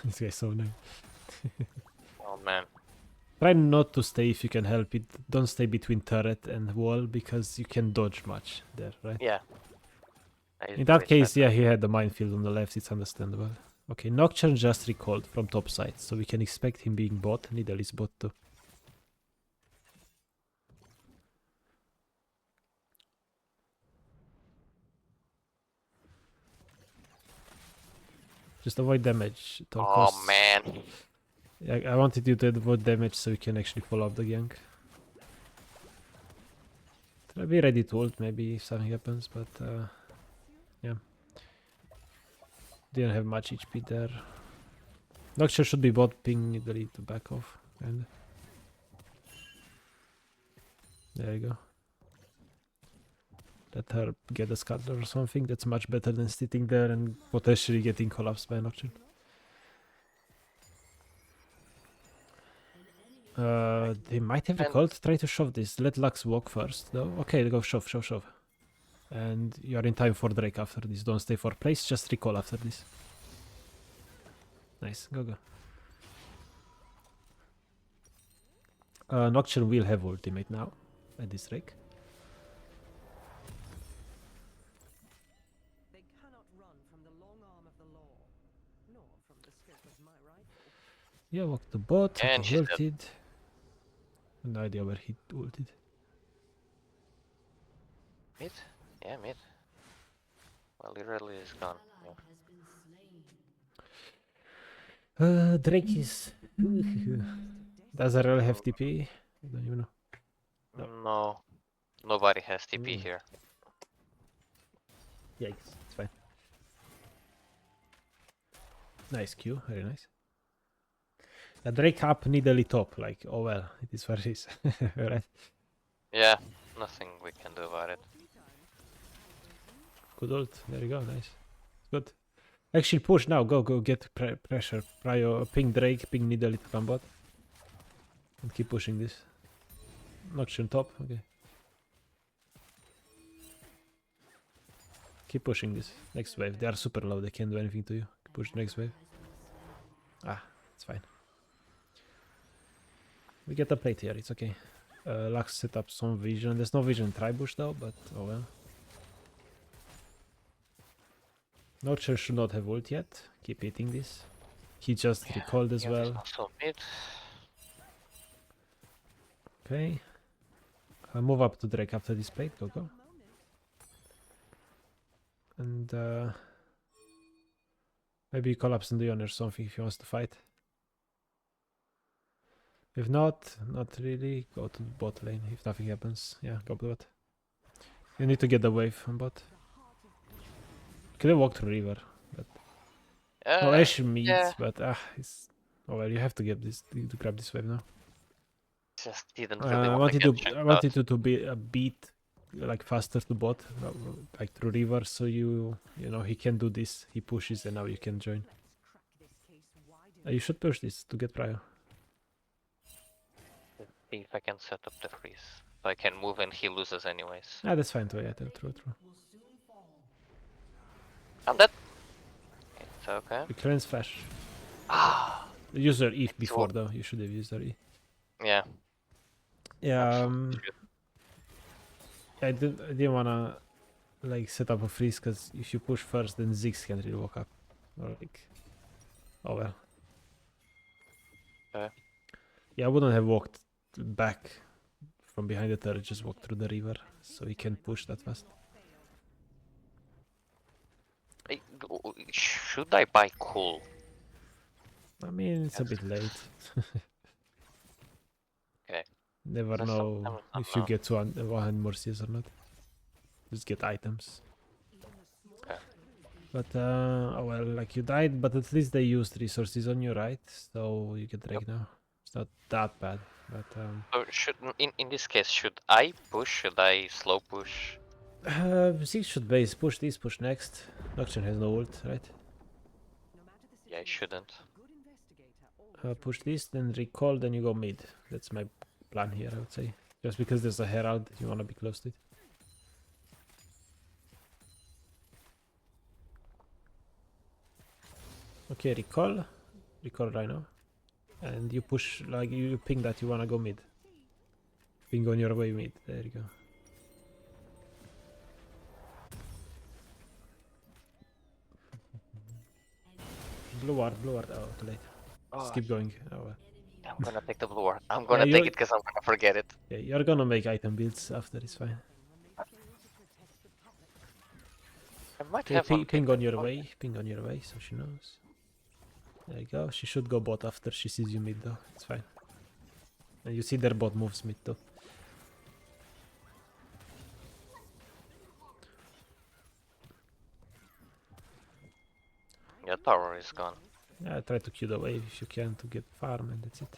This guy's so nice. Oh man. Try not to stay if you can help it. Don't stay between turret and wall because you can dodge much there, right? Yeah. In that case, yeah, he had the minefield on the left. It's understandable. Okay, Nocturne just recalled from top side, so we can expect him being bot. Needle is bot too. Just avoid damage. Oh man. I wanted you to avoid damage so you can actually follow up the gank. I'll be ready to ult maybe if something happens, but yeah. Didn't have much HP there. Nocturne should be bot ping the lead to back off. And there you go. Let her get a scuttler or something. That's much better than sitting there and potentially getting collapsed by Nocturne. They might have recalled. Try to shove this. Let Lux walk first, though. Okay, go shove, shove, shove. And you're in time for Drake after this. Don't stay for place. Just recall after this. Nice. Go, go. Nocturne will have ultimate now at this Drake. They cannot run from the long arm of the law, nor from the scope of my rifle. Yeah, walk to bot. And she's dead. Ulted. No idea where he ulted. Mid? Yeah, mid. Well, literally is gone. Yeah. Drake is. Does Arel have TP? I don't even know. No. Nobody has TP Mm. here. Yikes, it's fine. Nice Q, very nice. The Drake up needly top, like, oh well, it is what it is. Right? Yeah, nothing we can do about it. Good ult, there you go, nice. Good. Actually push now, go, go, get pressure. Prio, ping Drake, ping needly to come bot. And keep pushing this. Nocturne top, okay. Keep pushing this. Next wave, they are super low, they can't do anything to you. Push next wave. Ah, it's fine. We get a plate here, it's okay. Lux set up some vision. There's no vision in Tribush though, but oh well. Nocturne should not have ult yet. Keep hitting this. He just recalled as well. Also mid. Okay. I'll move up to Drake after this plate. Go, go. And maybe collapse on Dion or something if he wants to fight. If not really. Go to the bot lane if nothing happens. Yeah, go to bot. You need to get the wave on bot. Could have walked through river, but no Ashe meets, yeah. but it's oh well. You have to get this to grab this wave now. Just didn't really I want wanted to I wanted you to be a beat like faster to bot, like through river, so you know he can do this. He pushes and now you can join. You should push this to get prio. See if I can set up the freeze. So I can move and he loses anyways. Ah, that's fine too. Yeah, true. I'm dead. It's okay. You cleanse flash. Ah. Use your E before though. You should have used your E. Yeah. Yeah. I didn't wanna like set up a freeze because if you push first, then Ziggs can't really walk up. Or like, oh well. Okay. Yeah, I wouldn't have walked back from behind the turret. Just walk through the river, so he can't push that fast. Should I buy cool? I mean, it's a bit late. Okay. Never That's know sometimes if you get to 100 more CS or not. Just get items. Okay. But oh well, like you died, but at least they used resources on you, right? So you get Drake now. It's not that bad, but So should in this case should I push? Should I slow push? Ziggs should base push this, push next. Nocturne has no ult, right? Yeah, I shouldn't. Push this, then recall, then you go mid. That's my plan here, I would say. Just because there's a herald, you want to be close to it. Okay, recall right now, and you push, like you ping that you want to go mid. Ping on your way mid. There you go. Blue ward. Oh, too late. Just keep going. Oh well. I'm gonna take the blue ward. I'm gonna take it because I'm gonna forget it. Yeah, you're gonna make item builds after, it's fine. I might Okay, have one ping on your way, so she knows. There you go. She should go bot after she sees you mid though. It's fine. And you see their bot moves mid too. Yeah, tower is gone. Yeah, try to Q the wave if you can to get farm and that's it.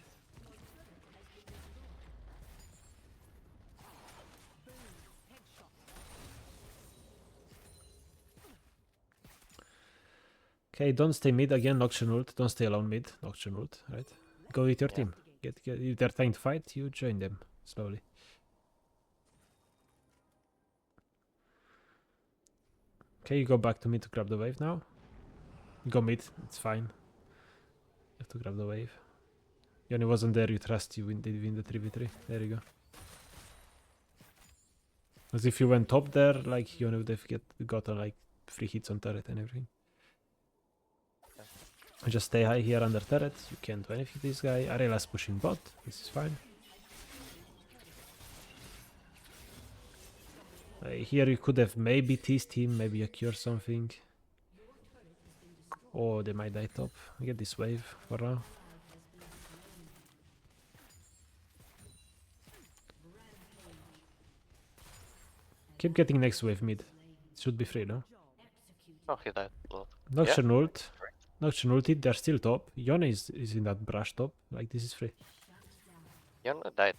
Okay, don't stay mid again, Nocturne ult. Don't stay alone mid, Nocturne ult, right? Go with your team. Get, if they're trying to fight, you join them slowly. Okay, you go back to mid to grab the wave now. Go mid, it's fine. You have to grab the wave. Yone wasn't there, you trust you did win the 3v3. There you go. As if you went top there, like Yone would have gotten like 3 hits on turret and everything. Just stay high here under turret. You can't do anything to this guy. Arela's pushing bot. This is fine. Here you could have maybe teased him, maybe a cure something. Oh, they might die top. Get this wave for now. Keep getting next wave mid. It should be free, no? Oh, he died. Blood. Nocturne ult. Nocturne ulted, they're still top. Yone is in that brush top. Like, this is free. Yone died.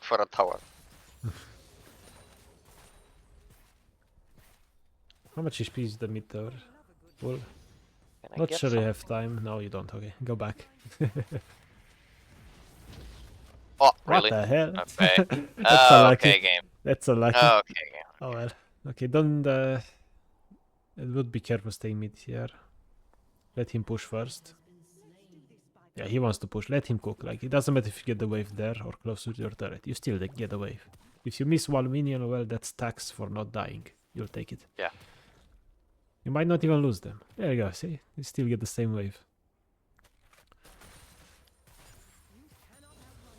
For a tower. How much HP is the mid tower? Well, Can I not get sure you some? have time. No, you don't. Okay, go back. Oh, What really? the hell? Okay. That's unlucky. Okay, game. That's unlucky. Okay, game. Oh well. Okay, don't. It would be careful staying mid here. Let him push first. Yeah, he wants to push. Let him cook. Like, it doesn't matter if you get the wave there or close to your turret. You still get the wave. If you miss one minion, well, that's tax for not dying. You'll take it. Yeah. You might not even lose them. There you go. See? You still get the same wave.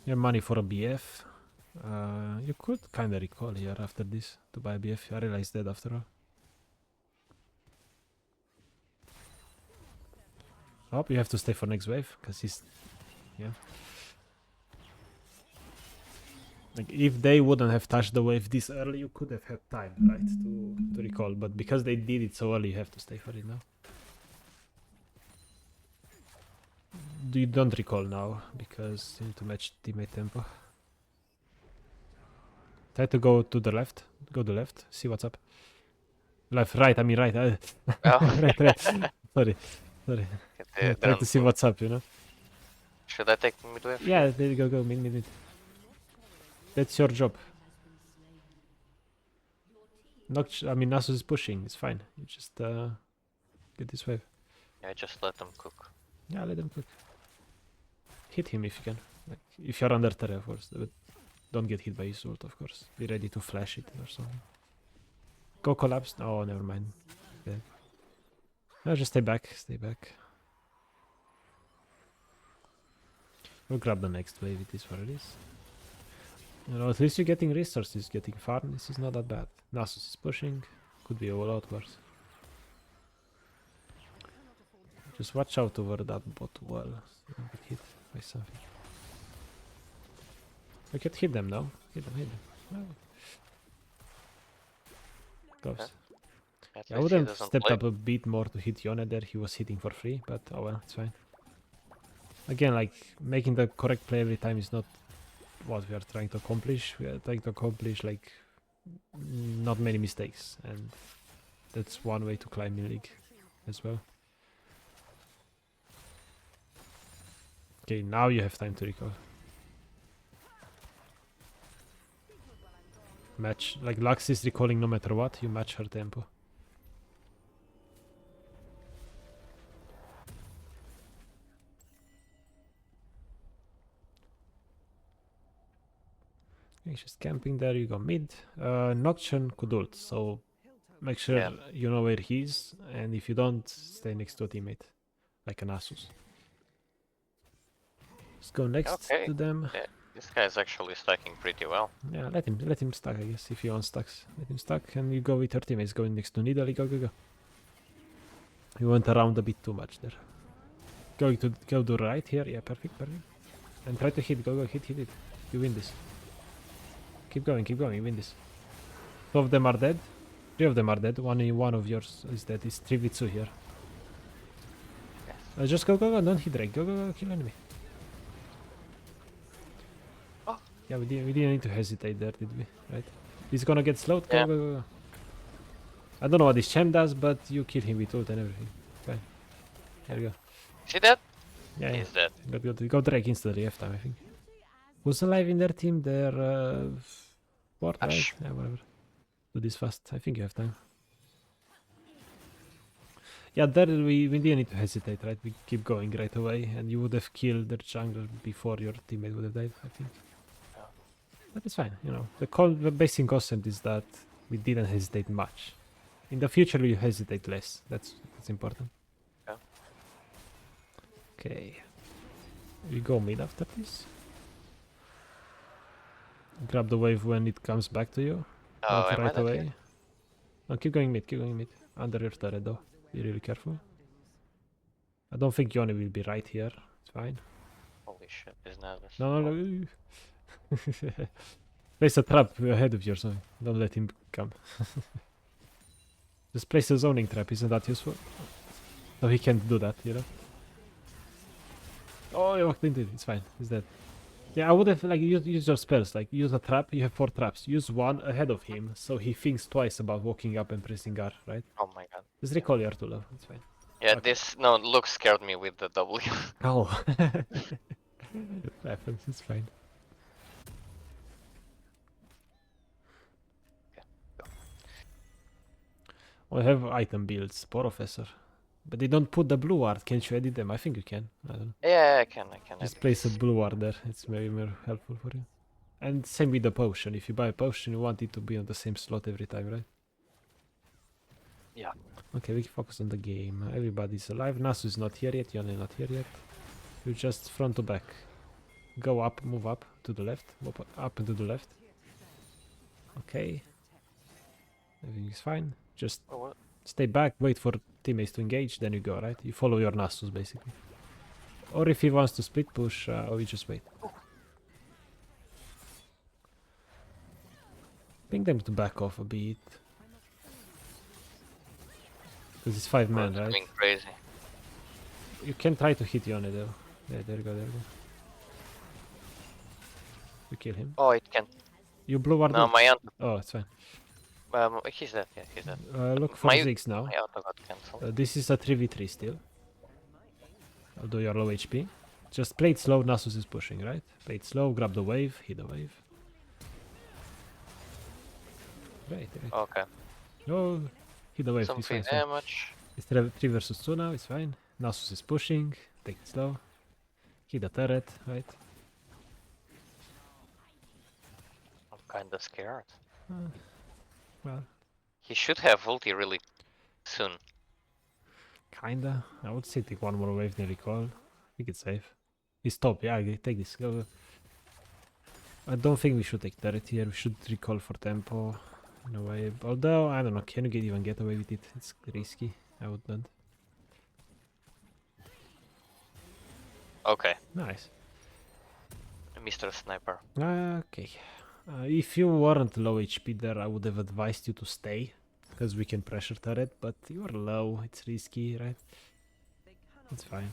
Your money for a BF. You could kind of recall here after this to buy a BF. I realized that after all. Oh, you have to stay for next wave because he's, yeah. Like, if they wouldn't have touched the wave this early, you could have had time, right, to recall. But because they did it so early, you have to stay for it now. You don't recall now because you need to match teammate tempo. Try to go to the left. Go to the left. See what's up. Left, right. I mean right. Oh. Right. Sorry. Try to see what's up. You know. Should I take mid wave? Yeah. There you go. Go mid. That's your job. I mean, Nasus is pushing. It's fine. You just get this wave. Yeah, just let them cook. Yeah, let them cook. Hit him if you can. Like, if you're under turret, of course. But don't get hit by his ult, of course. Be ready to flash it or something. Go collapse. Oh, never mind. Yeah. No, just stay back. Stay back. We'll grab the next wave. It is what it is. You know, at least you're getting resources, getting farm. This is not that bad. Nasus is pushing. Could be a lot worse. Just watch out over that bot wall. So don't get hit by something. I can hit them now. Hit them. Oh. Close. At Yeah, I least would he have doesn't stepped play. up a bit more to hit Yone there. He was hitting for free, but oh well, it's fine. Again, like, making the correct play every time is not what we are trying to accomplish. We are trying to accomplish, like, not many mistakes, and that's one way to climb in league as well. Okay, now you have time to recall. Match, like, Lux is recalling no matter what, you match her tempo. Okay, she's camping there, you go mid. Nocturne could ult, so make sure you know where he is, and if you don't, stay next to a teammate, like an Asus. Let's go next to them. Yeah, this guy's actually stacking pretty well. Yeah, let him stack, I guess, if he wants stacks. Let him stack, and you go with your teammates going next to Nidalee. Go. You went around a bit too much there. going to go to right here. Yeah, perfect, perfect. And try to hit. Go, hit it. You win this. Keep going, you win this. 2 of them are dead. 3 of them are dead. One of yours is dead. It's 3v2 here. Yes. Just go, don't hit Drake. Go, kill enemy. Oh. Yeah, we didn't need to hesitate there, did we? Right? He's gonna get slowed. Yeah. Go. I don't know what this champ does, but you kill him with ult and everything. Fine. There you go. See that? Yeah, He's dead. Go Drake instantly F time, I think. Who's alive in their team? They're Ward, right? Ash. Yeah, whatever. Do this fast. I think you have time. Yeah, there we didn't need to hesitate, right? We keep going right away, and you would have killed their jungler before your teammate would have died, I think. Yeah. But it's fine, you know. The basic concept is that we didn't hesitate much. In the future, we hesitate less. That's important. Yeah. Okay. We go mid after this. Grab the wave when it comes back to you. Oh, Not am I right dead away. yet? No, keep going mid. Under your turret though. Be really careful. I don't think Yoni will be right here. It's fine. Holy shit, he's nervous. No. Place a trap ahead of yours. Don't let him come. Just place a zoning trap. Isn't that useful? No, he can't do that, you know. Oh, he walked into it. It's fine. He's dead. Yeah, I would have like use your spells. Like use a trap. You have 4 traps. Use one ahead of him, so he thinks twice about walking up and pressing R. Right? Oh my god. Just recall your tool. It's fine. Yeah, Okay. this look scared me with the W. Oh. Happens. It's fine. I have item builds, Professor. But they don't put the blue ward. Can't you edit them? I think you can. I don't know. Yeah, I can. Just place a blue ward there. It's maybe more helpful for you. And same with the potion. If you buy a potion, you want it to be on the same slot every time, right? Yeah. Okay, we can focus on the game. Everybody's alive. Nasu is not here yet. Yone not here yet. You just front to back. Go up, move up to the left. Move up and to the left. Okay. Everything is fine. Just Oh, what? stay back, wait for teammates to engage, then you go, right? You follow your Nasus, basically. Or if he wants to split push, or you just wait. Ping them to back off a bit. Because it's 5 men, It's right? going crazy. You can try to hit Yone though. Yeah, there you go. You kill him. Oh, it can. You blew ward. No, my auto. Oh, it's fine. He's dead. Yeah, he's dead. Look for My- Ziggs now. My auto got cancelled. This is a 3v3 still. Although you're low HP. Just play it slow, Nasus is pushing, right? Play it slow, grab the wave, hit the wave. Great. Okay. No, hit the wave. Some It's free fine, it's fine. damage. It's 3 versus 2 now, it's fine. Nasus is pushing, take it slow. Hit the turret, right? I'm kinda scared. Well, He should have ulti really soon. kinda. I would say take 1 more wave, then recall. I think it's safe. He's top, yeah, okay, take this. Go. I don't think we should take turret here. We should recall for tempo. In a way. Although, I don't know, can you even get away with it? It's risky. I wouldn't. Okay, Nice. Mr. Sniper. Okay. If you weren't low HP there, I would have advised you to stay. Because we can pressure turret, but you're low. It's risky, right? It's fine.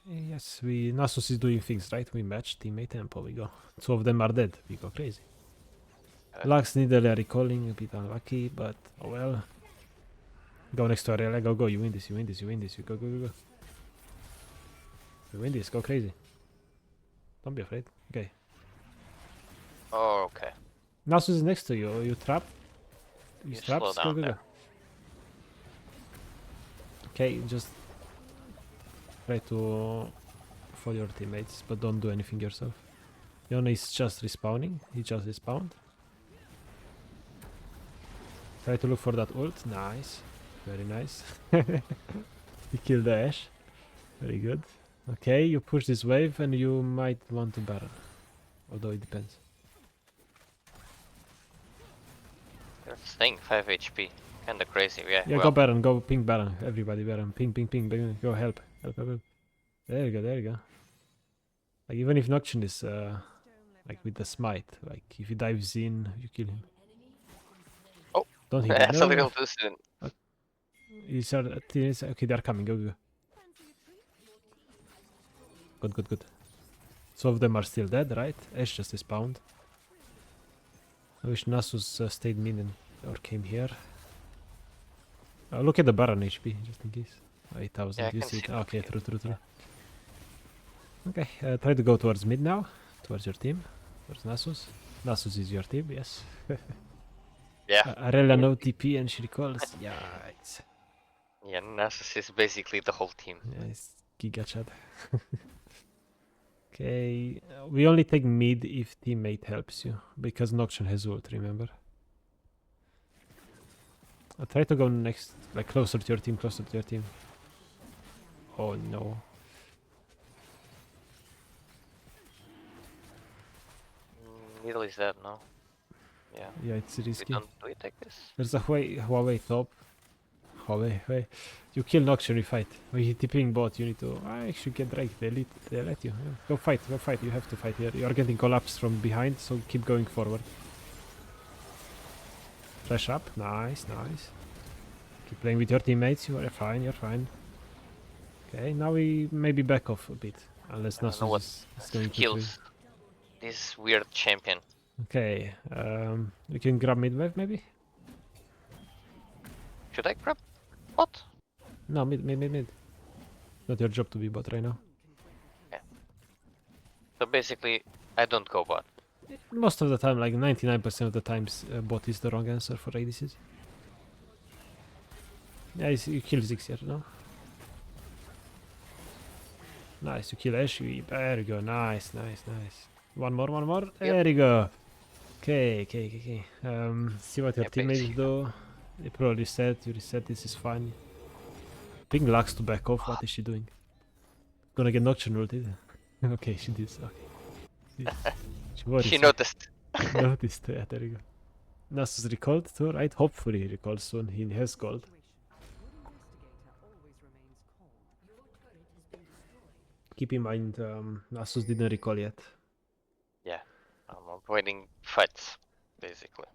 Okay, yes, Nasus is doing things right. We match teammate tempo. We go. 2 of them are dead. We go crazy. Lux needle recalling, a bit unlucky, but oh well. Go next to Ariel. Go. You win this. You go. You win this. Go crazy. Don't be afraid. Okay. Oh, okay. Nasus is next to you. You trap. You Trap. slow down there. Okay, just try to follow your teammates, but don't do anything yourself. Yone is just respawning. He just respawned. Try to look for that ult. Nice. Very nice. You killed the Ashe. Very good. Okay, you push this wave and you might want to barrel. Although it depends. thing, 5 HP. Kinda crazy, yeah. Yeah, Well, go Baron, go ping Baron. Everybody Baron. Ping, ping, ping. Go help. Help, help, help. There you go, there you go. Like, even if Nocturne is, like, with the smite, like, if he dives in, you kill him. Oh, Don't hit him. that's a No, little too soon. okay, they're coming. Go, go. Good, good, good. Two of them are still dead, right? Ash just spawned. I wish Nasus stayed mid or came here. Look at the Baron HP, just in case. 8,000, Yeah, I you can see it? see Okay, that. true. Okay, try to go towards mid now. Towards your team. Towards Nasus. Nasus is your team, yes. Yeah. Arella no TP and she recalls. Yeah, it's... Yeah, Nasus is basically the whole team. Yeah, it's Giga Chad. Okay, we only take mid if teammate helps you. Because Nocturne has ult, remember? I'll try to go next, like closer to your team, Oh no. Middle is dead, no? Yeah. Yeah, it's risky. Do we take this? There's a Huawei top. Huawei. You kill Nocturne, you fight. When you tipping bot, you need to... I should get Drake, they let you. Yeah. Go fight, you have to fight here. You're getting collapsed from behind, so keep going forward. Flash up, nice. Keep playing with your teammates, you're fine. Okay, now we maybe back off a bit. Unless I don't know what Nasus is going to kills this weird champion. Okay, we can grab mid wave maybe? Should I grab bot? No, mid. Not your job to be bot right now. So basically, I don't go bot. Most of the time, like 99% of the times, bot is the wrong answer for ADCs. Yeah, you kill Ziggs here, no? Nice, you kill Ash, there you go, nice. One more, there you go. Okay. See what your Yeah, teammates basically. do. They probably reset, you reset, this is fine. Ping Lux to back off, what is she doing? Gonna get Nocturne ulted. Okay, she did, okay. She noticed. Noticed, yeah, there you go. Nasus recalled too, right? Hopefully he recalls soon, he has gold. Keep in mind, Nasus didn't recall yet. Yeah, I'm avoiding fights, basically.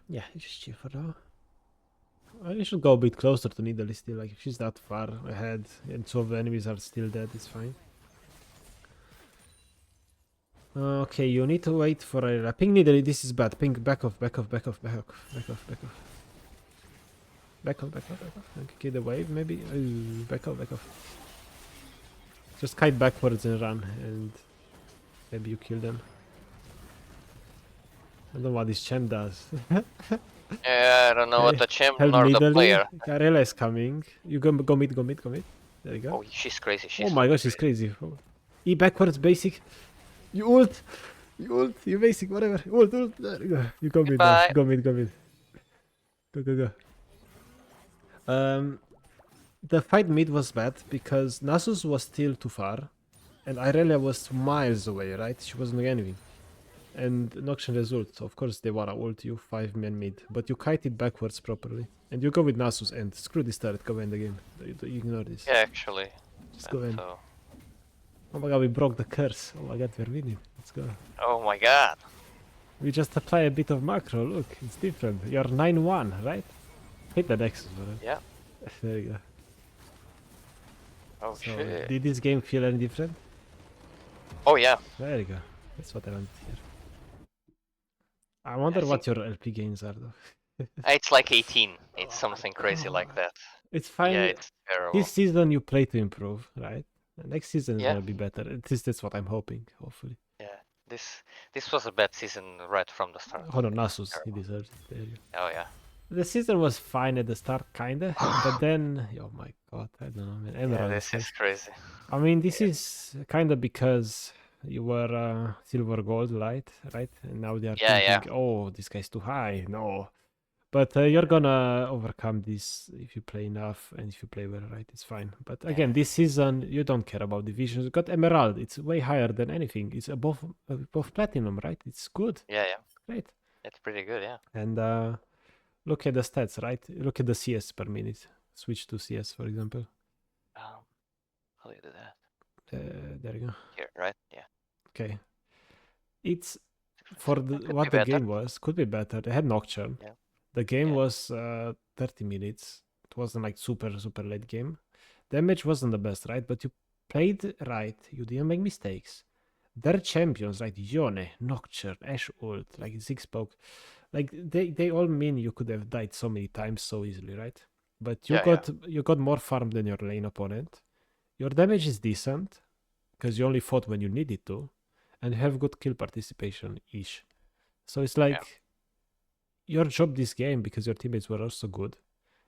Yeah, just chill for now. You should go a bit closer to Nidalee still, like if she's that far ahead and two of the enemies are still dead, it's fine. Okay, you need to wait for a ping Nidalee, this is bad. Ping, back off. Back off. Okay, the wave maybe? Ooh, back off. Just kite backwards and run, and maybe you kill them. I don't know what this champ does. Yeah, I don't know what the champ Help nor the Nidalee. player. Karela is coming. You go mid. There you go. Oh, she's crazy. Oh my gosh, she's crazy. E backwards, basic. You ult, you basic, whatever. Ult. There you go. You go mid now. Go mid. Go. The fight mid was bad because Nasus was still too far, and Irelia was miles away, right? She wasn't doing anything. And Nocturne has ult, so of course they wanna ult you 5-man mid, but you kite it backwards properly. And you go with Nasus and screw this turret, go end the game. You ignore this. Yeah, actually. Just go in. So... Oh my god, we broke the curse. Oh my god, we're winning. Let's go. Oh my god. We just apply a bit of macro, look, it's different. You're 9-1, right? Hit the nexus for it. Yeah. There you go. Oh So, shit. did this game feel any different? Oh yeah. There you go. That's what I wanted to hear. I wonder what your LP gains are though. It's like 18. It's Oh my something crazy like God. that. It's fine. Yeah, it's terrible. This season you play to improve, right? Next season is Yeah. gonna be better. At least that's what I'm hoping, hopefully. Yeah. This was a bad season right from the start. Hold on, Nasus, he Terrible. deserves it. There you go. Oh yeah. The season was fine at the start, kinda, but then, oh my god, I don't know, man. Yeah, Emerald this is is crazy. I mean, this is kinda because you were silver gold light, right? And now they are thinking, oh, this guy's too high. No. But you're gonna overcome this if you play enough and if you play well, right? It's fine. But again, this season, you don't care about divisions. You got Emerald. It's way higher than anything. It's above Platinum, right? It's good. Yeah. Great. It's pretty good, yeah. And Look at the stats, right? Look at the CS per minute. Switch to CS, for example. How do you do that? There you go. Here, right? Yeah. Okay. It's for It could what be the better. game was, could be better. They had Nocturne. Yeah. The game Yeah. was 30 minutes. It wasn't like super late game. Damage wasn't the best, right? But you played right. You didn't make mistakes. Their champions, like Yone, Nocturne, Ash Ult, like Ziggspoke, like they all mean you could have died so many times so easily, right? But you Yeah. got more farm than your lane opponent. Your damage is decent because you only fought when you needed to, and you have good kill participation ish. So it's like your job this game, because your teammates were also good,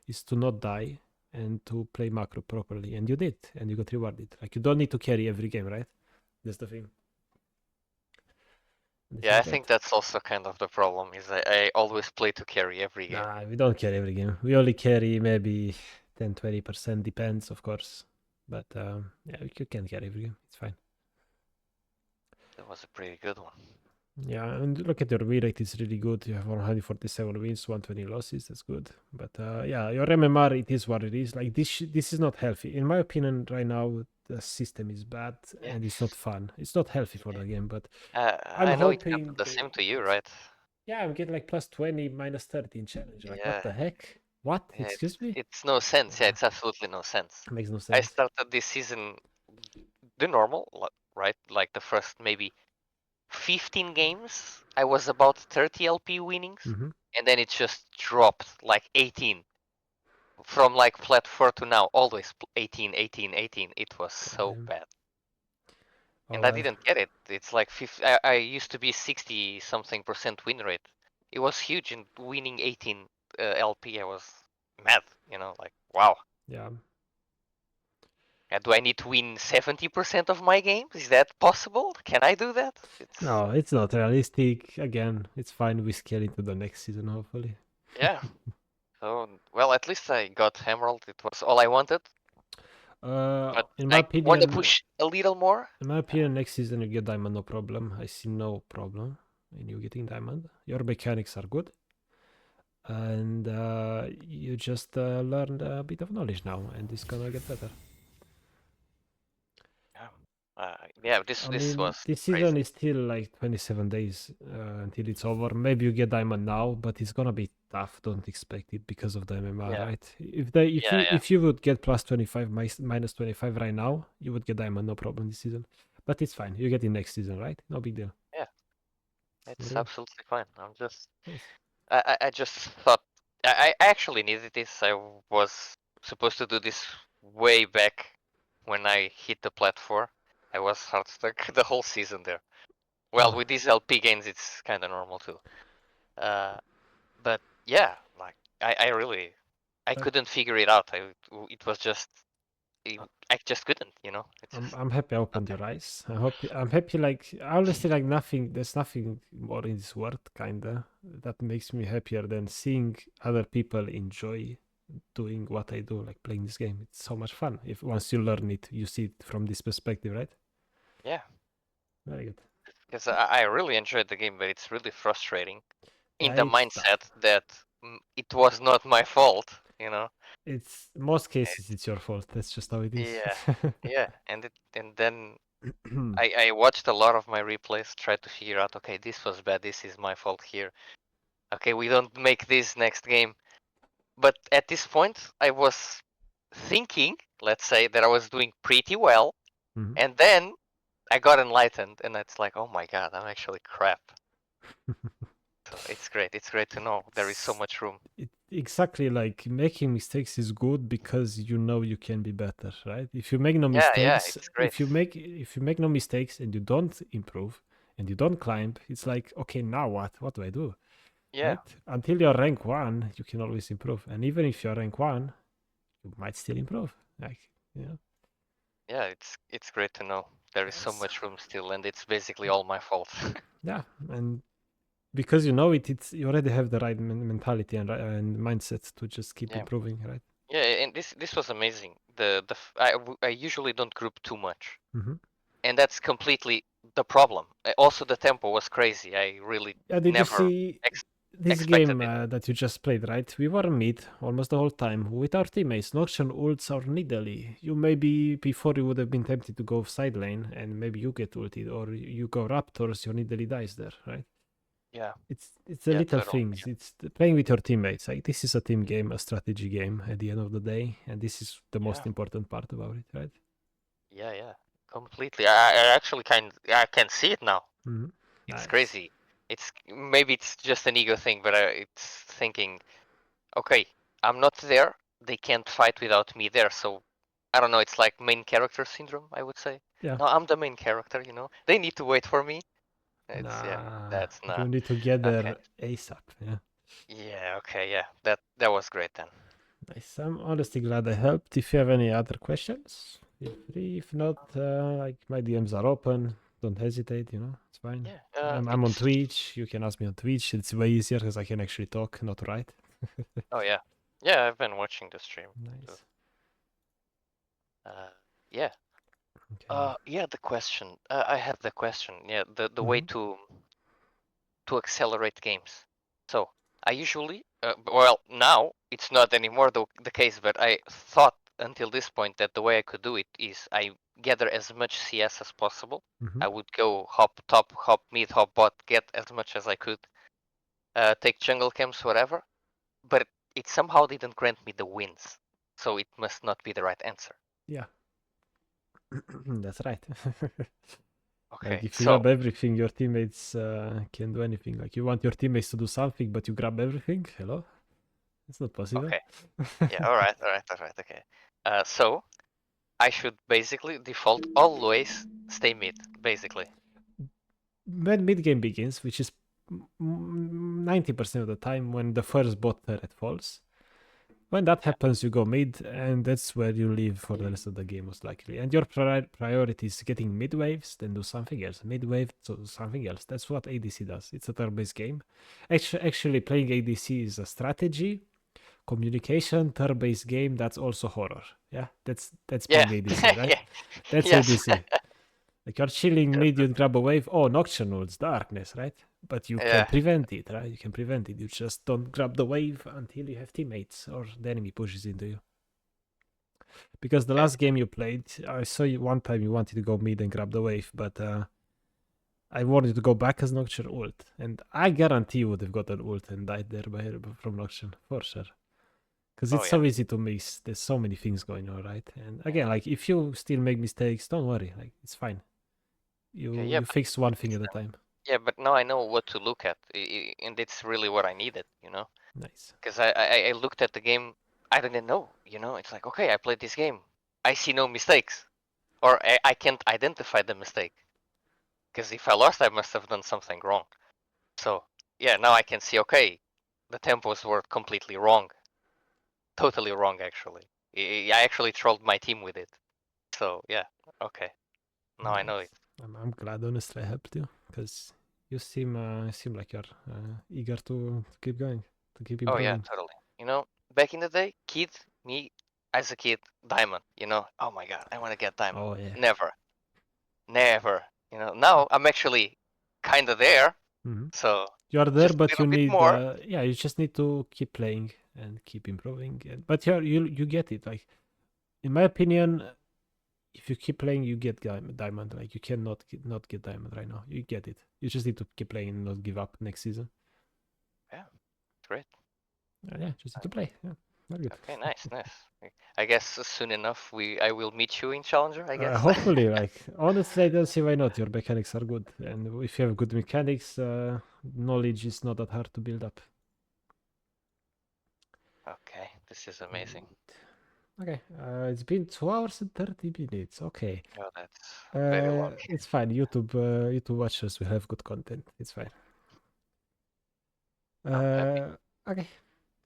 is to not die and to play macro properly, and you did, and you got rewarded. Like you don't need to carry every game, right? That's the thing. This Yeah, is I great. think that's also kind of the problem. Is I always play to carry every game. Nah, we don't carry every game. We only carry maybe 10-20%, depends, of course. But yeah, you can carry every game. It's fine. That was a pretty good one. Yeah, and look at your win rate, it's really good. You have 147 wins, 120 losses. That's good. But yeah, your MMR, it is what it is. Like this is not healthy. In my opinion, right now, the system is bad Yeah. and it's not fun. It's not healthy for the game. But I'm I know it hoping happened the they same to you, fix it. right? Yeah, I'm getting like plus 20, minus 30 in challenge. Like, what Yeah. the heck? What? Yeah, Excuse me? it's no sense. Yeah, Ah, it's absolutely no sense. makes no I sense. started this season the normal, right? Like the first maybe 15 games, I was about 30 LP winnings, Mm-hmm. and then it just dropped like 18. From like flat 4 to now, always 18, 18, 18. It was so Goddamn. bad. Oh And I well. didn't get it. It's like 50, I used to be 60 something percent win rate. It was huge, and winning 18 LP, I was mad, like, wow. Yeah. And do I need to win 70% of my games? Is that possible? Can I do that? No, it's not realistic. Again, it's fine. We scale into the next season, hopefully. Yeah. So, well, at least I got Emerald. It was all I wanted. But In my I want to opinion, push a little more. next season you get diamond, no problem. I see no problem in you getting diamond. Your mechanics are good, and you just learned a bit of knowledge now, and it's gonna get better. Yeah, I this mean, was this crazy. season is still like 27 days until it's over. Maybe you get diamond now, but it's gonna be tough. Don't expect it because of the MMR, Yeah. right? Yeah. If you would get plus 25 minus 25 right now, you would get diamond, no problem this season. But it's fine. You get it next season, right? No big deal. Yeah. It's Really? absolutely fine. I'm just. Nice. I just thought I actually needed this. I was supposed to do this way back when I hit the platform. I was hard stuck the whole season there. Well, Ah, with these LP games, it's kind of normal too. But yeah, like I really, I but couldn't figure it out. It was just, I just couldn't. It's I'm just I'm happy I opened your eyes. I'm happy. Like I honestly like nothing. There's nothing more in this world, kinda, that makes me happier than seeing other people enjoy doing what I do, like playing this game. It's so much fun. If once you learn it, you see it from this perspective, right? yeah, Very good. because I really enjoyed the game, but it's really frustrating in Yeah, the it's mindset tough. that it was not my fault. It's most cases it's your fault. That's just how it is. Yeah, yeah, and then I watched a lot of my replays, tried to figure out, okay, this was bad, this is my fault here. Okay, we don't make this next game. But at this point, I was thinking, let's say, that I was doing pretty well, Mhm. and then I got enlightened, and it's like, oh my god, I'm actually crap. So it's great. It's great to know there is so much room. Exactly, like making mistakes is good because you know you can be better, right? If you make no Yeah, mistakes, it's great. if you make no mistakes and you don't improve and you don't climb, it's like, okay, now what? What do I do? Yeah, Right? Until you're rank one, you can always improve. And even if you're rank one, you might still improve. Like, yeah. yeah, it's great to know there is so Yes. much room still, and it's basically all my fault. Yeah. And because you know it, you already have the right mentality and mindset to just keep Yeah. improving, right? Yeah, and this was amazing. I usually don't group too much, Mm-hmm. and that's completely the problem. Also, the tempo was crazy. I really Yeah, did you never. see? this expected game it. that you just played, right? We were mid almost the whole time with our teammates. Nocturne ults our Nidalee. You maybe before you would have been tempted to go side lane and maybe you get ulted or you go Raptors, your Nidalee dies there, right? Yeah. It's the Yeah, little totally. things. It's playing with your teammates. Like this is a team game, a strategy game at the end of the day, and this is the most Yeah. important part about it, right? Yeah. Completely. I actually I can see it now. Mhm. It's Nice. crazy. Maybe it's just an ego thing, but it's thinking, okay, I'm not there. They can't fight without me there. So I don't know. It's like main character syndrome, I would say. Yeah. No, I'm the main character. They need to wait for me. Nah, That's you not need to get okay. there ASAP. Yeah. Yeah, okay, yeah. That was great then. Nice. I'm honestly glad I helped. If you have any other questions, feel free. If not, like my DMs are open. Don't hesitate. It's fine. Yeah. I'm on Twitch. You can ask me on Twitch. It's way easier because I can actually talk, not write. Oh yeah. Yeah, I've been watching the stream too. Nice. Yeah. Okay. Yeah, the question. I have the question. Yeah, the way to accelerate games. So I usually, well, now it's not anymore the case, but I thought until this point that the way I could do it is I gather as much CS as possible. Mhm. I would go hop top, hop mid, hop bot, get as much as I could, take jungle camps, whatever. But it somehow didn't grant me the wins, so it must not be the right answer. Yeah. That's right. Okay, Like if you so grab everything, your teammates can't do anything. Like you want your teammates to do something, but you grab everything. Hello, it's not possible. okay, yeah, all right, okay. So I should basically default always stay mid, basically. When mid game begins, which is 90% of the time when the first bot turret falls, when that Yeah. happens, you go mid, and that's where you live for the rest of the game, most likely. And your priority is getting mid waves, then do something else. Mid wave, so something else. That's what ADC does. It's a turn-based game. Actually, playing ADC is a strategy, communication, turn-based game. That's also horror. Yeah, that's Yeah. playing ADC, right? Yeah. That's Yes. ADC. Like you're chilling mid, you'd grab a wave. Oh, Nocturnal, it's darkness, right? But you can Yeah. prevent it, right? You can prevent it. You just don't grab the wave until you have teammates or the enemy pushes into you. Because the Yeah. last game you played, I saw you one time you wanted to go mid and grab the wave, but I wanted to go back as Nocturne ult. And I guarantee you would have got an ult and died there from Nocturne, for sure. Because Oh it's yeah. so easy to miss. There's so many things going on, right? And again, like if you still make mistakes, don't worry. Like it's fine. Okay, You fix one thing at a time. yeah, but now I know what to look at, and it's really what I needed, Nice. because I looked at the game, I didn't know, it's like, okay, I played this game, I see no mistakes, or I can't identify the mistake, because if I lost, I must have done something wrong. So yeah, now I can see, okay, the tempos were completely wrong, totally wrong actually. I actually trolled my team with it. So yeah, okay, now I know it. I'm glad, honestly, I helped you because you seem like you're eager to keep going, to keep Oh yeah, improving. totally. Back in the day, me as a kid, diamond. Oh my god, I want to get diamond. Oh yeah. Never. Now I'm actually kind of there. Mhm. So You are there, just a but little you bit need more. yeah, you just need to keep playing and keep improving. But you get it. Like in my opinion, if you keep playing, you get diamond. Like you cannot not get diamond right now. You get it. You just need to keep playing and not give up next season. Yeah, great. Yeah, just need to play. Yeah, very good. Okay, nice. I guess soon enough I will meet you in Challenger. I guess. Hopefully, like honestly, I don't see why not. Your mechanics are good, and if you have good mechanics, knowledge is not that hard to build up. Okay, this is amazing. Okay, it's been 2 hours and 30 minutes. Okay, Oh, that's very long. it's fine. YouTube watchers will have good content. It's fine. I'm happy. Okay.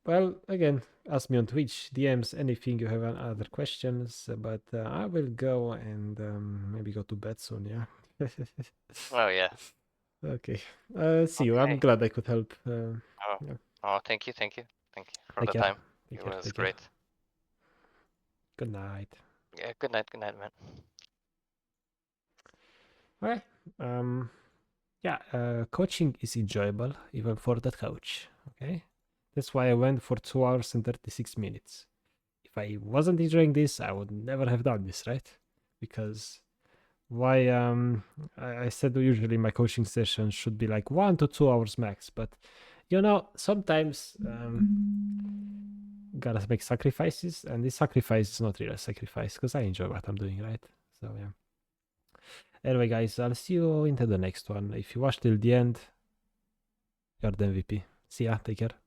Well, again, ask me on Twitch, DMs, anything you have other questions. But I will go and maybe go to bed soon. Yeah. Oh yeah. Okay. See you. I'm Okay. glad I could help. Oh, Yeah. oh, thank you for Take the care. time. Take It care. was Take care. great. Good night. Yeah, good night, man. All right. Yeah. Coaching is enjoyable even for the coach. Okay, that's why I went for 2 hours and 36 minutes. If I wasn't enjoying this, I would never have done this, right? Because why I said usually my coaching sessions should be like 1 to 2 hours max, but you know, sometimes gotta make sacrifices, and this sacrifice is not really a sacrifice because I enjoy what I'm doing, right? So yeah. Anyway, guys, I'll see you into the next one. If you watch till the end, you're the MVP. See ya, take care.